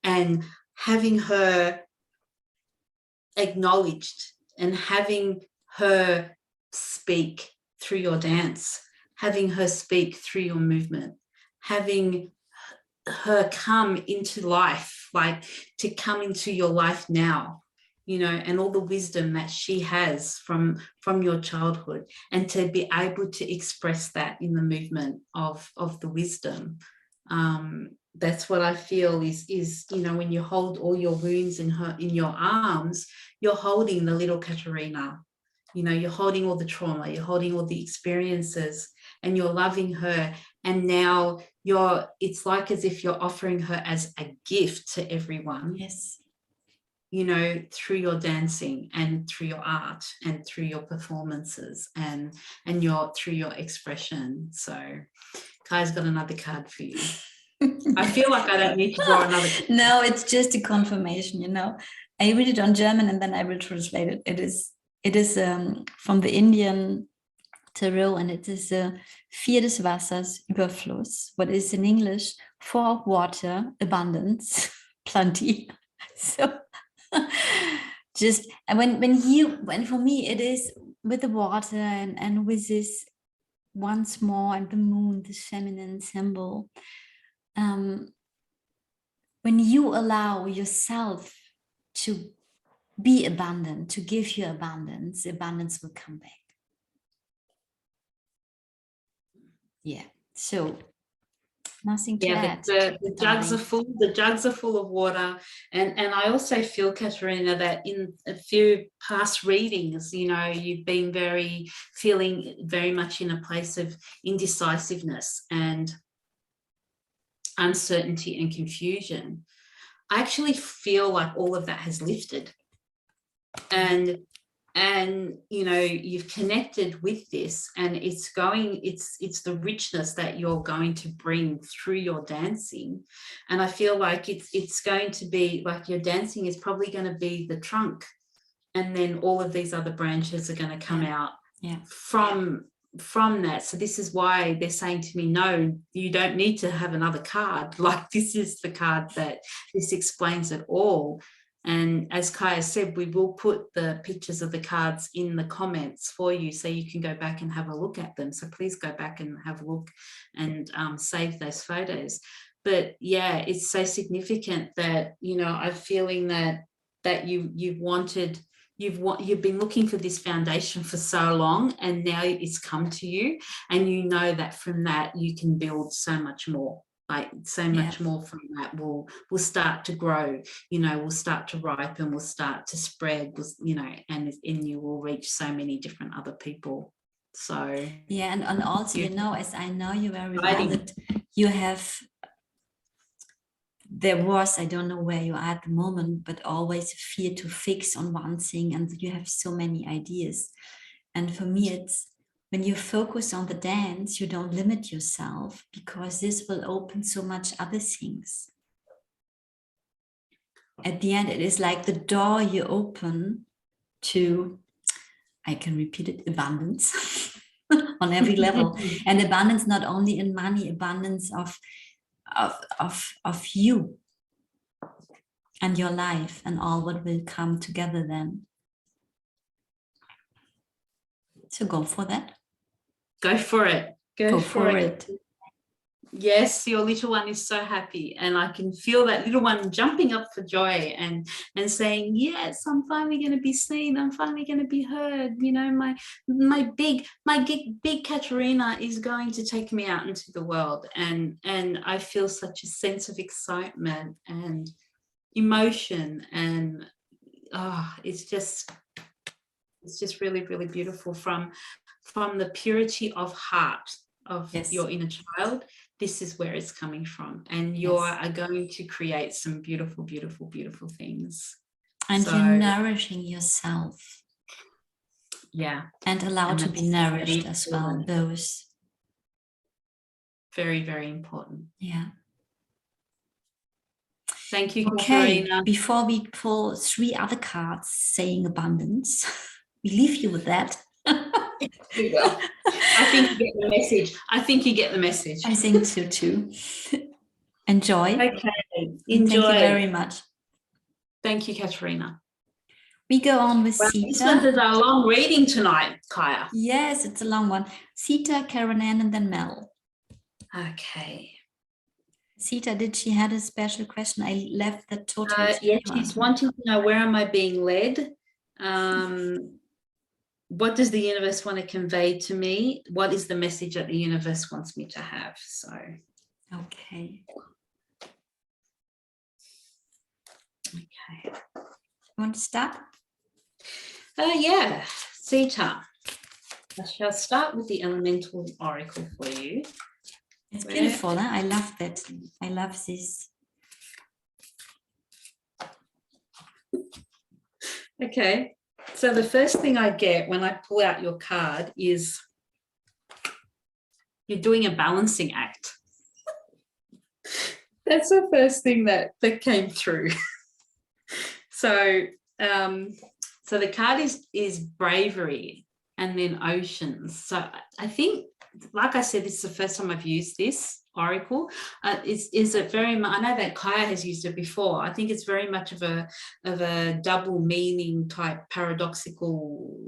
and having her acknowledged and having her speak through your dance, having her speak through your movement, having her come into life, like to come into your life now, you know, and all the wisdom that she has from your childhood, and to be able to express that in the movement of the wisdom. That's what I feel is, you know, when you hold all your wounds in your arms, you're holding the little Katharina, you know, you're holding all the trauma, you're holding all the experiences, and you're loving her. And now it's like as if you're offering her as a gift to everyone. Yes. You know, through your dancing and through your art and through your performances and through your expression. So Kai's got another card for you. I feel like I don't need to draw another card. No, it's just a confirmation, you know. I read it on German and then I will translate it. It is from the Indian tarot, and it is Vier des Wassers, Überfluss. What is in English? 4 of water, abundance, plenty. So just when for me it is with the water and with this once more, and the moon, the feminine symbol. When you allow yourself to be abundant, to give you abundance, the abundance will come back. Yeah. So nothing to add. The jugs are full. The jugs are full of water, and I also feel, Katharina, that in a few past readings, you know, you've been feeling very much in a place of indecisiveness, and uncertainty and confusion, I actually feel like all of that has lifted. And you know, you've connected with this, and it's the richness that you're going to bring through your dancing. And I feel like it's going to be like your dancing is probably going to be the trunk, and then all of these other branches are going to come out from that. So this is why they're saying to me, no, you don't need to have another card. Like, this is the card that this explains it all. And as Kaya said, we will put the pictures of the cards in the comments for you, so you can go back and have a look at them. So please go back and have a look and save those photos. But yeah, it's so significant that, you know, I'm feeling that you've been looking for this foundation for so long, and now it's come to you, and you know that from that you can build so much more. Like, so much more from that will start to grow, you know, will start to ripen, will start to spread, you know, and you will reach so many different other people. So yeah, and also, you know, as I know you very well, that you have, there was, I don't know where you are at the moment, but always a fear to fix on one thing, and you have so many ideas. And for me, it's when you focus on the dance, you don't limit yourself, because this will open so much other things. At the end, it is like the door you open to, I can repeat it, abundance on every level. And abundance not only in money, abundance of you and your life and all what will come together then. So go for that. Go for it. Go for it. Yes, your little one is so happy, and I can feel that little one jumping up for joy and saying, yes, I'm finally going to be seen, I'm finally going to be heard. You know, my big Katharina is going to take me out into the world, and I feel such a sense of excitement and emotion, and it's just really, really beautiful from the purity of heart of your inner child. This is where it's coming from, and you are going to create some beautiful, beautiful, beautiful things. And so, you're nourishing yourself. Yeah. And allow to be nourished as well. Those. Very, very important. Yeah. Thank you, okay, Katharina. Before we pull 3 other cards saying abundance, we leave you with that. We will. I think you get the message. I think so too. Enjoy. Okay. Enjoy. Thank you very much. Thank you, Katharina. We go on with Sita. This one is our long reading tonight, Kaya. Yes, it's a long one. Sita, Karen Ann, and then Mel. Okay. Sita, did she have a special question? I left the total. Yes, she's wanting to know, where am I being led? What does the universe want to convey to me? What is the message that the universe wants me to have? So, okay. You want to start? Yeah, Sita. I shall start with the elemental oracle for you. It's beautiful. Huh? I love that. I love this. Okay. So the first thing I get when I pull out your card is you're doing a balancing act. That's the first thing that came through. So the card is bravery and then oceans. So I think, like I said, this is the first time I've used this oracle. Is it very much, I know that Kaya has used it before. I think it's very much of a double meaning type, paradoxical,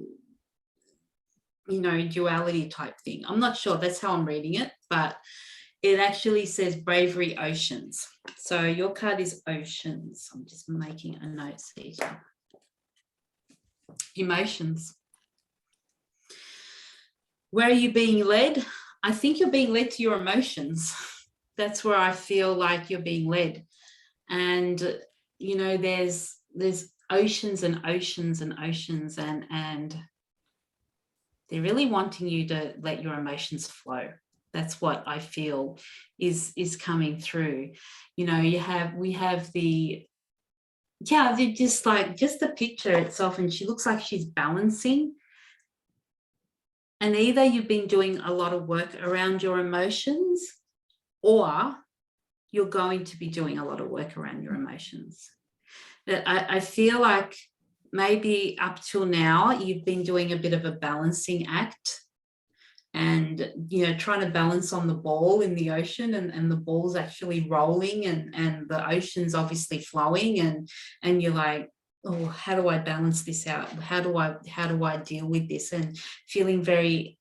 you know, duality type thing. I'm not sure, that's how I'm reading it, but it actually says bravery, oceans. So your card is oceans. I'm just making a note here. Emotions. Where are you being led? I think you're being led to your emotions. That's where I feel like you're being led. And, you know, there's oceans and oceans and oceans, and they're really wanting you to let your emotions flow. That's what I feel is coming through. You know, we have the, yeah, just the picture itself, and she looks like she's balancing. And either you've been doing a lot of work around your emotions, or you're going to be doing a lot of work around your emotions. That I feel like maybe up till now you've been doing a bit of a balancing act, and, you know, trying to balance on the ball in the ocean, and the ball's actually rolling, and the ocean's obviously flowing, and you're like, oh, how do I balance this out? How do I deal with this? And feeling very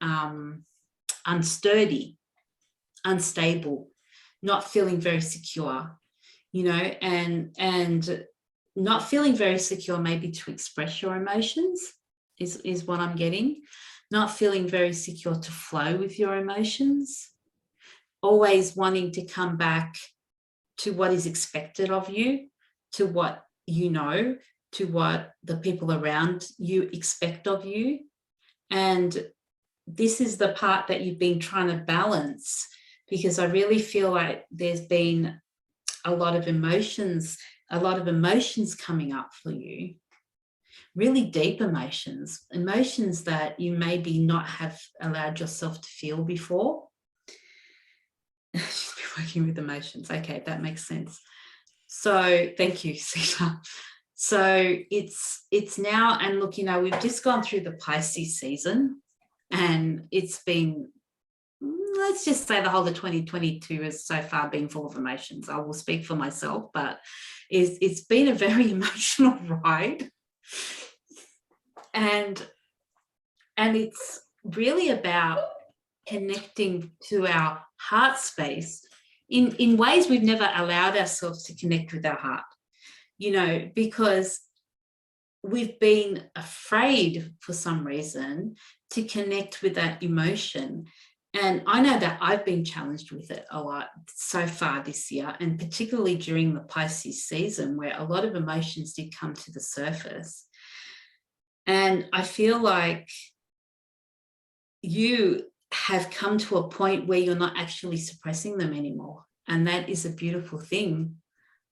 unsturdy, unstable, not feeling very secure, you know, and not feeling very secure maybe to express your emotions is what I'm getting. Not feeling very secure to flow with your emotions, always wanting to come back to what is expected of you, to what you know, to what the people around you expect of you. And this is the part that you've been trying to balance, because I really feel like there's been a lot of emotions coming up for you. Really deep emotions that you maybe not have allowed yourself to feel before. She's been working with emotions. Okay, that makes sense. So thank you, Sita. So it's now, and look, you know, we've just gone through the Pisces season, and it's been, let's just say the whole of 2022 has so far been full of emotions. I will speak for myself, but it's been a very emotional ride. And it's really about connecting to our heart space in ways we've never allowed ourselves to connect with our heart, you know, because we've been afraid for some reason to connect with that emotion. And I know that I've been challenged with it a lot so far this year, and particularly during the Pisces season, where a lot of emotions did come to the surface. And I feel like you have come to a point where you're not actually suppressing them anymore. And that is a beautiful thing,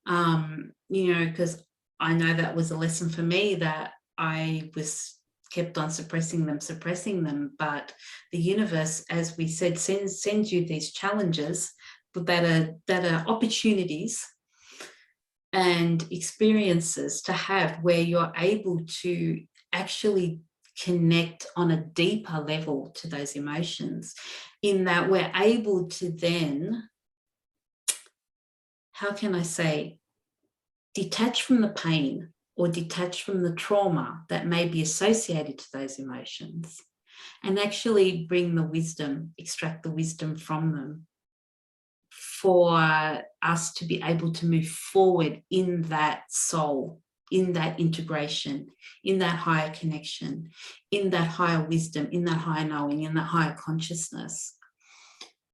you know, because I know that was a lesson for me, that I was kept on suppressing them. But the universe, as we said, sends you these challenges that are opportunities and experiences to have, where you're able to actually connect on a deeper level to those emotions, in that we're able to then, how can I say, detach from the pain or detach from the trauma that may be associated to those emotions, and actually bring the wisdom, extract the wisdom from them, for us to be able to move forward in that soul, in that integration, in that higher connection, in that higher wisdom, in that higher knowing, in that higher consciousness.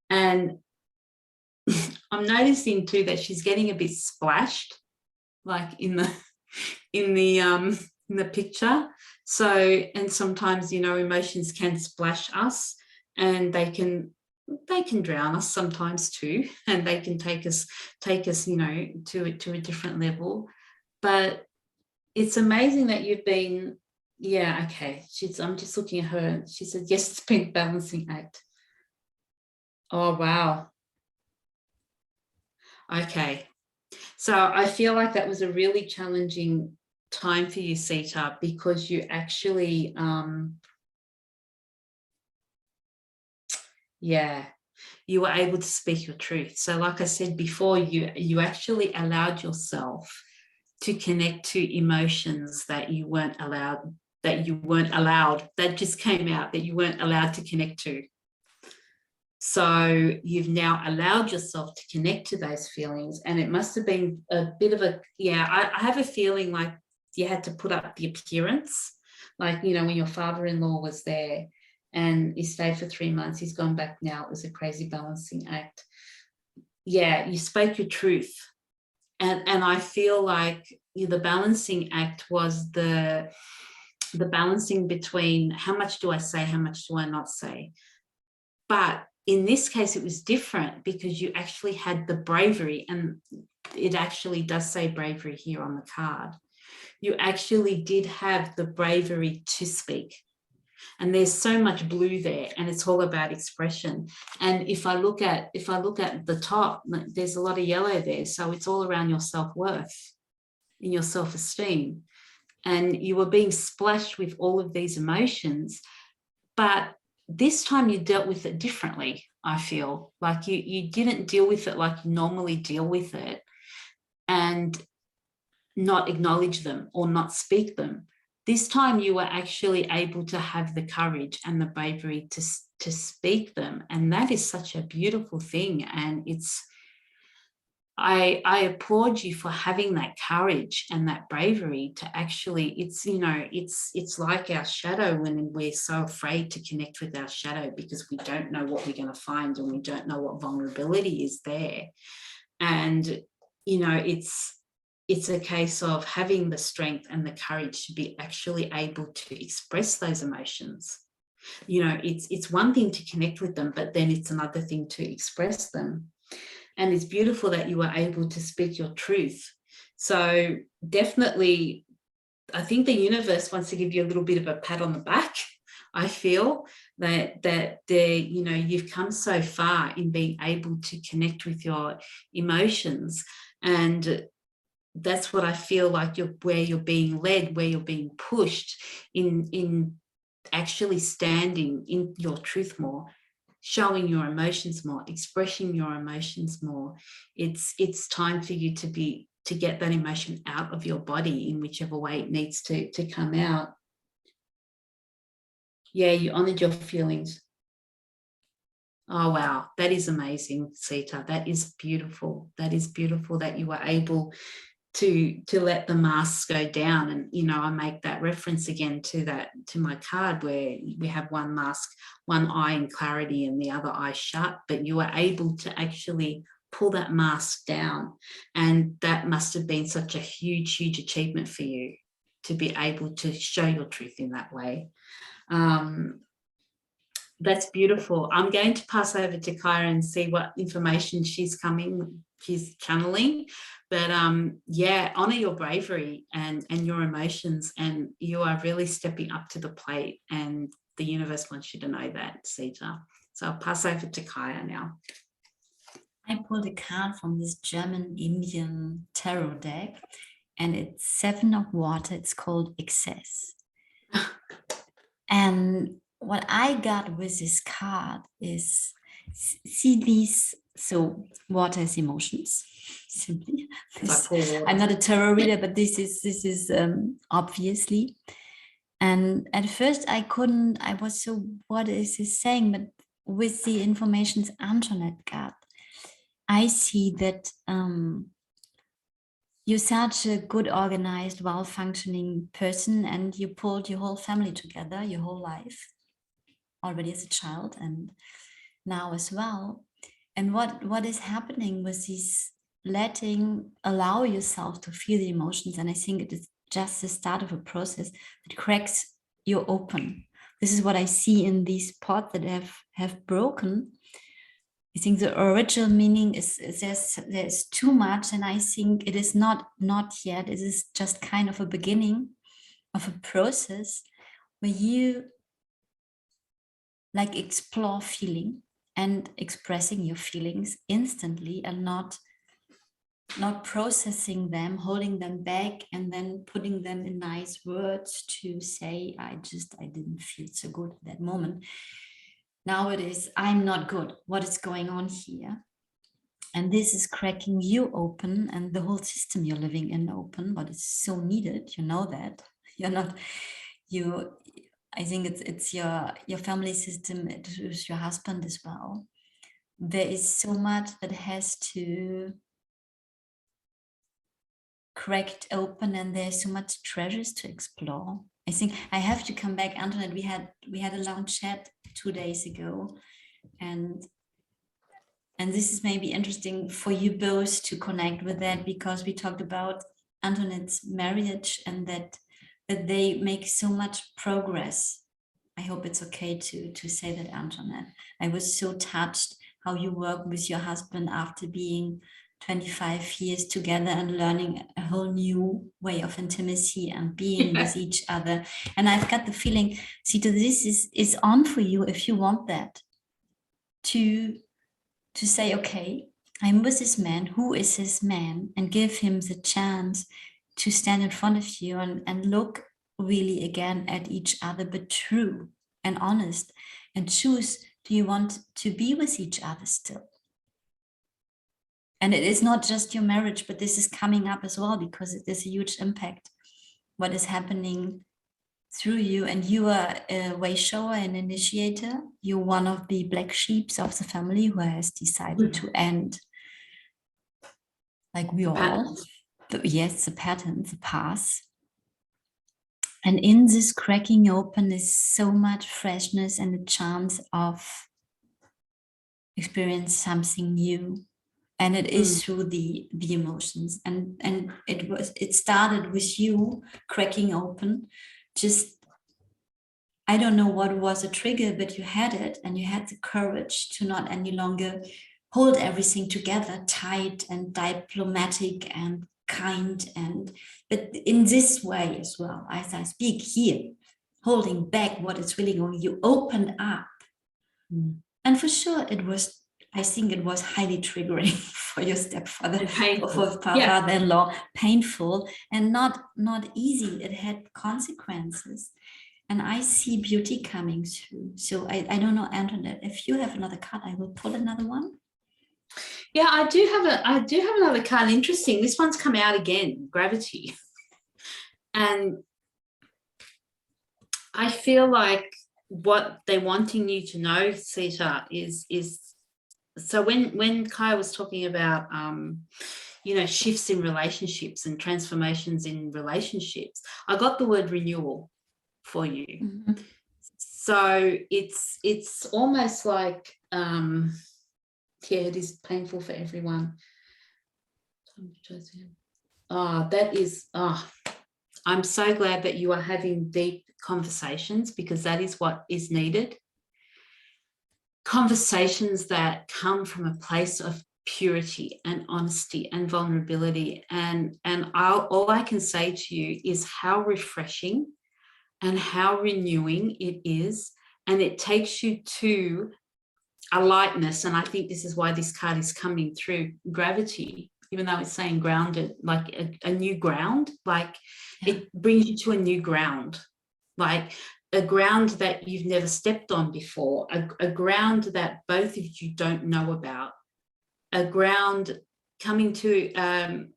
And I'm noticing too that she's getting a bit splashed, like in the picture. So, and sometimes, you know, emotions can splash us, and they can drown us sometimes too, and they can take us, you know, to a different level. But it's amazing that you've been, yeah, okay. I'm just looking at her. She said, yes, it's been a balancing act. Oh, wow. Okay. So I feel like that was a really challenging time for you, Sita, because you actually, you were able to speak your truth. So like I said before, you actually allowed yourself to connect to emotions that you weren't allowed, that just came out, that you weren't allowed to connect to. So you've now allowed yourself to connect to those feelings, and it must have been a bit of a, I have a feeling like you had to put up the appearance, like, you know, when your father-in-law was there and he stayed for 3 months, he's gone back now, it was a crazy balancing act. Yeah, you spoke your truth. And I feel like the balancing act was the balancing between how much do I say, how much do I not say. But in this case, it was different because you actually had the bravery, and it actually does say bravery here on the card. You actually did have the bravery to speak. And there's so much blue there, and it's all about expression. And if I look at the top, there's a lot of yellow there. So it's all around your self-worth and your self-esteem. And you were being splashed with all of these emotions, but this time you dealt with it differently. I feel like you didn't deal with it like you normally deal with it and not acknowledge them or not speak them. This time you were actually able to have the courage and the bravery to speak them. And that is such a beautiful thing. And I applaud you for having that courage and that bravery to actually, it's like our shadow when we're so afraid to connect with our shadow because we don't know what we're going to find and we don't know what vulnerability is there. And, it's a case of having the strength and the courage to be actually able to express those emotions. It's one thing to connect with them, but then it's another thing to express them. And it's beautiful that you were able to speak your truth. So definitely, I think the universe wants to give you a little bit of a pat on the back. I feel that you've come so far in being able to connect with your emotions, and that's what I feel like where you're being led, where you're being pushed in actually standing in your truth more, showing your emotions more, expressing your emotions more. It's time for you to get that emotion out of your body in whichever way it needs to come out. Yeah, you honored your feelings. Oh, wow. That is amazing, Sita. That is beautiful. That is beautiful that you were able to let the masks go down. And I make that reference again to my card where we have one mask, one eye in clarity and the other eye shut, but you were able to actually pull that mask down, and that must have been such a huge achievement for you to be able to show your truth in that way. That's beautiful. I'm going to pass over to Kyra and see what information she's channeling. But yeah, honor your bravery and your emotions, and you are really stepping up to the plate, and the universe wants you to know that, Sita. So I'll pass over to Kyra now. I pulled a card from this German Indian tarot deck, and it's 7 of water. It's called Excess. And what I got with this card is, see these, so water is emotions, simply. I'm not a tarot reader, but this is obviously. And at first I was so, what is this saying? But with the informations Antoinette got, I see that you're such a good, organized, well-functioning person, and you pulled your whole family together, your whole life, already as a child and now as well. And what is happening with this allow yourself to feel the emotions, and I think it is just the start of a process that cracks you open. This is what I see in these pots that have broken. I think the original meaning is there's too much, and I think it is not yet. It is just kind of a beginning of a process where you like explore feeling and expressing your feelings instantly, and not processing them, holding them back, and then putting them in nice words to say, I didn't feel so good at that moment. Now it is, I'm not good. What is going on here? And this is cracking you open, and the whole system you're living in open, but it's so needed. You know that. I think it's your family system, it is your husband as well. There is so much that has to cracked open, and there's so much treasures to explore. I think I have to come back, Antoinette. We had a long chat 2 days ago, and this is maybe interesting for you both to connect with that, because we talked about Antoinette's marriage and that they make so much progress. I hope it's okay to say that, Antoinette. I was so touched how you work with your husband after being 25 years together and learning a whole new way of intimacy and being with each other. And I've got the feeling, Sita, this is on for you if you want that. To say, okay, I'm with this man, who is this man? And give him the chance to stand in front of you and look really again at each other, but true and honest, and choose, do you want to be with each other still? And it is not just your marriage, but this is coming up as well, because it is a huge impact, what is happening through you. And you are a way shower and initiator. You're one of the black sheeps of the family who has decided to end, like we all, yes, the pattern, the path. And in this cracking open is so much freshness and a chance of experience something new. And it is through the emotions. And it started with you cracking open. Just, I don't know what was a trigger, but you had it, and you had the courage to not any longer hold everything together, tight and diplomatic and kind, but in this way as well, as I speak here, holding back what is really going. You opened up. And for sure I think it was highly triggering for your stepfather, for father-in-law, painful and not easy. It had consequences. And I see beauty coming through. So I don't know, Antoinette, if you have another card, I will pull another one. Yeah, I do have another card. Interesting. This one's come out again, gravity. And I feel like what they're wanting you to know, Sita, is so when Kai was talking about shifts in relationships and transformations in relationships, I got the word renewal for you. Mm-hmm. So it's almost like it is painful for everyone. I'm so glad that you are having deep conversations, because that is what is needed. Conversations that come from a place of purity and honesty and vulnerability. And all I can say to you is how refreshing and how renewing it is. And it takes you to a lightness. And I think this is why this card is coming through, gravity, even though it's saying grounded, like a new ground, like it brings you to a new ground, like a ground that you've never stepped on before, a ground that both of you don't know about, a ground coming to a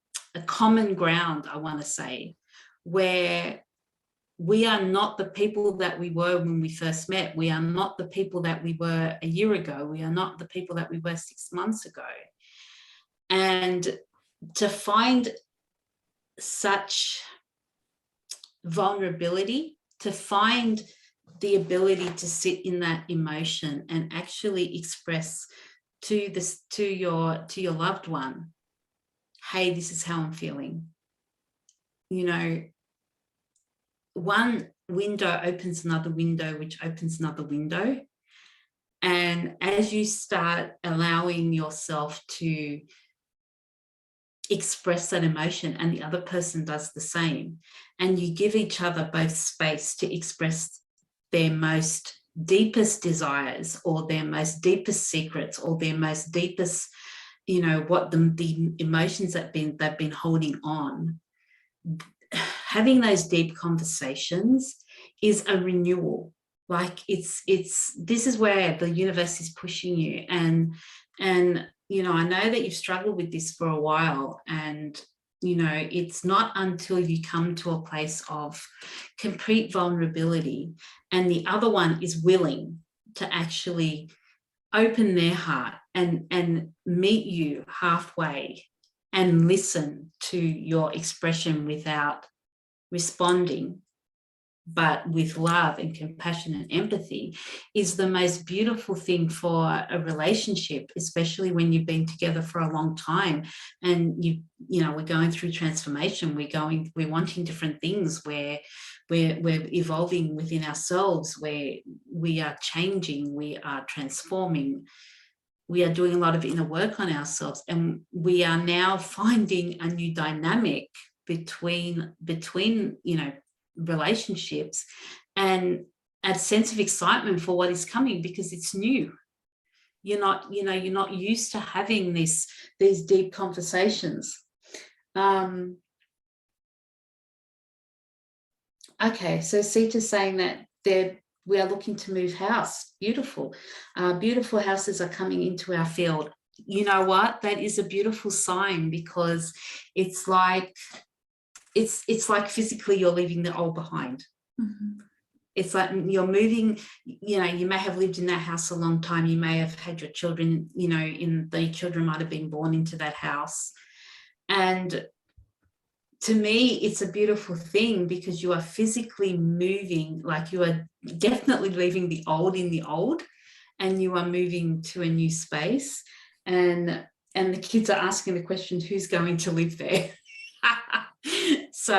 common ground, I want to say, where we are not the people that we were when we first met. We are not the people that we were a year ago. We are not the people that we were 6 months ago. And to find such vulnerability, to find the ability to sit in that emotion and actually express to your loved one, hey, this is how I'm feeling. One window opens another window, which opens another window. And as you start allowing yourself to express that emotion, and the other person does the same, and you give each other both space to express their most deepest desires, or their most deepest secrets, or their most deepest, what the emotions that they've been holding on, having those deep conversations is a renewal. Like this is where the universe is pushing you. And I know that you've struggled with this for a while, and it's not until you come to a place of complete vulnerability and the other one is willing to actually open their heart and meet you halfway and listen to your expression without responding, but with love and compassion and empathy, is the most beautiful thing for a relationship, especially when you've been together for a long time and we're going through transformation. We're wanting different things. we're evolving within ourselves, where we are changing, we are transforming, we are doing a lot of inner work on ourselves, and we are now finding a new dynamic between relationships, and a sense of excitement for what is coming, because it's new. You're not used to having these deep conversations. Okay, so Sita's saying that we are looking to move house. Beautiful. Beautiful houses are coming into our field. You know what? That is a beautiful sign, because it's like physically you're leaving the old behind. Mm-hmm. It's like you're moving, you may have lived in that house a long time. You may have had your children, the children might have been born into that house. And to me, it's a beautiful thing, because you are physically moving, like you are definitely leaving the old in the old, and you are moving to a new space. And the kids are asking the question, who's going to live there? So,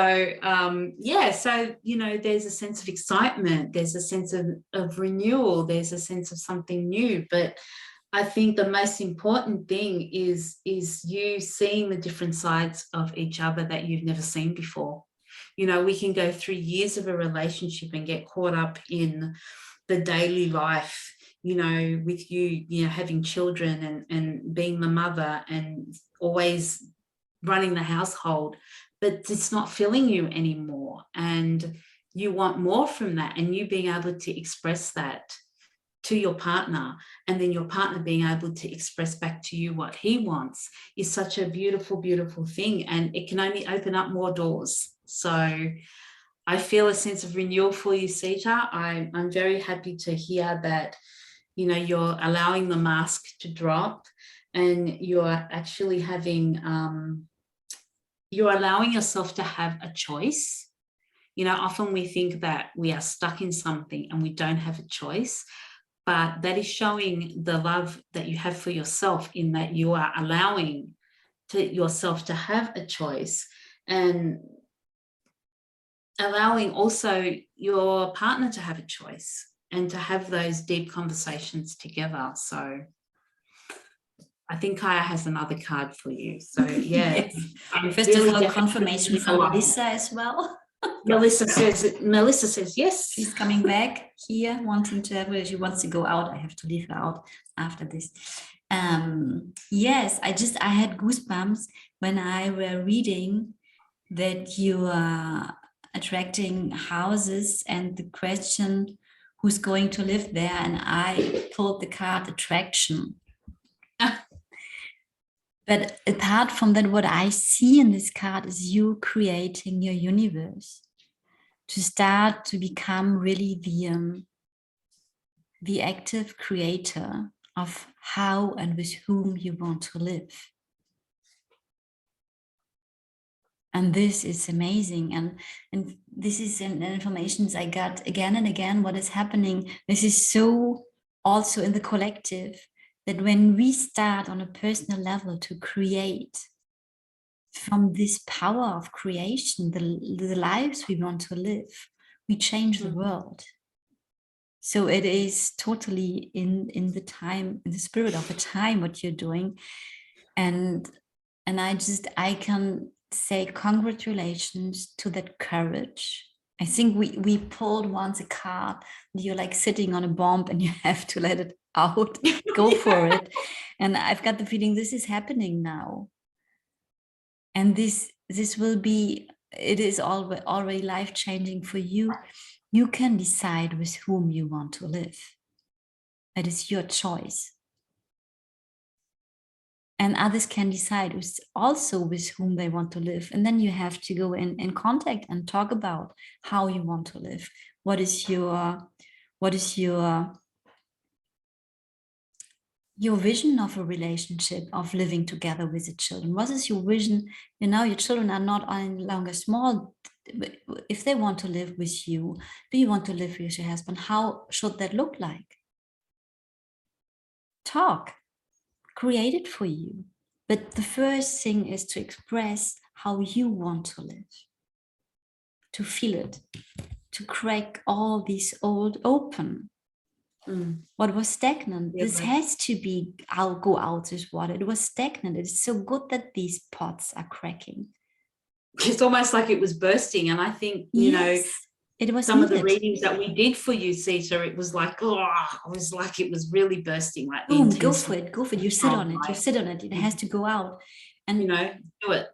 there's a sense of excitement. There's a sense of renewal. There's a sense of something new. But I think the most important thing is you seeing the different sides of each other that you've never seen before. We can go through years of a relationship and get caught up in the daily life, with you having children and being the mother and always running the household, but it's not filling you anymore. And you want more from that, and you being able to express that to your partner, and then your partner being able to express back to you what he wants, is such a beautiful, beautiful thing. And it can only open up more doors. So I feel a sense of renewal for you, Sita. I'm very happy to hear that, you're allowing the mask to drop, and you're actually having, you're allowing yourself to have a choice. Often we think that we are stuck in something and we don't have a choice, but that is showing the love that you have for yourself, in that you are allowing yourself to have a choice, and allowing also your partner to have a choice, and to have those deep conversations together. So I think Kaya has another card for you. So yeah. Yes. First of all, confirmation from Melissa as well. Melissa says yes. She's coming back here, wanting to have her. She wants to go out. I have to leave her out after this. Yes, I had goosebumps when I were reading that you are attracting houses, and the question, who's going to live there? And I pulled the card attraction. But apart from that, what I see in this card is you creating your universe, to start to become really the active creator of how and with whom you want to live. And this is amazing. And this is an information I got again and again, what is happening. This is so also in the collective, that when we start on a personal level to create from this power of creation, the lives we want to live, we change the world. So it is totally in the time, in the spirit of the time, what you're doing. And I can say congratulations to that courage. I think we pulled once a card, you're like sitting on a bomb and you have to let it out, go for it. And I've got the feeling this is happening now. And this will be, it is already life-changing for you. You can decide with whom you want to live. It is your choice. And others can decide also with whom they want to live. And then you have to go in contact and talk about how you want to live. What is your vision of a relationship, of living together with the children? What is your vision? Your children are not any longer small. If they want to live with you, do you want to live with your husband? How should that look like? Talk. Create it for you. But the first thing is to express how you want to live, to feel it. to crack all these old open. What was stagnant? Yeah, this has to be, I'll go out this water. It was stagnant. It's so good that these pots are cracking. It's almost like it was bursting. And I think, you know, it was some needed. of the readings that we did for you, Sita, it was like, oh, it was like it was really bursting. Like, boom, go for it. You sit on it. Life. You sit on it. It has to go out. And you know, do it.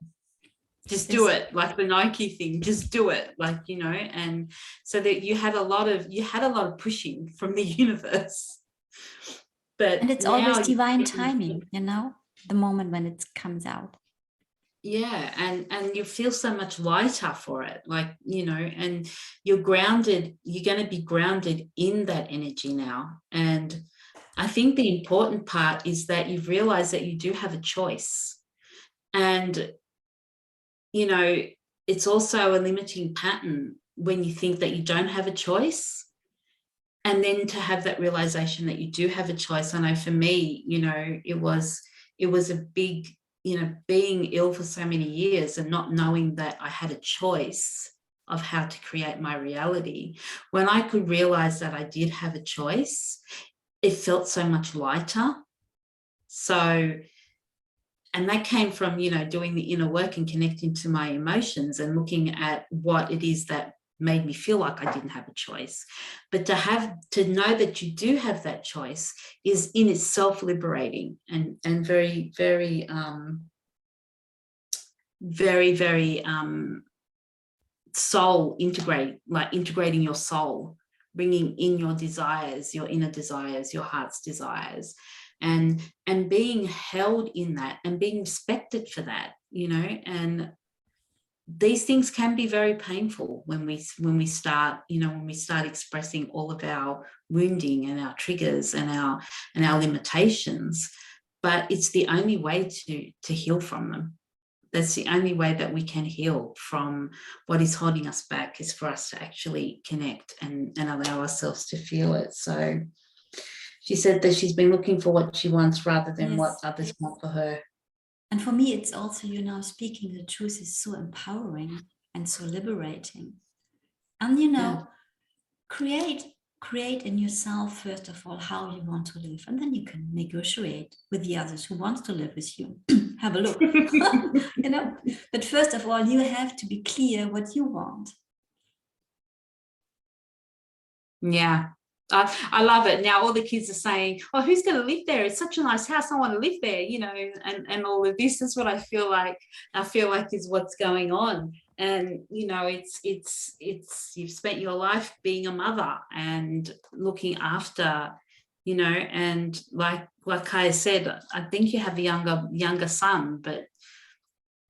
Just do it, like the Nike thing, just do it, like, you know. And so that you had a lot of pushing from the universe. And it's always divine timing, you know, the moment when it comes out. Yeah, and you feel so much lighter for it, like, you know, and you're grounded, you're going to be grounded in that energy now. And I think the important part is that you've realized that you do have a choice. And you know, it's also a limiting pattern when you think that you don't have a choice. And then to have that realization that you do have a choice. I know for me, you know, it was a big, you know, being ill for so many years and not knowing that I had a choice of how to create my reality. When I could realize that I did have a choice, it felt so much lighter. So, and that came from, you know, doing the inner work and connecting to my emotions and looking at what it is that made me feel like I didn't have a choice. But to know that you do have that choice is in itself liberating and very, very, very, very soul integrating your soul, bringing in your desires, your inner desires, your heart's desires. And being held in that and being respected for that, you know. And these things can be very painful when we start, you know, when we start expressing all of our wounding and our triggers and our limitations. But it's the only way to heal from them. That's the only way that we can heal from what is holding us back, is for us to actually connect and allow ourselves to feel it. So she said that she's been looking for what she wants rather than what others want for her. And for me, it's also, you know, speaking the truth is so empowering and so liberating. And, you know, create in yourself, first of all, how you want to live. And then you can negotiate with the others who want to live with you. Have a look, you know. But first of all, you have to be clear what you want. Yeah. I love it. Now all the kids are saying, oh, who's going to live there? It's such a nice house. I want to live there, you know, and all of this is what I feel like is what's going on. And, you know, it's you've spent your life being a mother and looking after, you know, and like Kaya said, I think you have a younger son, but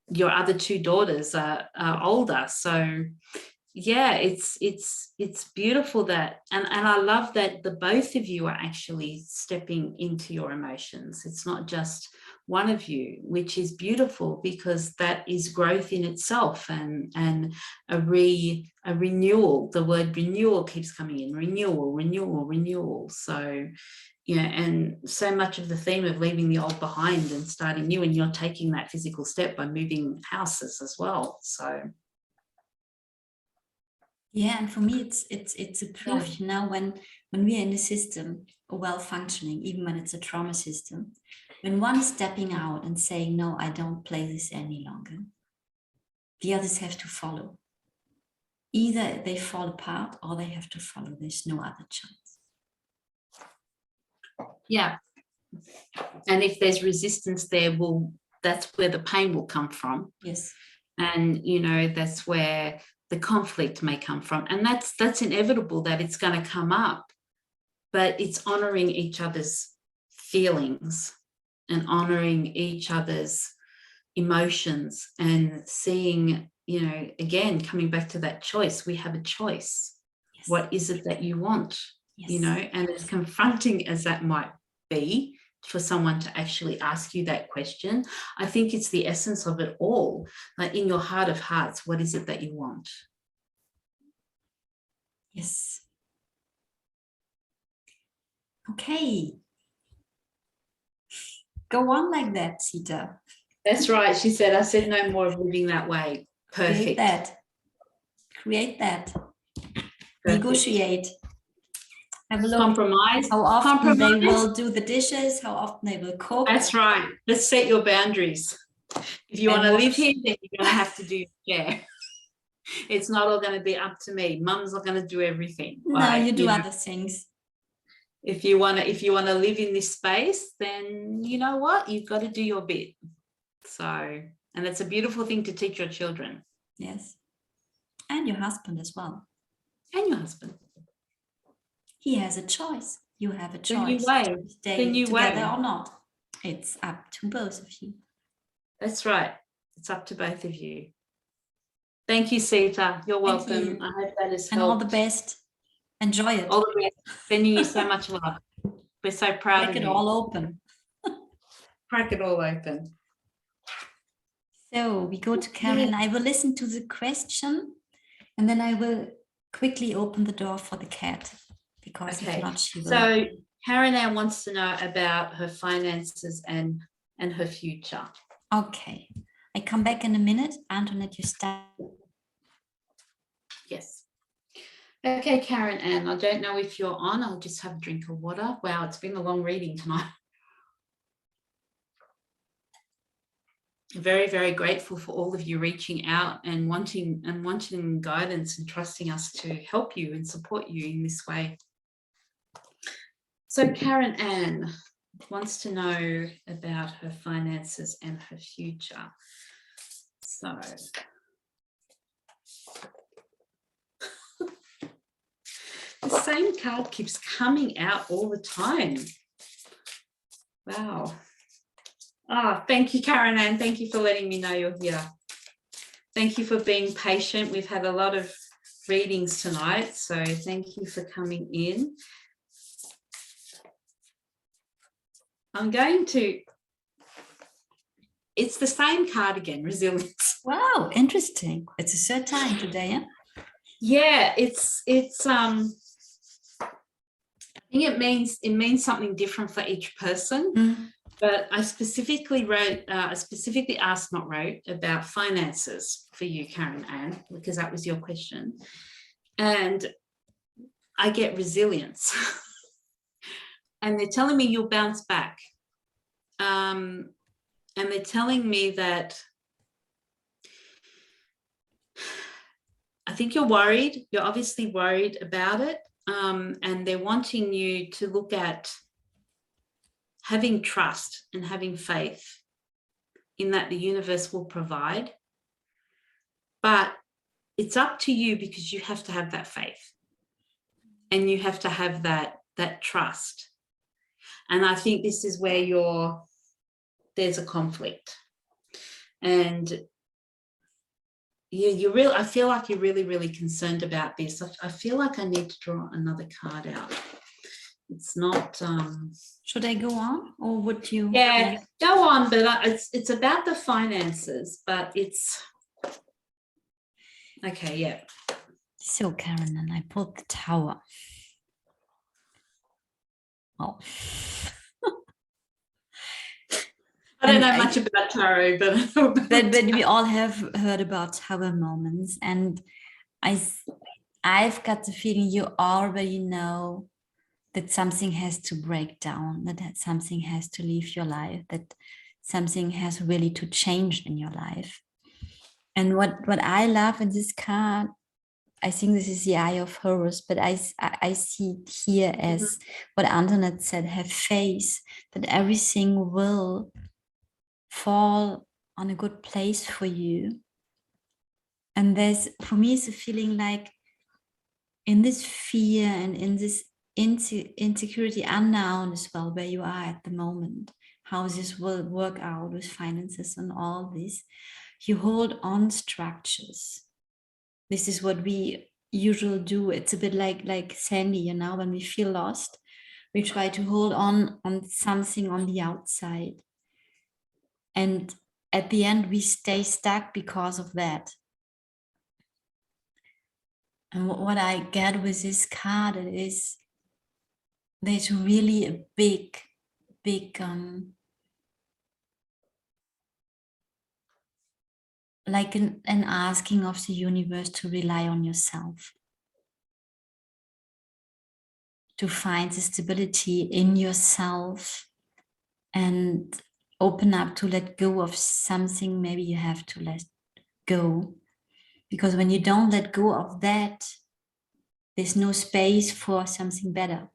your other two daughters are older. So yeah, it's beautiful that, and I love that the both of you are actually stepping into your emotions. It's not just one of you, which is beautiful, because that is growth in itself and a renewal. The word renewal keeps coming in, renewal. So, you know, and so much of the theme of leaving the old behind and starting new, and you're taking that physical step by moving houses as well. So yeah, and for me, it's a proof, you know, when we are in the system, well functioning, even when it's a trauma system, when one is stepping out and saying, no, I don't play this any longer, the others have to follow. Either they fall apart or they have to follow. There's no other chance. Yeah. And if there's resistance there, that's where the pain will come from. Yes. And, you know, that's where the conflict may come from. And that's inevitable, that it's going to come up. But it's honoring each other's feelings and honoring each other's emotions and seeing, you know, again, coming back to that choice, we have a choice. Yes. What is it that you want? Yes. You know, and as confronting as that might be for someone to actually ask you that question, I think it's the essence of it all. Like, in your heart of hearts, what is it that you want? Yes. Okay. Go on like that, Sita. That's right. She said, I said no more of living that way. Perfect. Create that. negotiate. Have a look Compromise. how often they Compromise. will do the dishes, how often they will cook. That's right. Let's set your boundaries. If you want to live here, then you're going to have to do your share. It's not all going to be up to me. Mum's not going to do everything. No, you do other things. If you want to live in this space, then you know what? You've got to do your bit. So, and it's a beautiful thing to teach your children. Yes. And your husband as well. And your husband. He has a choice. You have a choice. Then you weigh. To stay together or not. It's up to both of you. That's right. It's up to both of you. Thank you, Sita. You're welcome. You. I hope that has helped. And all the best. Enjoy it. All the best. Sending you so much love. We're so proud of you. Crack it all open. Crack it all open. So we go to Karen. I will listen to the question and then I will quickly open the door for the cat because if not, she will. So Karen wants to know about her finances and her future. Okay. I come back in a minute. Antoinette, you start. Yes. Okay, Karen Ann, I don't know if you're on. I'll just have a drink of water. Wow, it's been a long reading tonight. Very, very grateful for all of you reaching out and wanting guidance and trusting us to help you and support you in this way. So Karen Ann wants to know about her finances and her future. So the same card keeps coming out all the time. Wow. Oh, thank you, Karen Ann. Thank you for letting me know you're here. Thank you for being patient. We've had a lot of readings tonight, so thank you for coming in. I'm going to, it's the same card again, resilience. Wow, interesting. It's a third time today, yeah? Yeah, I think it means something different for each person. Mm. But I specifically asked about finances for you, Karen Ann, because that was your question. And I get resilience. And they're telling me you'll bounce back. And they're telling me that I think you're worried. You're obviously worried about it. And they're wanting you to look at having trust and having faith in that the universe will provide. But it's up to you because you have to have that faith and you have to have that trust. And I think this is where there's a conflict. And yeah, I feel like you're really, really concerned about this. I feel like I need to draw another card out. It's not. Should I go on or would you? Yeah, go on, but it's about the finances, but it's. Okay, yeah. So Karen, and I pulled the Tower. Oh. I don't know much about tarot, but we all have heard about Tower moments, and I've got the feeling you already know that something has to break down, that something has to leave your life, that something has really to change in your life. And what I love in this card, I think this is the Eye of Horus, but I see it here as what Antoinette said, have faith that everything will fall on a good place for you. And for me, it's a feeling like in this fear and in this insecurity, unknown as well, where you are at the moment, how this will work out with finances and all this, you hold on structures. This is what we usually do. It's a bit like Sandy, when we feel lost, we try to hold on something on the outside. And at the end, we stay stuck because of that. And what I get with this card is there's really a big like an asking of the universe to rely on yourself. to find the stability in yourself and open up to let go of something maybe you have to let go. Because when you don't let go of that, there's no space for something better.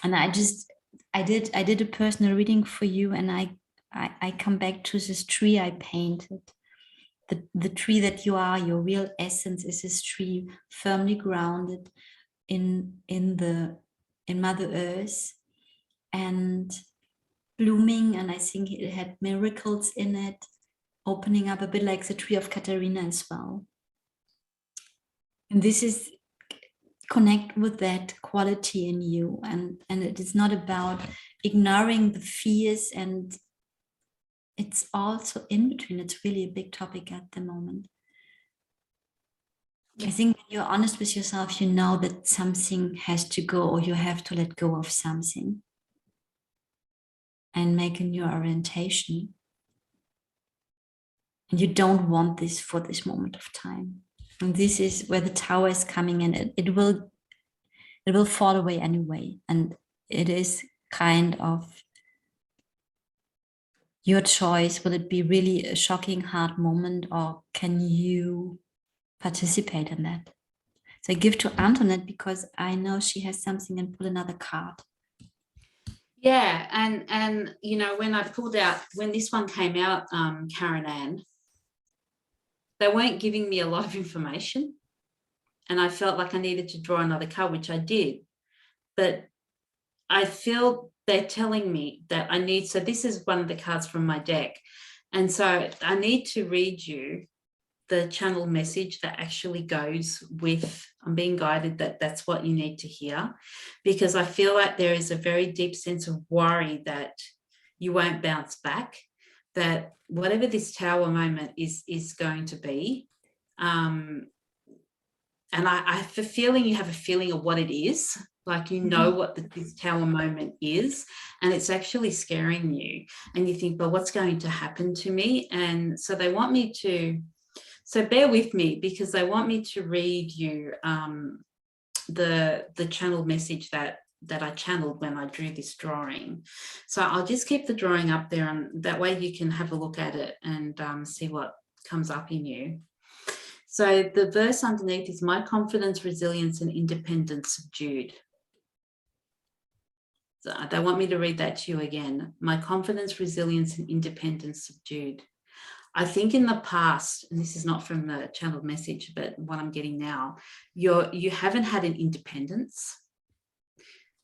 And I did a personal reading for you, and I come back to this tree I painted. The tree that you are, your real essence is this tree firmly grounded in Mother Earth and blooming, and I think it had miracles in it, opening up a bit like the tree of Katharina as well. And this is connect with that quality in you, and it is not about ignoring the fears, and it's also in between. It's really a big topic at the moment. I think when you're honest with yourself, you know that something has to go, or you have to let go of something and make a new orientation. And you don't want this for this moment of time. And this is where the tower is coming in. It will fall away anyway. And it is kind of your choice. Will it be really a shocking, hard moment, or can you participate in that? So I give to Antoinette because I know she has something, and pull another card. Yeah, and you know, when I pulled out, when this one came out, Karen Ann, they weren't giving me a lot of information, and I felt like I needed to draw another card, which I did. But I feel they're telling me that I need, so this is one of the cards from my deck, and so I need to read you the channel message that actually goes with, I'm being guided that that's what you need to hear, because I feel like there is a very deep sense of worry that you won't bounce back, that whatever this tower moment is going to be, and I have a feeling you have a feeling of what it is, like you know what this tower moment is, and it's actually scaring you, and you think, well, what's going to happen to me? And so they want me to, so bear with me, because they want me to read you the channel message that I channeled when I drew this drawing. So I'll just keep the drawing up there, and that way you can have a look at it and see what comes up in you. So the verse underneath is, my confidence, resilience, and independence subdued. So they want me to read that to you again. My confidence, resilience, and independence subdued. I think in the past, and this is not from the channeled message, but what I'm getting now, you haven't had an independence.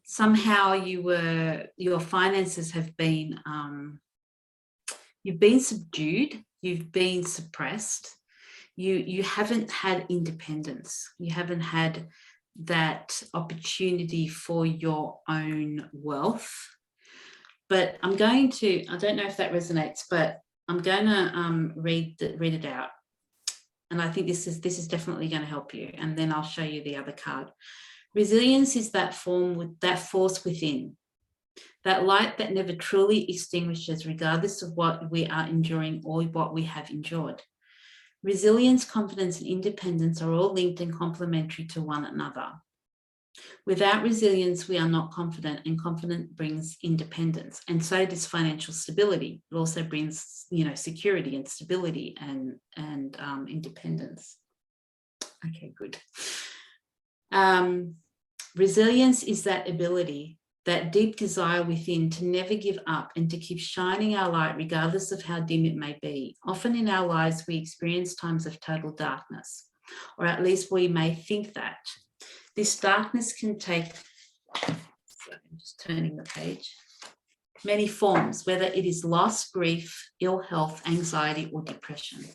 Somehow your finances have been, you've been subdued, you've been suppressed. You haven't had independence. You haven't had that opportunity for your own wealth. But I'm going to, I don't know if that resonates, but I'm going to read it out. And I think this is definitely going to help you. And then I'll show you the other card. Resilience is that force within, that light that never truly extinguishes, regardless of what we are enduring or what we have endured. Resilience, confidence, and independence are all linked and complementary to one another. Without resilience, we are not confident, and confidence brings independence. And so does financial stability. It also brings, you know, security and stability and independence. Okay, good. Resilience is that ability, that deep desire within to never give up and to keep shining our light regardless of how dim it may be. Often in our lives, we experience times of total darkness, or at least we may think that. This darkness can take, sorry, I'm just turning the page, many forms, whether it is loss, grief, ill health, anxiety, or depression.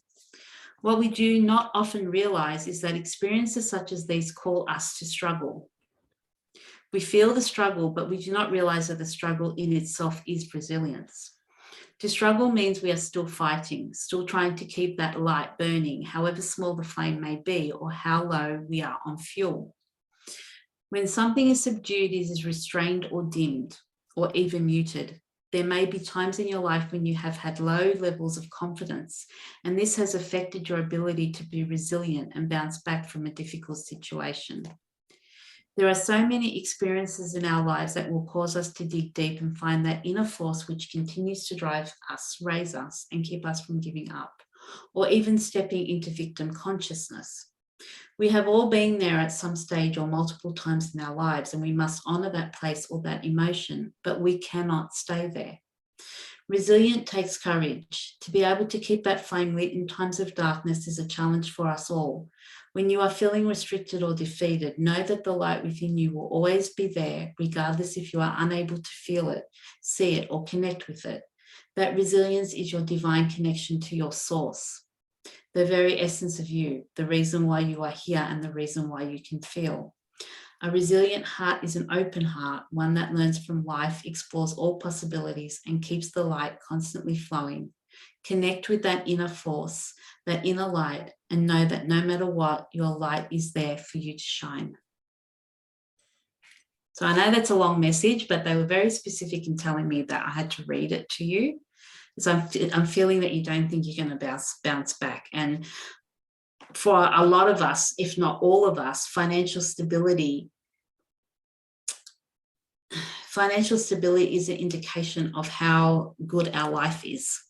What we do not often realize is that experiences such as these call us to struggle. We feel the struggle, but we do not realize that the struggle in itself is resilience. To struggle means we are still fighting, still trying to keep that light burning, however small the flame may be or how low we are on fuel. When something is subdued, it is restrained or dimmed or even muted. There may be times in your life when you have had low levels of confidence, and this has affected your ability to be resilient and bounce back from a difficult situation. There are so many experiences in our lives that will cause us to dig deep and find that inner force which continues to drive us, raise us, and keep us from giving up, or even stepping into victim consciousness. We have all been there at some stage or multiple times in our lives, and we must honour that place or that emotion, but we cannot stay there. Resilient takes courage. To be able to keep that flame lit in times of darkness is a challenge for us all. When you are feeling restricted or defeated, know that the light within you will always be there, regardless if you are unable to feel it, see it, or connect with it. That resilience is your divine connection to your source, the very essence of you, the reason why you are here and the reason why you can feel. A resilient heart is an open heart, one that learns from life, explores all possibilities, and keeps the light constantly flowing. Connect with that inner force, that inner light, and know that no matter what, your light is there for you to shine. So I know that's a long message, but they were very specific in telling me that I had to read it to you. So I'm feeling that you don't think you're going to bounce back. And for a lot of us, if not all of us, financial stability is an indication of how good our life is.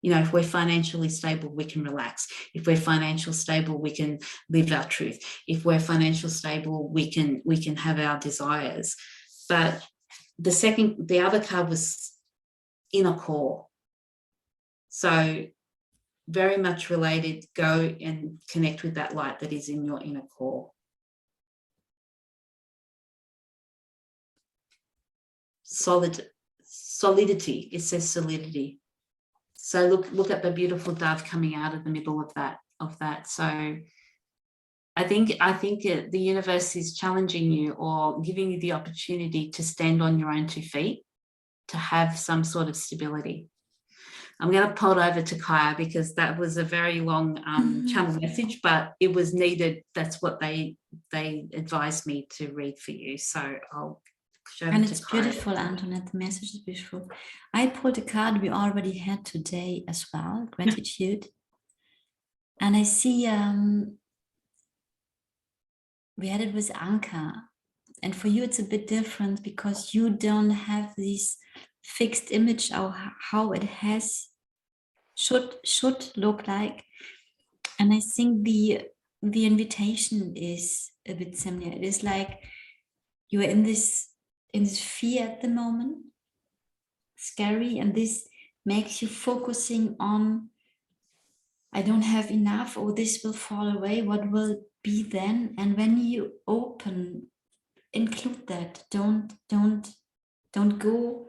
You know, if we're financially stable, we can relax. If we're financially stable, we can live our truth. If we're financially stable, we can have our desires. But the other card was inner core. So very much related, go and connect with that light that is in your inner core. Solidity, it says solidity. So look at the beautiful dove coming out of the middle of that. So I think the universe is challenging you or giving you the opportunity to stand on your own 2 feet, to have some sort of stability. I'm going to pull it over to Kaya because that was a very long channel message, but it was needed. That's what they advised me to read for you. So I'll show it to Kaya. And it's beautiful, Antoinette. The message is beautiful. I pulled a card we already had today as well, gratitude. And I see we had it with Anca. And for you, it's a bit different because you don't have this fixed image of how it should look like. And I think the invitation is a bit similar. It is like you are in this fear at the moment, scary, and this makes you focusing on, I don't have enough, or this will fall away, what will be then? And when you open, include that, don't go,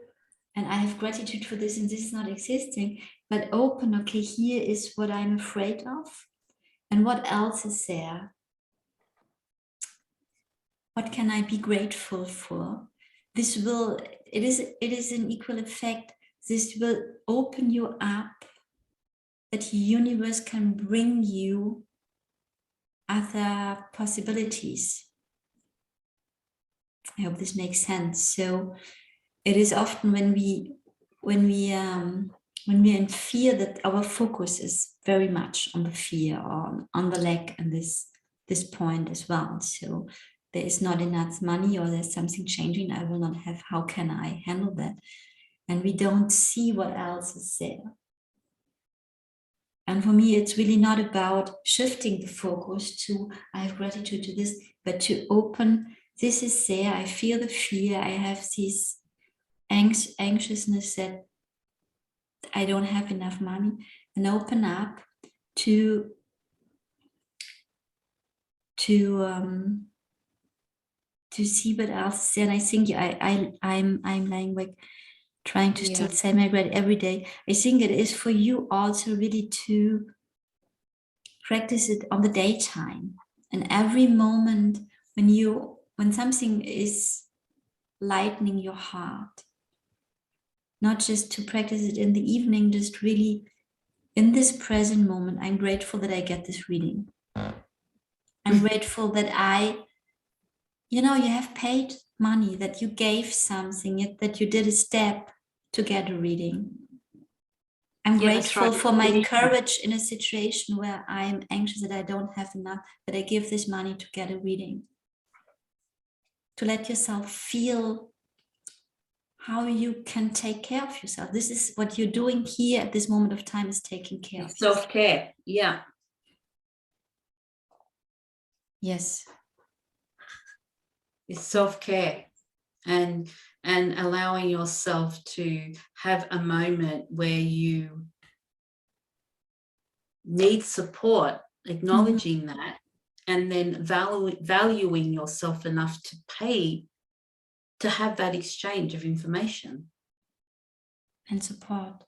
and I have gratitude for this and this is not existing, but open, okay, here is what I'm afraid of, and what else is there? What can I be grateful for? This will, it is an equal effect. This will open you up, that the universe can bring you other possibilities. I hope this makes sense. So it is often when we are in fear that our focus is very much on the fear or on the lack, and this point as well. So there is not enough money, or there's something changing, I will not have, how can I handle that? And we don't see what else is there. And for me, it's really not about shifting the focus to, I have gratitude to this, but to open, this is there, I feel the fear, I have this anxiousness that I don't have enough money, and open up to see what else is there. And I think I'm lying like trying to still say my gratitude every day. I think it is for you also really to practice it on the daytime, and every moment when something is lightening your heart, not just to practice it in the evening, just really in this present moment. I'm grateful that I get this reading. I'm grateful that you have paid money, that you gave something, that you did a step to get a reading. I'm Yeah, that's grateful right. for my courage in a situation where I'm anxious that I don't have enough, that I give this money to get a reading. To let yourself feel how you can take care of yourself. This is what you're doing here at this moment of time, is taking care of yourself. Self-care, yeah. Yes. It's self-care and allowing yourself to have a moment where you need support, acknowledging that, and then valuing yourself enough to pay to have that exchange of information. And support.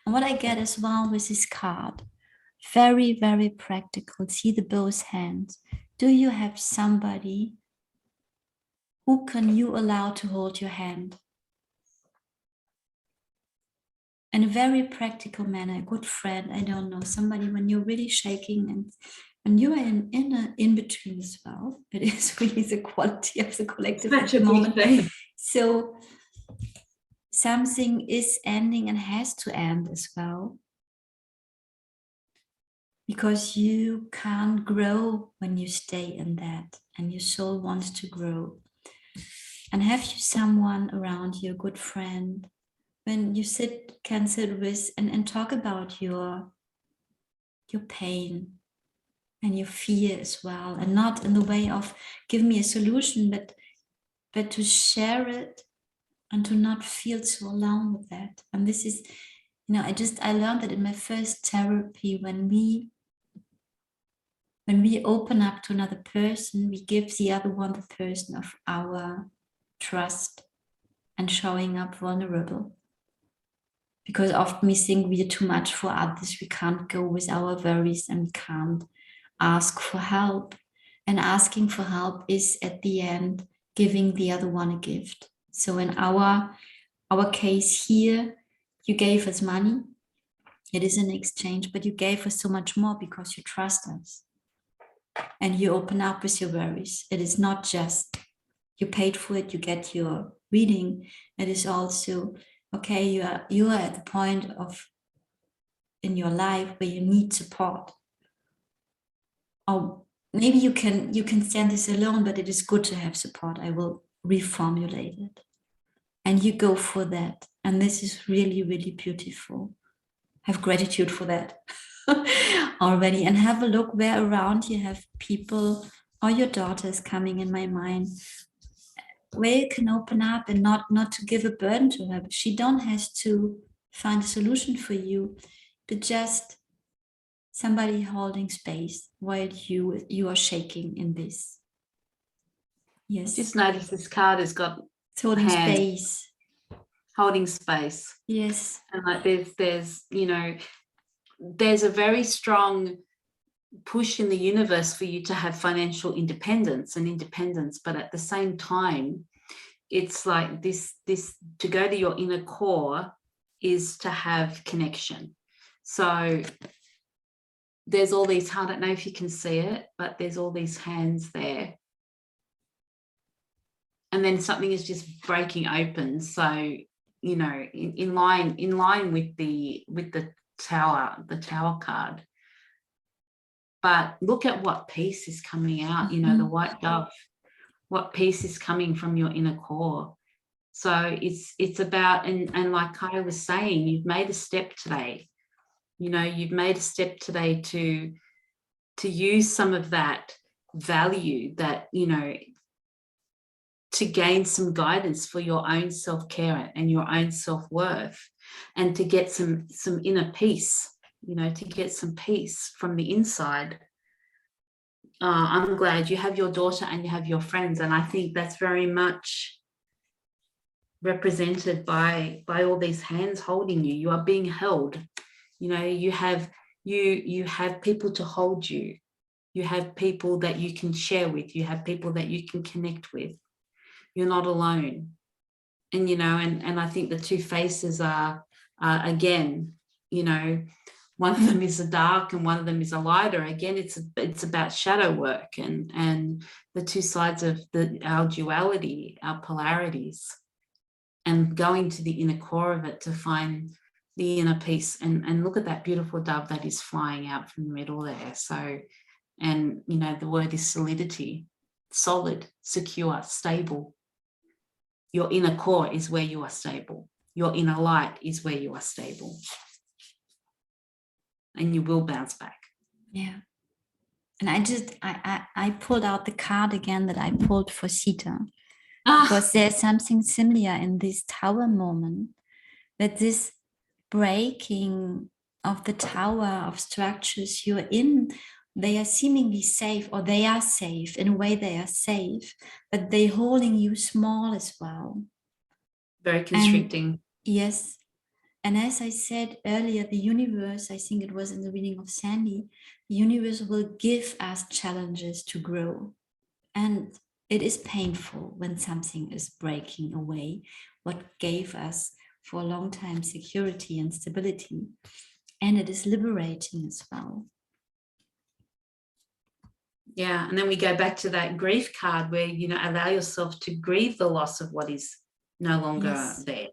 And what I get as well with this card, very, very practical. See the both hands. Do you have somebody who can you allow to hold your hand? In a very practical manner, a good friend, I don't know, somebody when you're really shaking and when you are in between as well. It is really the quality of the collective at the moment. So something is ending and has to end as well. Because you can't grow when you stay in that, and your soul wants to grow. And have you someone around you, a good friend, when you can sit with and talk about your pain and your fear as well, and not in the way of give me a solution, but to share it and to not feel so alone with that. And this is, I learned that in my first therapy, when we open up to another person, we give the other one the person of our trust and showing up vulnerable. Because often we think we are too much for others, we can't go with our worries and we can't ask for help. And asking for help is at the end giving the other one a gift. So in our case here, you gave us money. It is an exchange, but you gave us so much more because you trust us. And you open up with your worries. It is not just you paid for it, you get your reading. It is also, okay, you are at the point of in your life where you need support. Or maybe you can stand this alone, but it is good to have support. I will reformulate it. And you go for that. And this is really, really beautiful. Have gratitude for that already. And have a look where around you have people or your daughters coming in my mind where you can open up and not to give a burden to her. She don't have to find a solution for you, but just somebody holding space while you are shaking in this. Yes. Just notice this card has got holding hands. Space. Holding space. Yes. And like there's a very strong push in the universe for you to have financial independence, but at the same time, it's like this to go to your inner core is to have connection. So there's all these, I don't know if you can see it, but there's all these hands there. And then something is just breaking open. So, in line with the tower card. But look at what piece is coming out, the white dove, what piece is coming from your inner core. So it's about, and like Kai was saying, you've made a step today. You've made a step today to use some of that value that, to gain some guidance for your own self-care and your own self-worth, and to get some inner peace, to get some peace from the inside. I'm glad you have your daughter and you have your friends, and I think that's very much represented by all these hands holding you. You are being held. You have people to hold you. You have people that you can share with. You have people that you can connect with. You're not alone. And and I think the two faces are again, one of them is a dark and one of them is a lighter. Again, it's about shadow work and the two sides of our duality, our polarities. and going to the inner core of it to find the inner peace. And look at that beautiful dove that is flying out from the middle there. So, and you know, the word is solidity, solid, secure, stable. Your inner core is where you are stable. Your inner light is where you are stable. And you will bounce back. Yeah. And I pulled out the card again that I pulled for Sita. Because there's something similar in this tower moment, that this breaking of the tower of structures you're in, they are seemingly safe, or they are safe. In a way they are safe, but they're holding you small as well. Very constricting. And, yes. And as I said earlier, the universe, I think it was in the reading of Sandy, the universe will give us challenges to grow. And it is painful when something is breaking away what gave us for a long time security and stability. And it is liberating as well. Yeah, and then we go back to that grief card where, you know, allow yourself to grieve the loss of what is no longer there.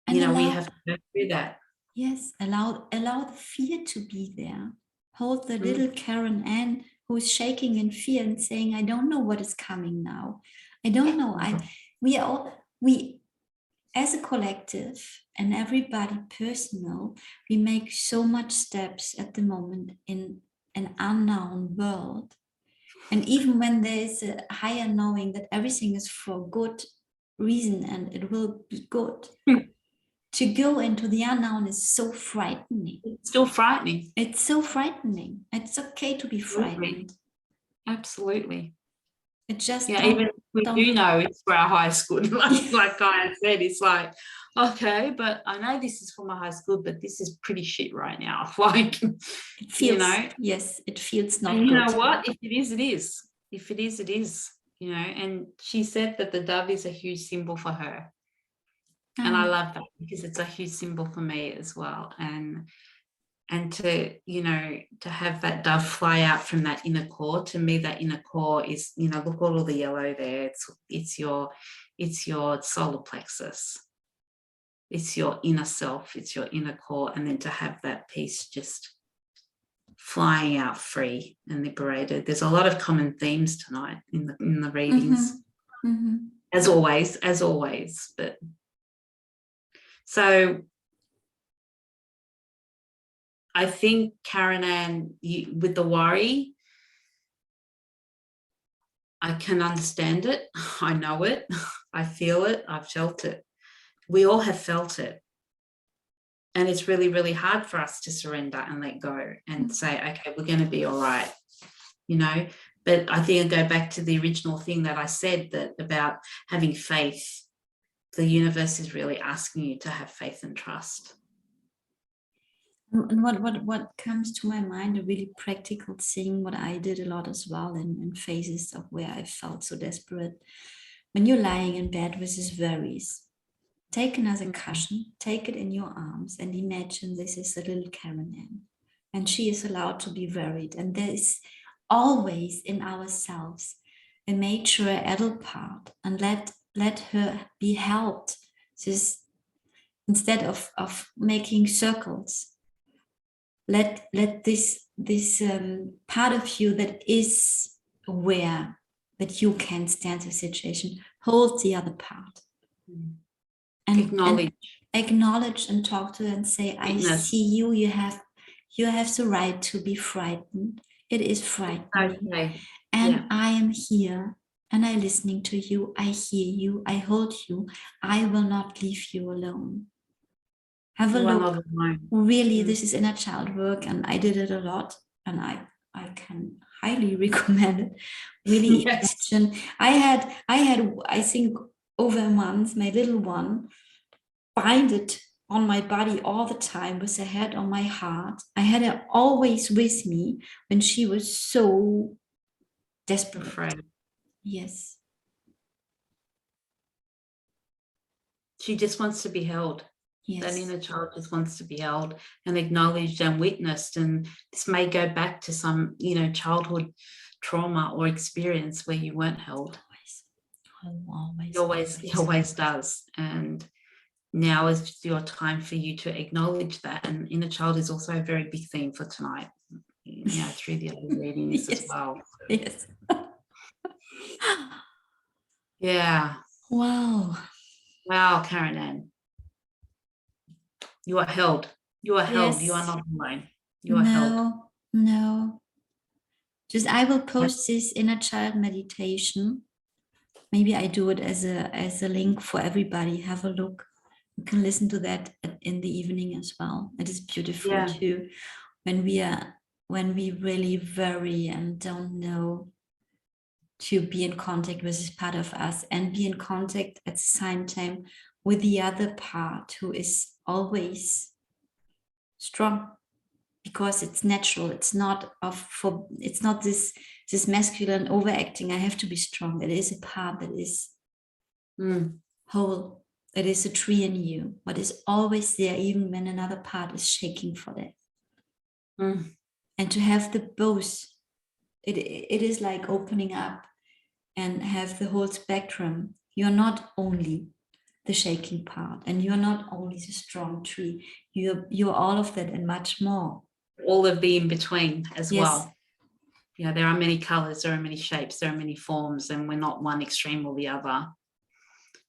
And you know, we have to go through that. Yes, allow the fear to be there. Hold the little Karen Ann who's shaking in fear and saying, I don't know what is coming now. I don't know. We as a collective and everybody personal, we make so much steps at the moment in an unknown world. And even when there's a higher knowing that everything is for good reason and it will be good, to go into the unknown is so frightening. It's still frightening. It's so frightening. It's okay to be frightened. Absolutely. It just even we do know it's for our highest good. Like I said, it's like, okay, but I know this is for my highest good, but this is pretty shit right now. Like, it feels, you know, yes, it feels not and good. you know what? If it is, it is. If it is, it is. You know, and she said that the dove is a huge symbol for her. And I love that because it's a huge symbol for me as well. And to, you know, to have that dove fly out from that inner core, to me, that inner core is, you know, look at all the yellow there. It's your solar plexus. It's your inner self. It's your inner core. And then to have that piece just flying out free and liberated. There's a lot of common themes tonight in the readings, as always. But so I think, Karen Ann, with the worry, I can understand it. I know it. I feel it. I've felt it. We all have felt it. And it's really, really hard for us to surrender and let go and say, okay, we're going to be all right, you know. But I think I go back to the original thing that I said, that about having faith. The universe is really asking you to have faith and trust. And what comes to my mind, a really practical thing, what I did a lot as well in phases of where I felt so desperate. When you're lying in bed with these worries, take another cushion, take it in your arms, and imagine this is a little Karen Ann, and she is allowed to be worried. And there is always in ourselves a mature adult part, and let her be helped. This, instead of making circles, let this part of you that is aware that you can stand the situation, hold the other part. And acknowledge and talk to her and say, I see you, you have the right to be frightened. It is frightening. Okay. And I am here and I'm listening to you. I hear you. I hold you. I will not leave you alone. Have a look. Really, this is inner child work, and I did it a lot, and I can highly recommend it. Really, imagine. I had I think over a month, my little one binded on my body all the time with her head on my heart. I had her always with me when she was so desperate. Afraid. Yes. She just wants to be held. Yes. That inner child just wants to be held and acknowledged and witnessed. And this may go back to some, you know, childhood trauma or experience where you weren't held. He always does. And now is your time for you to acknowledge that. And inner child is also a very big theme for tonight, through the other readings as well. Yes. Yeah. Wow. Wow, Karen Ann. You are held. You are held. Yes. You are not alone. You are held. No. Just I will post this inner child meditation. Maybe I do it as a link for everybody. Have a look. You can listen to that in the evening as well. It is beautiful too. When we really worry and don't know, to be in contact with this part of us and be in contact at the same time with the other part who is always strong, because it's natural. It's not this masculine overacting. I have to be strong. It is a part that is whole. It is a tree in you, but is always there, even when another part is shaking for that. And to have the both, it is like opening up and have the whole spectrum. You're not only the shaking part, and you're not only the strong tree. You're all of that and much more. All of the in between as well. Yeah, there are many colors, there are many shapes, there are many forms, and we're not one extreme or the other.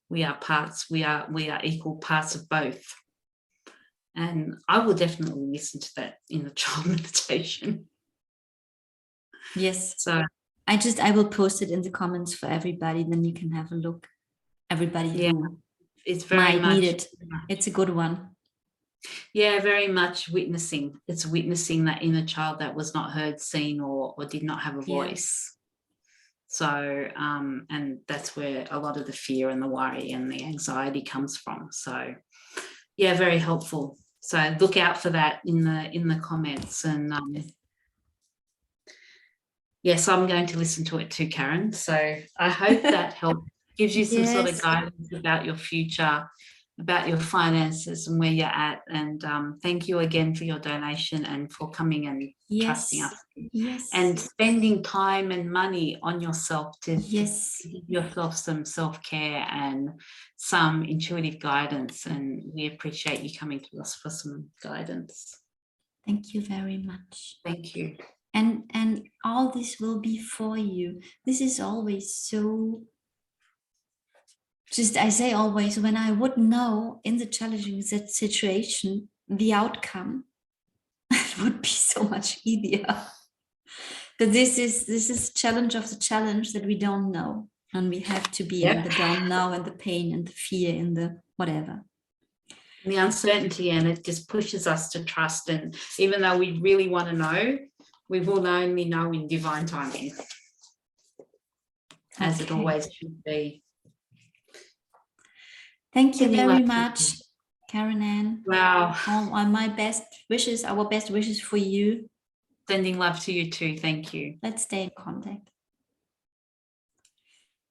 We are parts. We are equal parts of both. And I will definitely listen to that in the child meditation. Yes. So I will post it in the comments for everybody. Then you can have a look. Everybody who it's very much need it. It's a good one. Yeah, very much witnessing. It's witnessing that inner child that was not heard, seen, or did not have a voice. So, and that's where a lot of the fear and the worry and the anxiety comes from. So, yeah, very helpful. So look out for that in the comments. And yes, I'm going to listen to it too, Karen. So I hope that helps, gives you some sort of guidance about your future, about your finances and where you're at. And thank you again for your donation and for coming and trusting us. And spending time and money on yourself to give yourself some self-care and some intuitive guidance. And we appreciate you coming to us for some guidance. Thank you very much. Thank you. And all this will be for you. This is always so, just I say always, when I would know in the challenging situation the outcome, it would be so much easier. But this is challenge of the challenge that we don't know, and we have to be in the don't know and the pain and the fear and the whatever. The uncertainty, and it just pushes us to trust. And even though we really want to know, we will only know in divine timing, as it always should be. Thank you very much, Karen Ann. Wow. All my best wishes, our best wishes for you. Sending love to you too. Thank you. Let's stay in contact.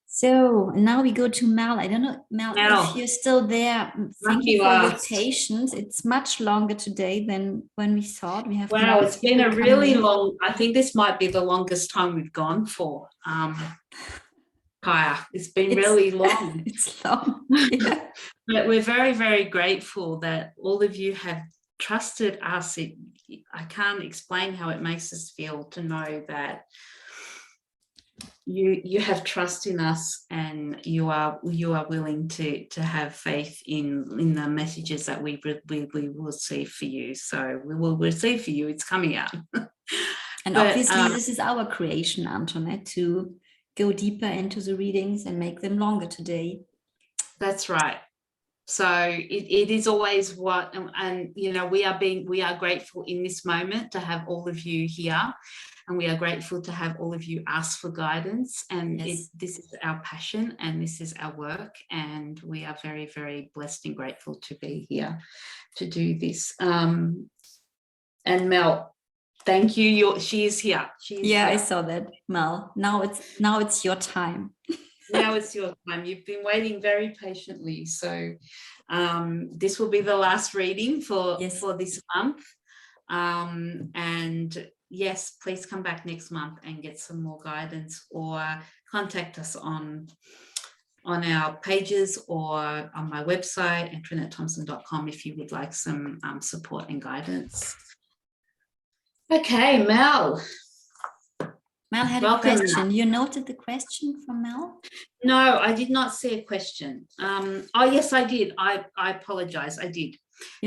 So now we go to Mel. I don't know, Mel, if you're still there. Thank you for your patience. It's much longer today than when we thought. We have it's been a really long. I think this might be the longest time we've gone for. Kaya, it's really long. It's long. Yeah. But we're very, very grateful that all of you have trusted us. I can't explain how it makes us feel to know that you have trust in us, and you are willing to have faith in the messages that we will receive for you. So we will receive for you. It's coming out. And obviously this is our creation, Antoinette, to go deeper into the readings and make them longer today. That's right. So it is always what, and we are grateful in this moment to have all of you here, and we are grateful to have all of you ask for guidance. And this is our passion, and this is our work, and we are very, very blessed and grateful to be here to do this. And Mel, thank you. She is here. Here. I saw that, Mel. Now it's your time. Now it's your time. You've been waiting very patiently. So this will be the last reading for this month. And yes, please come back next month and get some more guidance, or contact us on on our pages or on my website, AntoinetteTompson.com, if you would like some support and guidance. Okay, Mel. Mel had Welcome. a question. You noted the question from Mel? No, I did not see a question. Oh, yes, I did. I apologize. I did.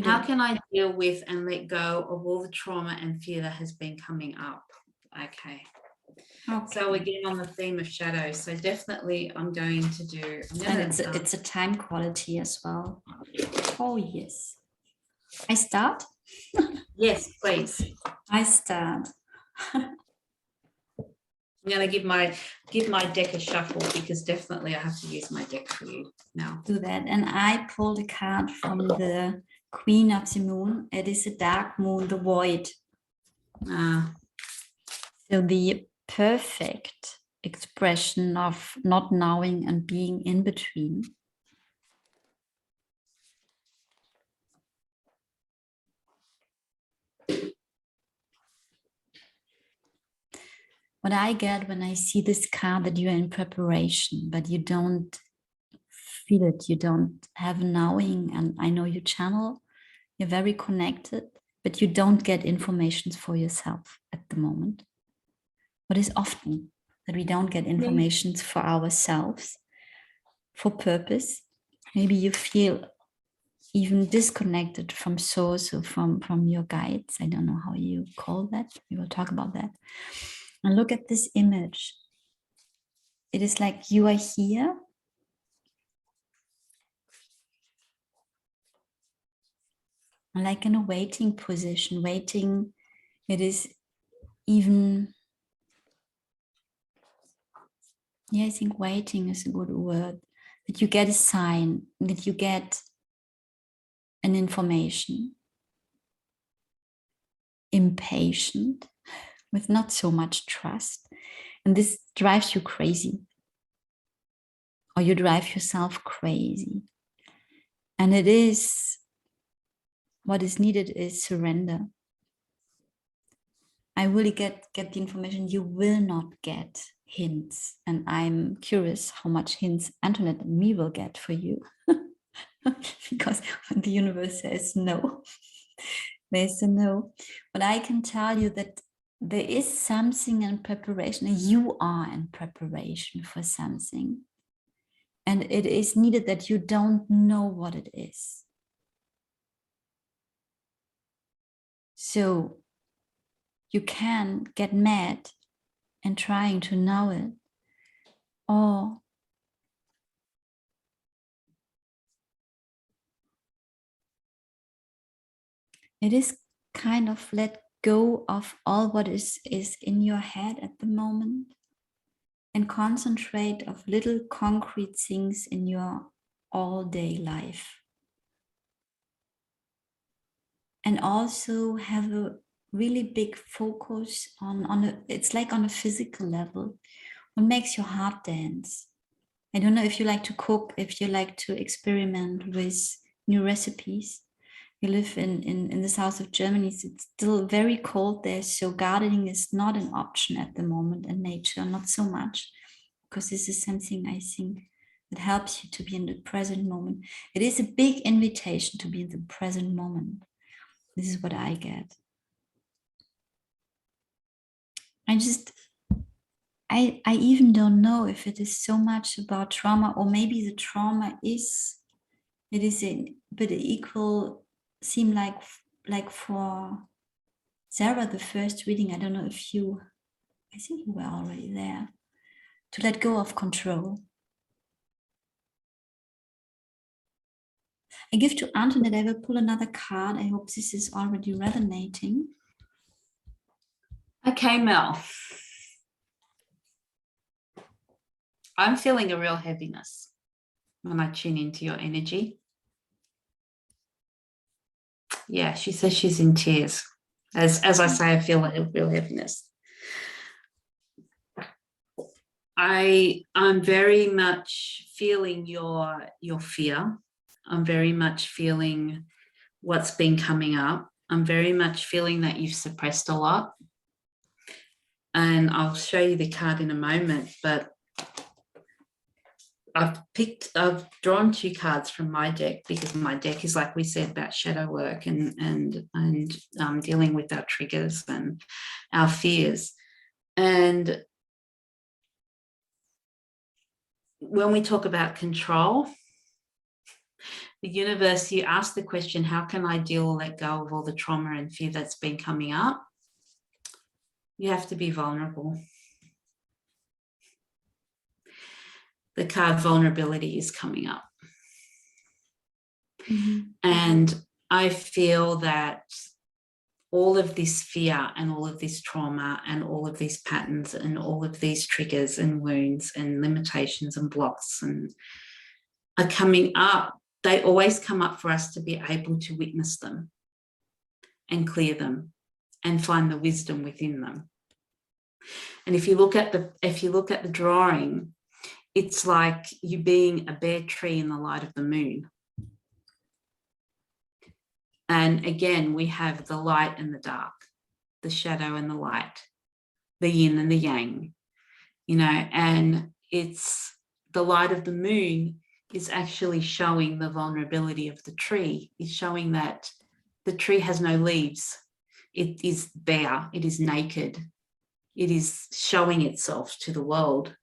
How can I deal with and let go of all the trauma and fear that has been coming up? Okay. So again, on the theme of shadows, so definitely I'm going to do. It's a time quality as well. Oh yes. I start? Yes, please. I start. I'm going to give my deck a shuffle, because definitely I have to use my deck for you now. Do that. And I pulled a card from the Queen of the Moon. It is a dark moon, the void. So the perfect expression of not knowing and being in between. What I get when I see this card, that you're in preparation, but you don't feel it, you don't have knowing, and I know you channel, you're very connected, but you don't get information for yourself at the moment. What is often that we don't get information for ourselves, for purpose. Maybe you feel even disconnected from source or from your guides. I don't know how you call that. We will talk about that. And look at this image. It is like you are here. Like in a waiting position, waiting. It is even, yeah, I think waiting is a good word. That you get a sign, that you get an information. Impatient, with not so much trust. And this drives you crazy. Or you drive yourself crazy. And it is, what is needed is surrender. I really get the information. You will not get hints. And I'm curious how much hints Antoinette and me will get for you. Because when the universe says no, there's a no. But I can tell you that there is something in preparation. You are in preparation for something. And it is needed that you don't know what it is. So you can get mad and trying to know it, or it is kind of let go of all what is in your head at the moment and concentrate of little concrete things in your all-day life. And also have a really big focus on it's like on a physical level. What makes your heart dance? I don't know if you like to cook, if you like to experiment with new recipes. You live in the south of Germany, so it's still very cold there, so gardening is not an option at the moment, and nature not so much, because this is something I think that helps you to be in the present moment. It is a big invitation to be in the present moment. This is what I get. I even don't know if it is so much about trauma, or maybe the trauma is, it is a bit equal, seem like for Zahra, the first reading, I don't know if you, I think you were already there, to let go of control. I give to Antoinette, I will pull another card. I hope this is already resonating. Okay, Mel. I'm feeling a real heaviness when I tune into your energy. Yeah, she says she's in tears. As I say, I feel a real heaviness. I'm very much feeling your fear. I'm very much feeling what's been coming up. I'm very much feeling that you've suppressed a lot. And I'll show you the card in a moment, but I've drawn 2 cards from my deck, because my deck is, like we said, about shadow work and dealing with our triggers and our fears. And when we talk about control, the universe, you ask the question, how can I deal or let go of all the trauma and fear that's been coming up? You have to be vulnerable. The card vulnerability is coming up. And I feel that all of this fear and all of this trauma and all of these patterns and all of these triggers and wounds and limitations and blocks and are coming up. They always come up for us to be able to witness them and clear them and find the wisdom within them. And if you look at the drawing, it's like you being a bare tree in the light of the moon. And again, we have the light and the dark, the shadow and the light, the yin and the yang, you know, and it's the light of the moon is actually showing the vulnerability of the tree. It's showing that the tree has no leaves. It is bare, it is naked. It is showing itself to the world.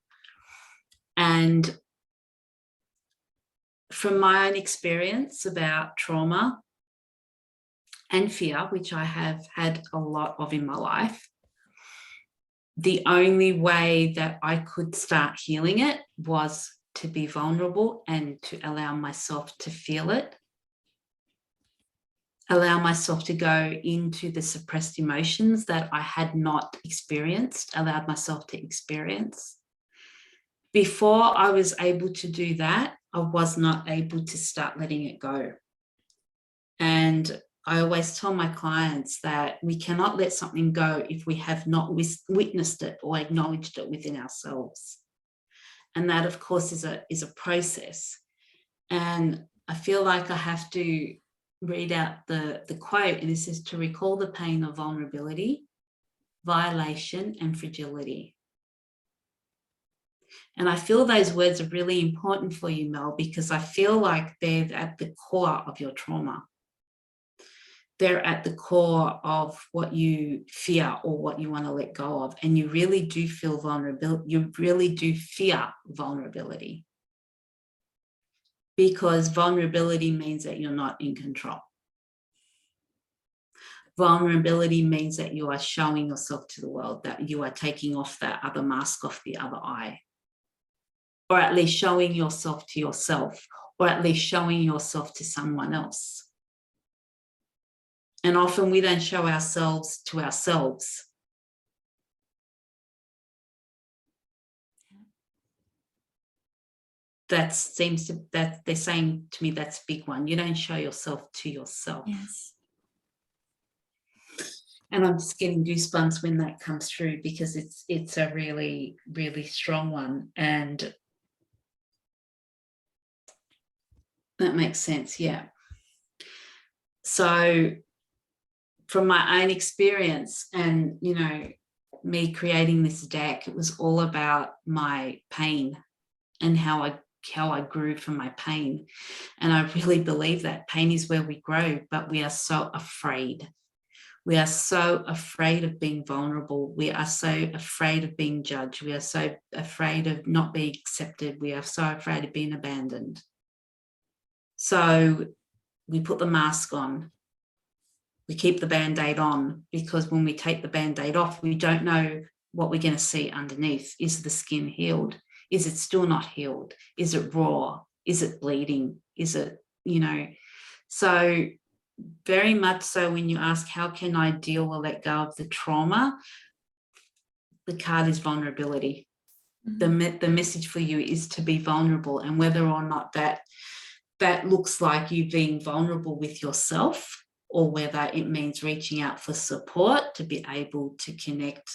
And from my own experience about trauma and fear, which I have had a lot of in my life, the only way that I could start healing it was to be vulnerable and to allow myself to feel it, allow myself to go into the suppressed emotions that I had not experienced, allowed myself to experience. Before I was able to do that, I was not able to start letting it go. And I always tell my clients that we cannot let something go if we have not witnessed it or acknowledged it within ourselves. And that, of course, is a process. And I feel like I have to read out the quote, and it says, to recall the pain of vulnerability, violation, and fragility. And I feel those words are really important for you, Mel, because I feel like they're at the core of your trauma. They're at the core of what you fear or what you want to let go of. And you really do feel vulnerable. You really do fear vulnerability, because vulnerability means that you're not in control. Vulnerability means that you are showing yourself to the world, that you are taking off that other mask off the other eye, or at least showing yourself to yourself, or at least showing yourself to someone else. And often we don't show ourselves to ourselves. That they're saying to me, that's a big one. You don't show yourself to yourself. Yes. And I'm just getting goosebumps when that comes through, because it's a really, really strong one. And that makes sense, yeah. So from my own experience and, you know, me creating this deck, it was all about my pain and how I grew from my pain. And I really believe that pain is where we grow, but we are so afraid. We are so afraid of being vulnerable. We are so afraid of being judged. We are so afraid of not being accepted. We are so afraid of being abandoned. So we put the mask on. We keep the Band-Aid on, because when we take the Band-Aid off, we don't know what we're going to see underneath. Is the skin healed? Is it still not healed? Is it raw? Is it bleeding? Is it, you know? So very much so when you ask, how can I deal or let go of the trauma? The card is vulnerability. Mm-hmm. The message for you is to be vulnerable, and whether or not that looks like you being vulnerable with yourself, or whether it means reaching out for support to be able to connect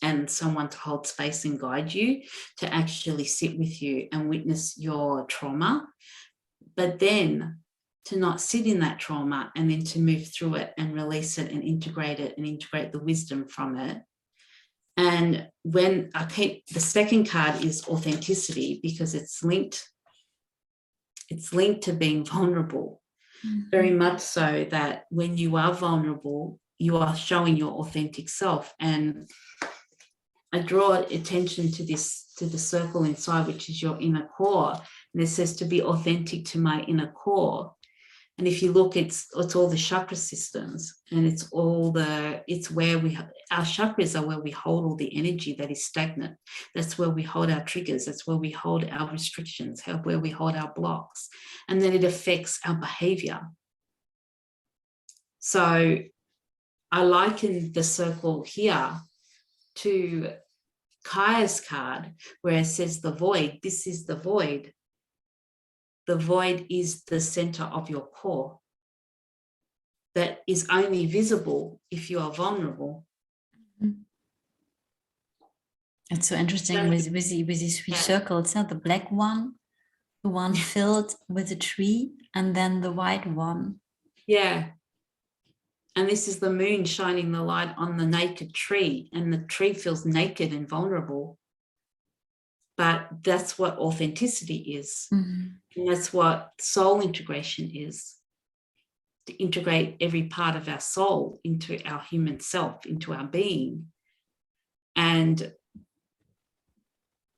and someone to hold space and guide you, to actually sit with you and witness your trauma, but then to not sit in that trauma, and then to move through it and release it and integrate the wisdom from it, And when I keep the second card is authenticity, because it's linked to being vulnerable. Very much so that when you are vulnerable, you are showing your authentic self. And I draw attention to the circle inside, which is your inner core. And it says to be authentic to my inner core. And if you look, it's all the chakra systems, and it's where our chakras are where we hold all the energy that is stagnant. That's where we hold our triggers. That's where we hold our restrictions, where we hold our blocks. And then it affects our behavior. So I liken the circle here to Kaya's card, where it says the void. This is the void. The void is the center of your core that is only visible if you are vulnerable. It's so interesting with these three circles. The black one, the one filled with a tree, and then the white one. Yeah. And this is the moon shining the light on the naked tree, and the tree feels naked and vulnerable. But that's what authenticity is. And that's what soul integration is. To integrate every part of our soul into our human self, into our being. And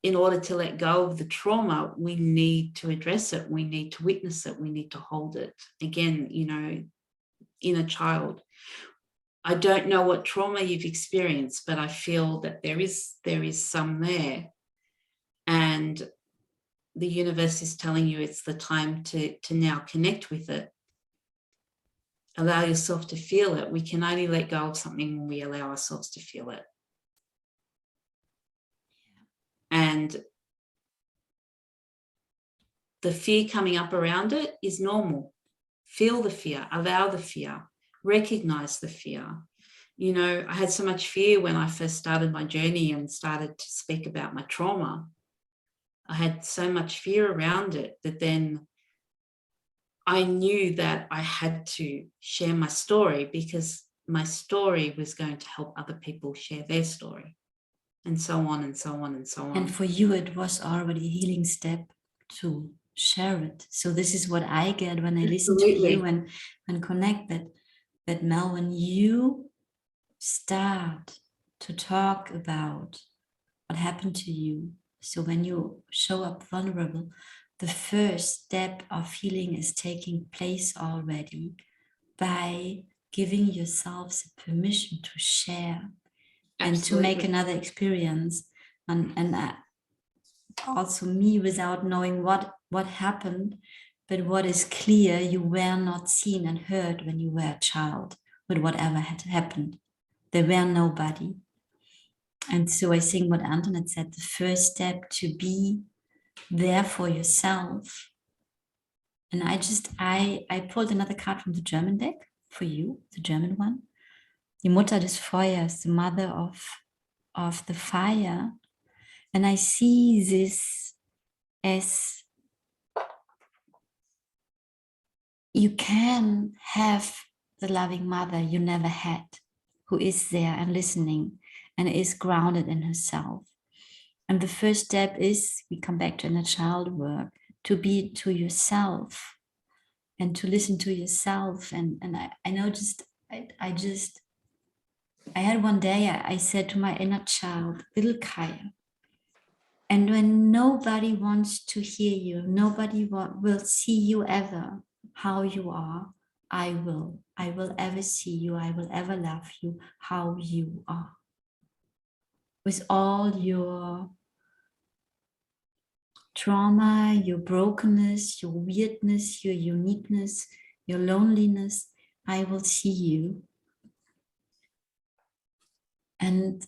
in order to let go of the trauma, we need to address it. We need to witness it. We need to hold it. Again, inner child. I don't know what trauma you've experienced, but I feel that there is some there. And the universe is telling you it's the time to now connect with it. Allow yourself to feel it. We can only let go of something when we allow ourselves to feel it. And the fear coming up around it is normal. Feel the fear, allow the fear, recognize the fear. I had so much fear when I first started my journey and started to speak about my trauma. I had so much fear around it that then I knew that I had to share my story, because my story was going to help other people share their story, and so on and so on and so on. And for you, it was already a healing step to share it. So this is what I get when I listen to you and connect that Mel, when you start to talk about what happened to you, so when you show up vulnerable, the first step of healing is taking place already by giving yourselves permission to share. Absolutely. And to make another experience. And also me, without knowing what happened, but what is clear, you were not seen and heard when you were a child with whatever had happened. There were nobody. And so I think what Antoinette said, the first step to be there for yourself. And I pulled another card from the German deck for you, the German one. Die Mutter des Feuers, the mother of the fire. And I see this as you can have the loving mother you never had, who is there and listening and is grounded in herself. And the first step is, we come back to inner child work, to be to yourself and to listen to yourself. And I know I had one day, I said to my inner child, little Kaya, and when nobody wants to hear you, nobody will see you ever, how you are, I will ever see you, I will ever love you, how you are. With all your trauma, your brokenness, your weirdness, your uniqueness, your loneliness, I will see you. And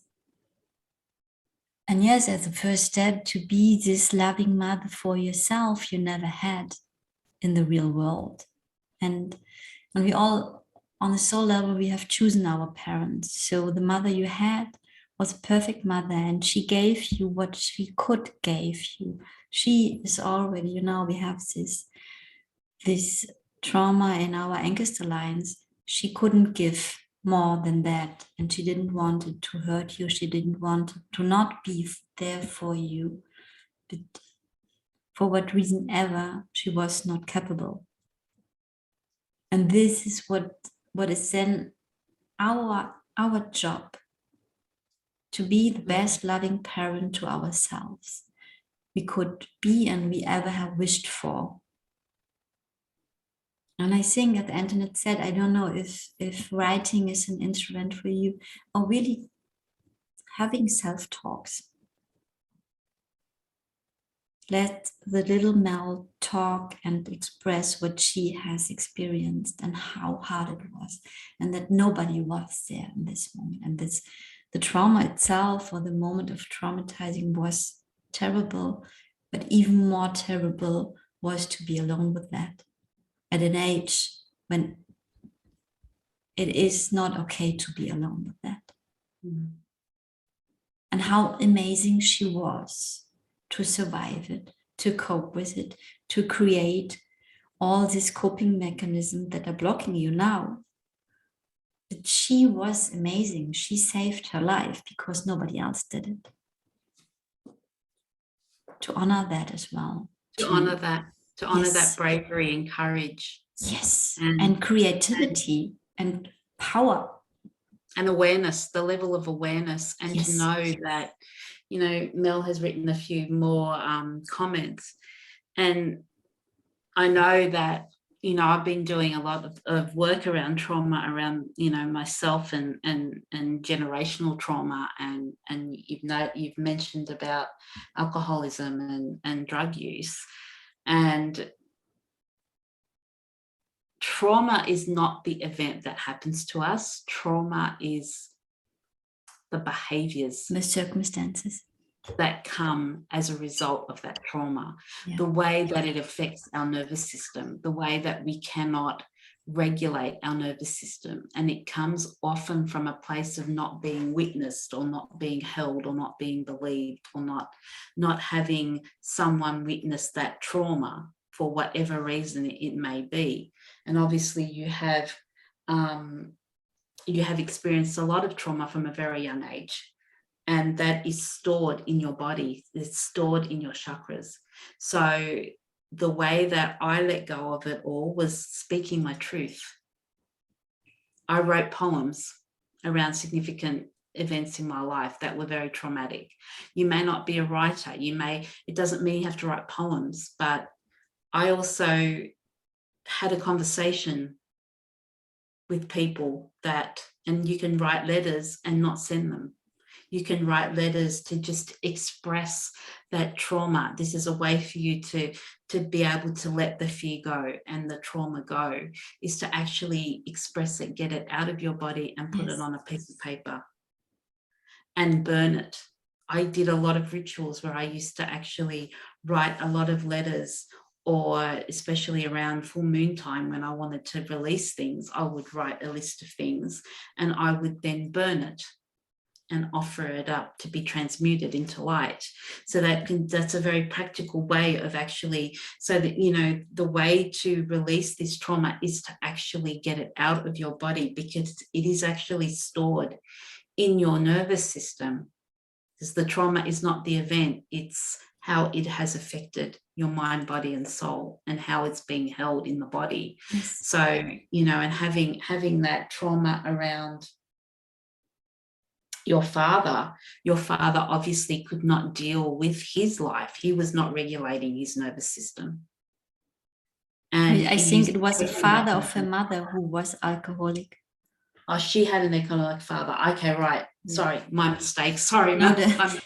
yes, as a first step, to be this loving mother for yourself you never had in the real world. And we all, on the soul level, we have chosen our parents. So the mother you had was a perfect mother, and she gave you what she could give you. She is already, we have this trauma in our ancestor lines. She couldn't give more than that. And she didn't want it to hurt you. She didn't want it to not be there for you. But for what reason ever, she was not capable. And this is what is then our job, to be the best loving parent to ourselves we could be and we ever have wished for. And I think, as Antoinette said, I don't know if writing is an instrument for you, or really having self-talks. Let the little Mel talk and express what she has experienced and how hard it was, and that nobody was there in this moment. And the trauma itself, or the moment of traumatizing, was terrible, but even more terrible was to be alone with that at an age when it is not okay to be alone with that. Mm. And how amazing she was to survive it, to cope with it, to create all these coping mechanisms that are blocking you now. But she was amazing. She saved her life because nobody else did it. To honor that as well. To honor that, yes. that bravery and courage. Yes, and creativity and power. And awareness, the level of awareness, and yes. to know that, you know, Mel has written a few more comments, and I know that, you know, I've been doing a lot of work around trauma, around, you know, myself and generational trauma, and you've mentioned about alcoholism and drug use, and trauma is not the event that happens to us. Trauma is the behaviors, the circumstances that come as a result of that trauma, yeah. The way that it affects our nervous system, the way that we cannot regulate our nervous system. And it comes often from a place of not being witnessed, or not being held, or not being believed, or not having someone witness that trauma for whatever reason it may be. And obviously you have experienced a lot of trauma from a very young age, and that is stored in your body. It's stored in your chakras. So the way that I let go of it all was speaking my truth. I wrote poems around significant events in my life that were very traumatic. You may not be a writer. It doesn't mean you have to write poems, but I also had a conversation with people and you can write letters and not send them. You can write letters to just express that trauma. This is a way for you to be able to let the fear go and the trauma go, is to actually express it, get it out of your body and put yes. it on a piece of paper and burn it. I did a lot of rituals where I used to actually write a lot of letters, or especially around full moon time when I wanted to release things, I would write a list of things and I would then burn it and offer it up to be transmuted into light. So that's a very practical way of actually, so that, you know, the way to release this trauma is to actually get it out of your body, because it is actually stored in your nervous system. Because the trauma is not the event, it's how it has affected your mind, body and soul, and how it's being held in the body. Yes. So, you know, and having that trauma around your father obviously could not deal with his life. He was not regulating his nervous system. And I think it was a father of a mother who was alcoholic. Oh, she had an alcoholic father. Okay, right. Sorry, my mistake. Sorry, no,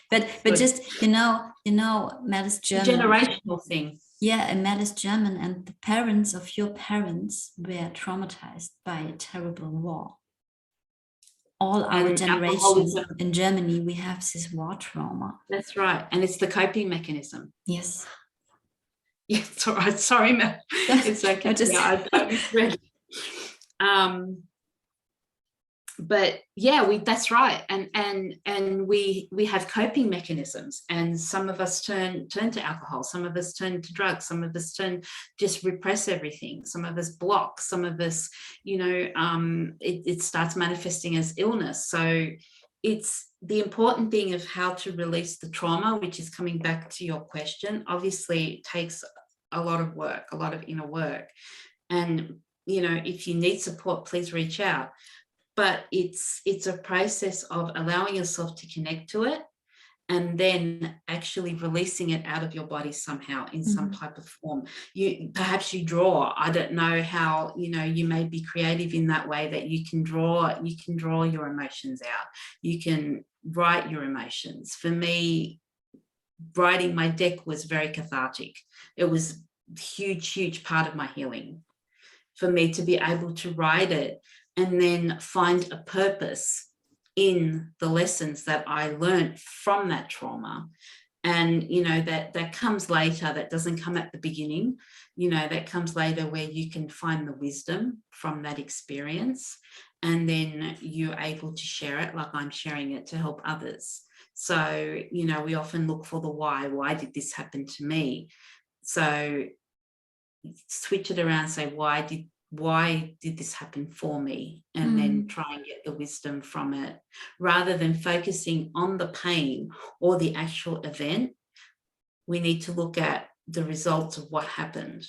but just you know, Mel is German. A generational thing. Yeah, and Mel is German, and the parents of your parents were traumatized by a terrible war. All our generations in Germany, we have this war trauma. That's right. And it's the coping mechanism. Yes. Yeah, it's all right. Sorry, Mel. It's okay. I misread. but yeah, that's right. And we have coping mechanisms, and some of us turn to alcohol, some of us turn to drugs, some of us just repress everything, some of us block, some of us, it starts manifesting as illness. So it's the important thing of how to release the trauma, which is coming back to your question. Obviously, it takes a lot of work, a lot of inner work. And, if you need support, please reach out. But it's a process of allowing yourself to connect to it, and then actually releasing it out of your body somehow in some type of form. Perhaps you draw. I don't know how, you may be creative in that way, that you can draw your emotions out. You can write your emotions. For me, writing my deck was very cathartic. It was a huge part of my healing, for me to be able to write it and then find a purpose in the lessons that I learned from that trauma. And, that comes later, that doesn't come at the beginning, that comes later, where you can find the wisdom from that experience. And then you're able to share it, like I'm sharing it, to help others. So, we often look for the why did this happen to me? So switch it around, say, why did this happen for me? And then try and get the wisdom from it, rather than focusing on the pain or the actual event. We need to look at the results of what happened,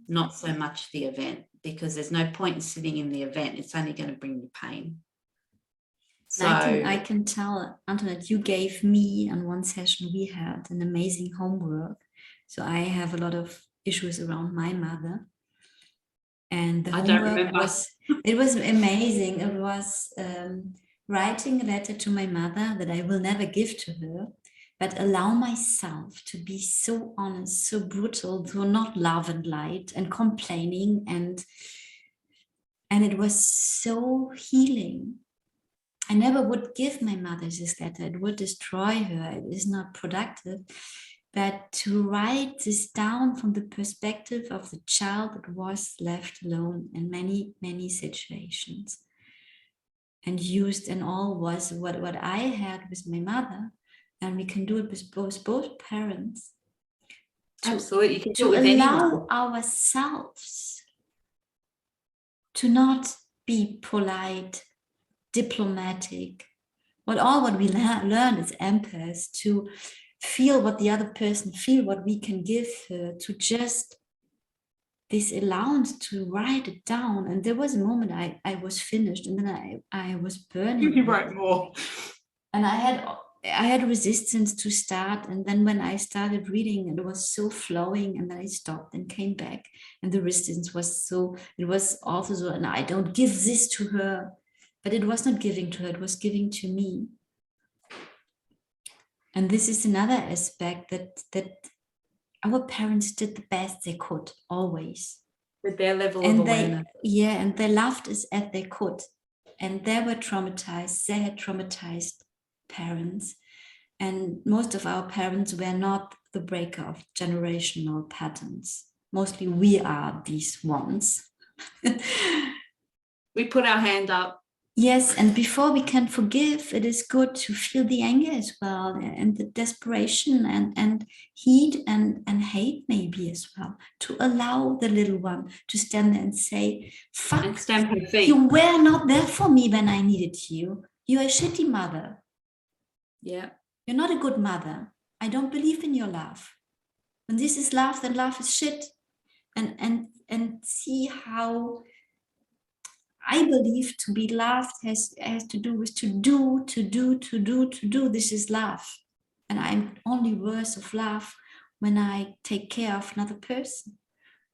not so much the event, because there's no point in sitting in the event. It's only going to bring you pain. So I can tell, Antoinette, you gave me, on one session we had, an amazing homework. So I have a lot of issues around my mother. And the homework was amazing. It was writing a letter to my mother that I will never give to her, but allow myself to be so honest, so brutal, so not love and light and complaining. And it was so healing. I never would give my mother this letter. It would destroy her. It is not productive. But to write this down from the perspective of the child that was left alone in many situations, and used in all was what I had with my mother, and we can do it with both parents. Absolutely, you can do it with allow ourselves to not be polite, diplomatic. What we learn as empaths, to feel what the other person feel, what we can give her, to just this allowance to write it down. And there was a moment I was finished, and then I was burning. You write more. And I had resistance to start. And then when I started reading, it was so flowing, and then I stopped and came back. And the resistance was it was also so, and I don't give this to her. But it was not giving to her, it was giving to me. And this is another aspect that our parents did the best they could, always. With their level of awareness. And they loved us as they could. And they were traumatized. They had traumatized parents. And most of our parents were not the breaker of generational patterns. Mostly we are these ones. We put our hand up. Yes, and before we can forgive, it is good to feel the anger as well, and the desperation and heat and hate maybe as well, to allow the little one to stand there and say, fuck, and stamp her feet. You were not there for me when I needed you. You're a shitty mother. Yeah. You're not a good mother. I don't believe in your love. When this is love, then love is shit. And see how I believe to be loved has to do with to do. This is love. And I'm only worth of love when I take care of another person.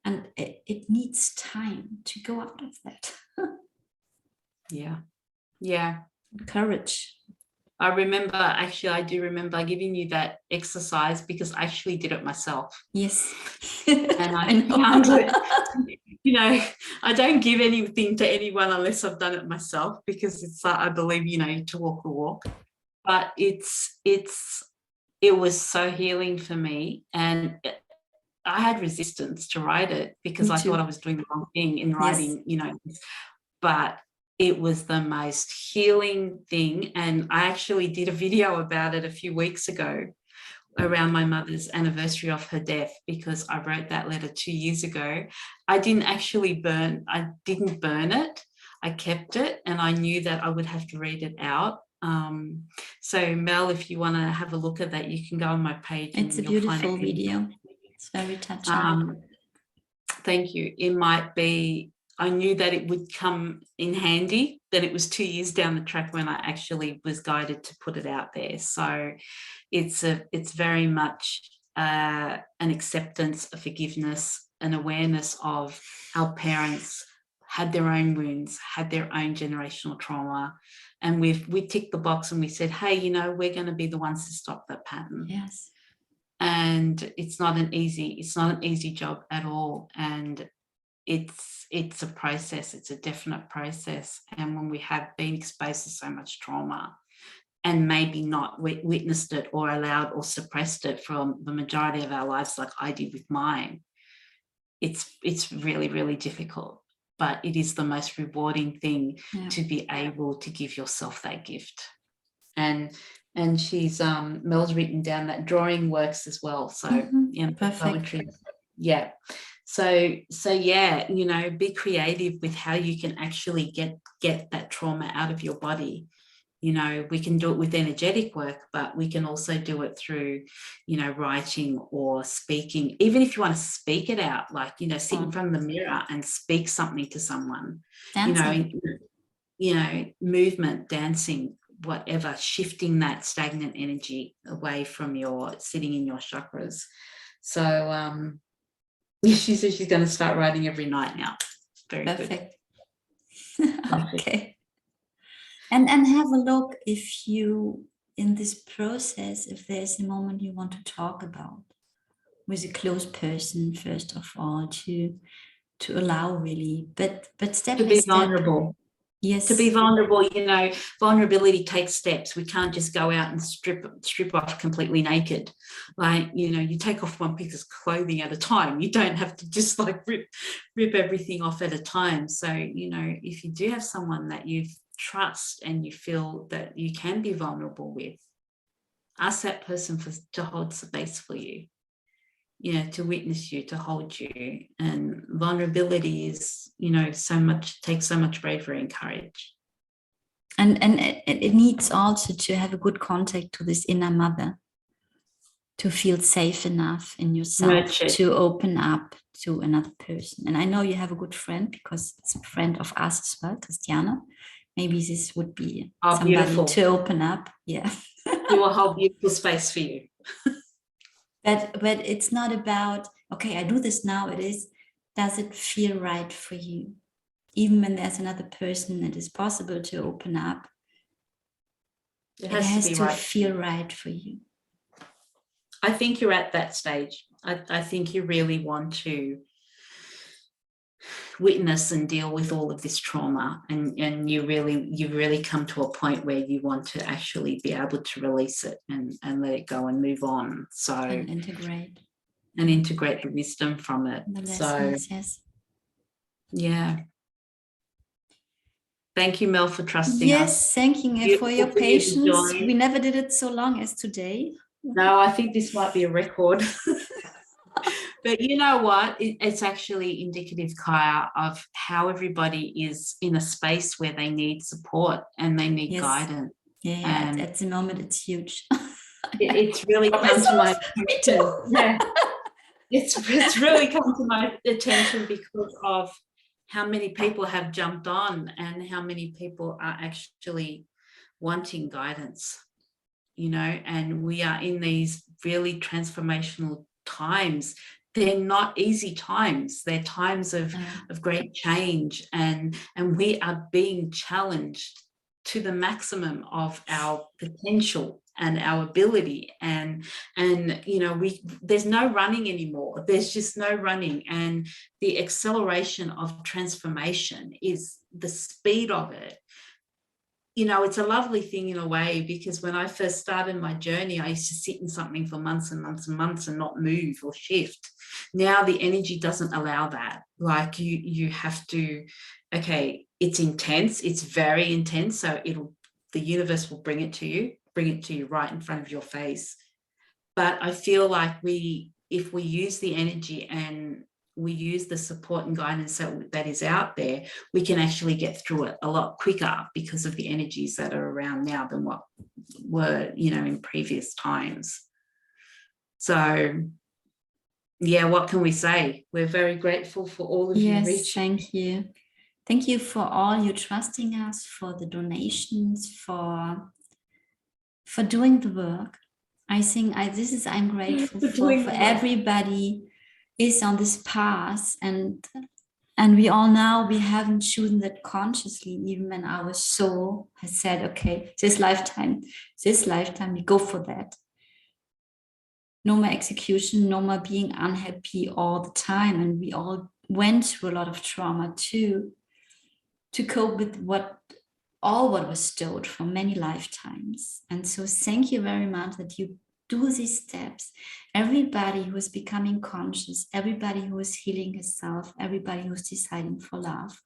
And it needs time to go out of that. Yeah. Yeah. Courage. I do remember giving you that exercise, because I actually did it myself. Yes. And I found it, I don't give anything to anyone unless I've done it myself, because it's, I believe, to walk the walk. But it was so healing for me. And I had resistance to write it, because I thought I was doing the wrong thing in writing, but it was the most healing thing. And I actually did a video about it a few weeks ago around my mother's anniversary of her death, because I wrote that letter 2 years ago. I didn't burn it. I kept it, and I knew that I would have to read it out. So Mel, if you want to have a look at that, you can go on my page. It's a beautiful video. It's very touching. Thank you. It might be, I knew that it would come in handy, that it was 2 years down the track when I actually was guided to put it out there. So it's very much an acceptance, a forgiveness, an awareness of our parents had their own wounds, had their own generational trauma. And we ticked the box and we said, hey, you know, we're going to be the ones to stop that pattern. Yes. And it's not an easy job at all. And it's a process. It's a definite process. And when we have been exposed to so much trauma and maybe not witnessed it or allowed or suppressed it from the majority of our lives, like I did with mine, it's really, really difficult. But it is the most rewarding thing to be able to give yourself that gift. And she's Mel's written down that drawing works as well. So poetry. Yeah. So yeah, you know, be creative with how you can actually get that trauma out of your body. You know, we can do it with energetic work, but we can also do it through, you know, writing or speaking. Even if you want to speak it out, like, you know, sit in front of the mirror and speak something to someone. Dancing. You know, movement, dancing, whatever, shifting that stagnant energy away from your sitting in your chakras. So she says she's going to start writing every night now. Very perfect. Good. Okay. And have a look if you, in this process, if there's a moment you want to talk about with a close person, first of all, to allow really, but step to by be step. Vulnerable. Yes. To be vulnerable, you know, vulnerability takes steps. We can't just go out and strip off completely naked. Like, you know, you take off one piece of clothing at a time. You don't have to just like rip everything off at a time. So, you know, if you do have someone that you trust and you feel that you can be vulnerable with, ask that person to hold space for you. You know, to witness you, to hold you. And vulnerability is, you know, takes so much bravery and courage. And it needs also to have a good contact to this inner mother, to feel safe enough in yourself, nurtured, to open up to another person. And I know you have a good friend, because it's a friend of us as well, Christiana. Maybe this would be somebody beautiful to open up. Yeah. Do a whole beautiful space for you. But it's not about, okay, I do this now. It is, does it feel right for you? Even when there's another person, it is possible to open up. It has to feel right for you. I think you're at that stage. I think you really want to witness and deal with all of this trauma, and you've really come to a point where you want to actually be able to release it and let it go and move on. So and integrate the wisdom from it. The lessons, yes. Yeah. Thank you, Mel, for trusting us. Yes, thanking you for your patience. We never did it so long as today. No, I think this might be a record. But you know what? It's actually indicative, Kaya, of how everybody is in a space where they need support and they need guidance. Yeah, at the moment it's huge. It's really come to my attention. Yeah. It's really come to my attention because of how many people have jumped on and how many people are actually wanting guidance, you know, and we are in these really transformational times. They're not easy times. They're times of great change, and we are being challenged to the maximum of our potential and our ability, and you know, there's no running anymore. There's just no running, and the acceleration of transformation is the speed of it. You know, it's a lovely thing in a way, because when I first started my journey, I used to sit in something for months and months and months and not move or shift. Now the energy doesn't allow that. Like you have to, okay, it's intense. It's very intense. So the universe will bring it to you right in front of your face. But I feel like if we use the energy and we use the support and guidance that is out there, we can actually get through it a lot quicker because of the energies that are around now than what were, in previous times. So, yeah, what can we say? We're very grateful for all of you reaching. Thank you. Thank you for all you trusting us, for the donations, for doing the work. I think I'm grateful for everybody is on this path, and we haven't chosen that consciously, even when our soul has said, okay, this lifetime we go for that. No more execution, no more being unhappy all the time. And we all went through a lot of trauma too, to cope with what was stored from many lifetimes. And so thank you very much that you do these steps. Everybody who is becoming conscious, everybody who is healing herself, everybody who's deciding for love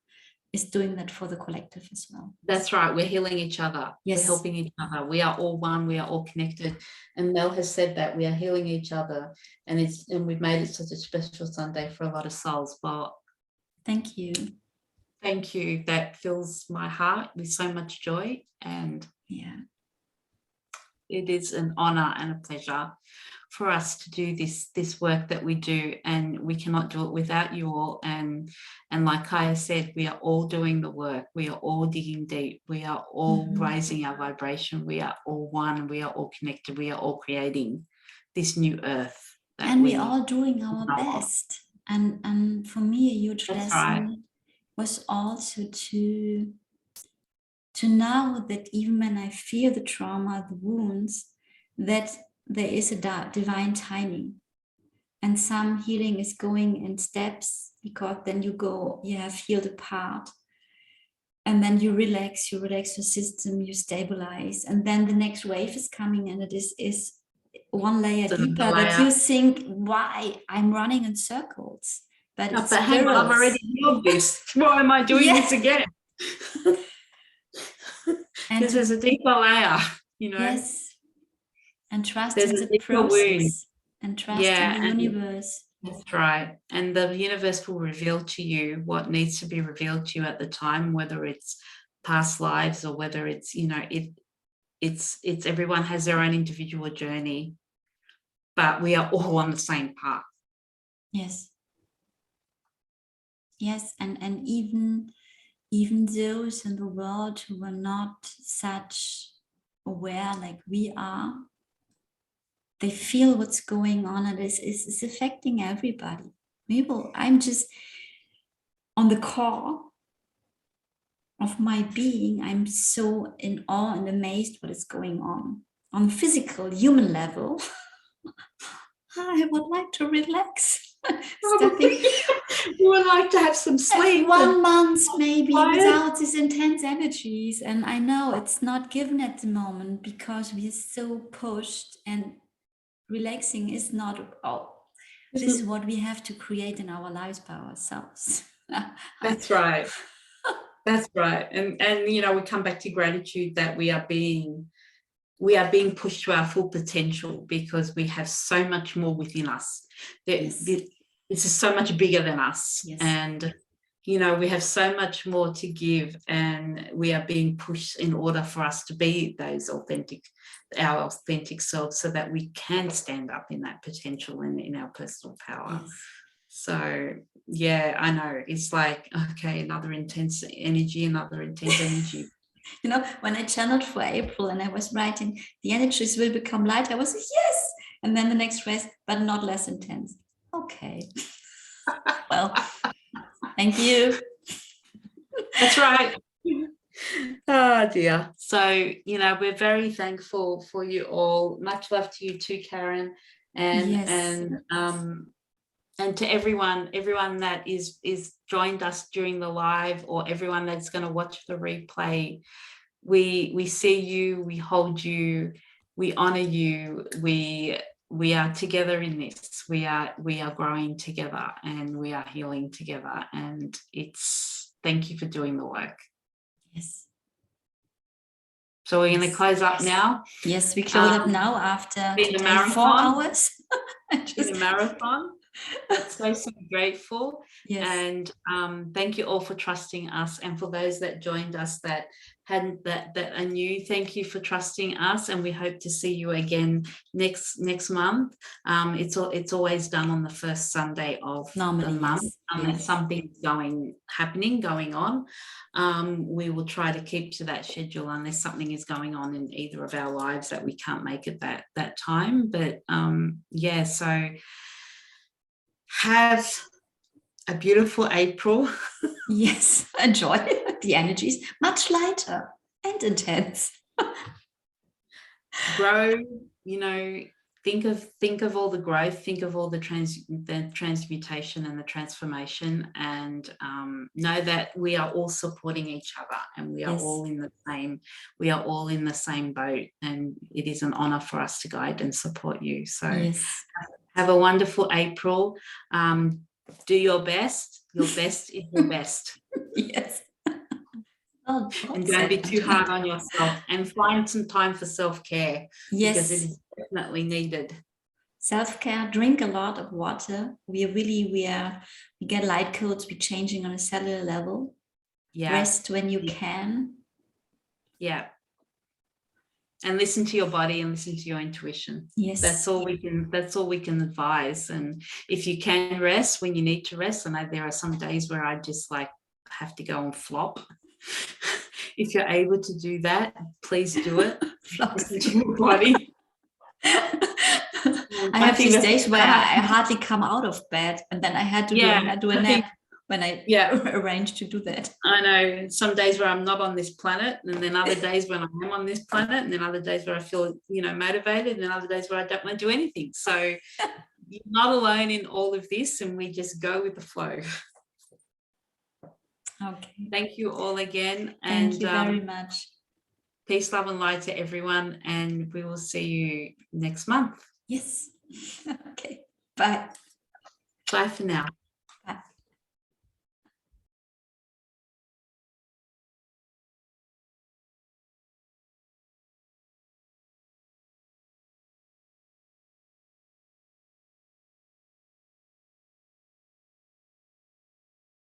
is doing that for the collective as well. That's right. We're healing each other. Yes. We're helping each other. We are all one. We are all connected. And Mel has said that we are healing each other, and we've made it such a special Sunday for a lot of souls. Well, thank you. Thank you. That fills my heart with so much joy, and it is an honor and a pleasure for us to do this work that we do, and we cannot do it without you all. And like Kaya said, we are all doing the work. We are all digging deep. We are all raising our vibration. We are all one. We are all connected. We are all creating this new earth. And we are all doing our best. And for me, a huge lesson was also to know that even when I feel the trauma, the wounds, that there is a divine timing, and some healing is going in steps, because then you have healed a part, and then you relax your system, you stabilize, and then the next wave is coming, and it is one layer deeper that you think, why I'm running in circles, but it's hang on, I've already healed this. Why am I doing this again? This is a deeper layer, Yes. And trust in the process, and trust in the universe. That's right. And the universe will reveal to you what needs to be revealed to you at the time, whether it's past lives or whether it's, it's everyone has their own individual journey, but we are all on the same path. Yes. Yes. And even those in the world who are not such aware like we are, they feel what's going on, and it's affecting everybody. I'm just on the core of my being. I'm so in awe and amazed what is going on the physical human level. I would like to relax. You would like to have some sleep. 1 month maybe without these intense energies. And I know it's not given at the moment because we are so pushed, and relaxing is not, this is what we have to create in our lives by ourselves. That's right. That's right. And we come back to gratitude that we are being pushed to our full potential, because we have so much more within us. This is so much bigger than us. Yes. And we have so much more to give, and we are being pushed in order for us to be our authentic selves, so that we can stand up in that potential and in our personal power. Yes. So I know it's like, okay, another intense energy. When I channeled for April and I was writing, the energies will become lighter, I was like, yes. And then the next phrase, but not less intense. Okay. Well, thank you. That's right. Oh dear. So, we're very thankful for you all. Much love to you too, Karen. And to everyone that is joined us during the live, or everyone that's going to watch the replay. We see you, we hold you, we honor you. We are together in this. We are growing together, and we are healing together, and it's thank you for doing the work. Yes. So we're going to close up now. Yes, we close up now after been a today, marathon. 4 hours. In a marathon. That's so grateful. Yes. And thank you all for trusting us, and for those that joined us that hadn't, that are new, thank you for trusting us, and we hope to see you again next month. It's always done on the first Sunday of Normally, the month, yes. unless Yes. something's going on. We will try to keep to that schedule unless something is going on in either of our lives that we can't make it that time. But yeah, so have a beautiful April. Yes, enjoy the energies, much lighter and intense. Grow, you know, think of all the growth, think of all the transmutation and the transformation, and know that we are all supporting each other, and we are Yes. all in the same boat, and it is an honor for us to guide and support you. So Yes. have a wonderful April. Do your best. Your best is your best. Yes. Oh, And don't be too hard on yourself, and find some time for self-care. Yes. Because it is definitely needed. Self-care, drink a lot of water. We get light codes, we're changing on a cellular level. Yeah. Rest when you can. Yeah. And listen to your body and listen to your intuition. Yes. That's all we can advise. And if you can rest when you need to rest, I know there are some days where I just like have to go and flop. If you're able to do that, please do it. Listen to your body. I have these days where I hardly come out of bed, and then I had to do a nap when I arranged to do that. I know some days where I'm not on this planet, and then other days when I am on this planet, and then other days where I feel, motivated, and then other days where I don't want to do anything. So you're not alone in all of this, and we just go with the flow. Okay. Thank you all again. Thank you very much. Peace, love, and light to everyone, and we will see you next month. Yes. Okay. Bye. Bye for now.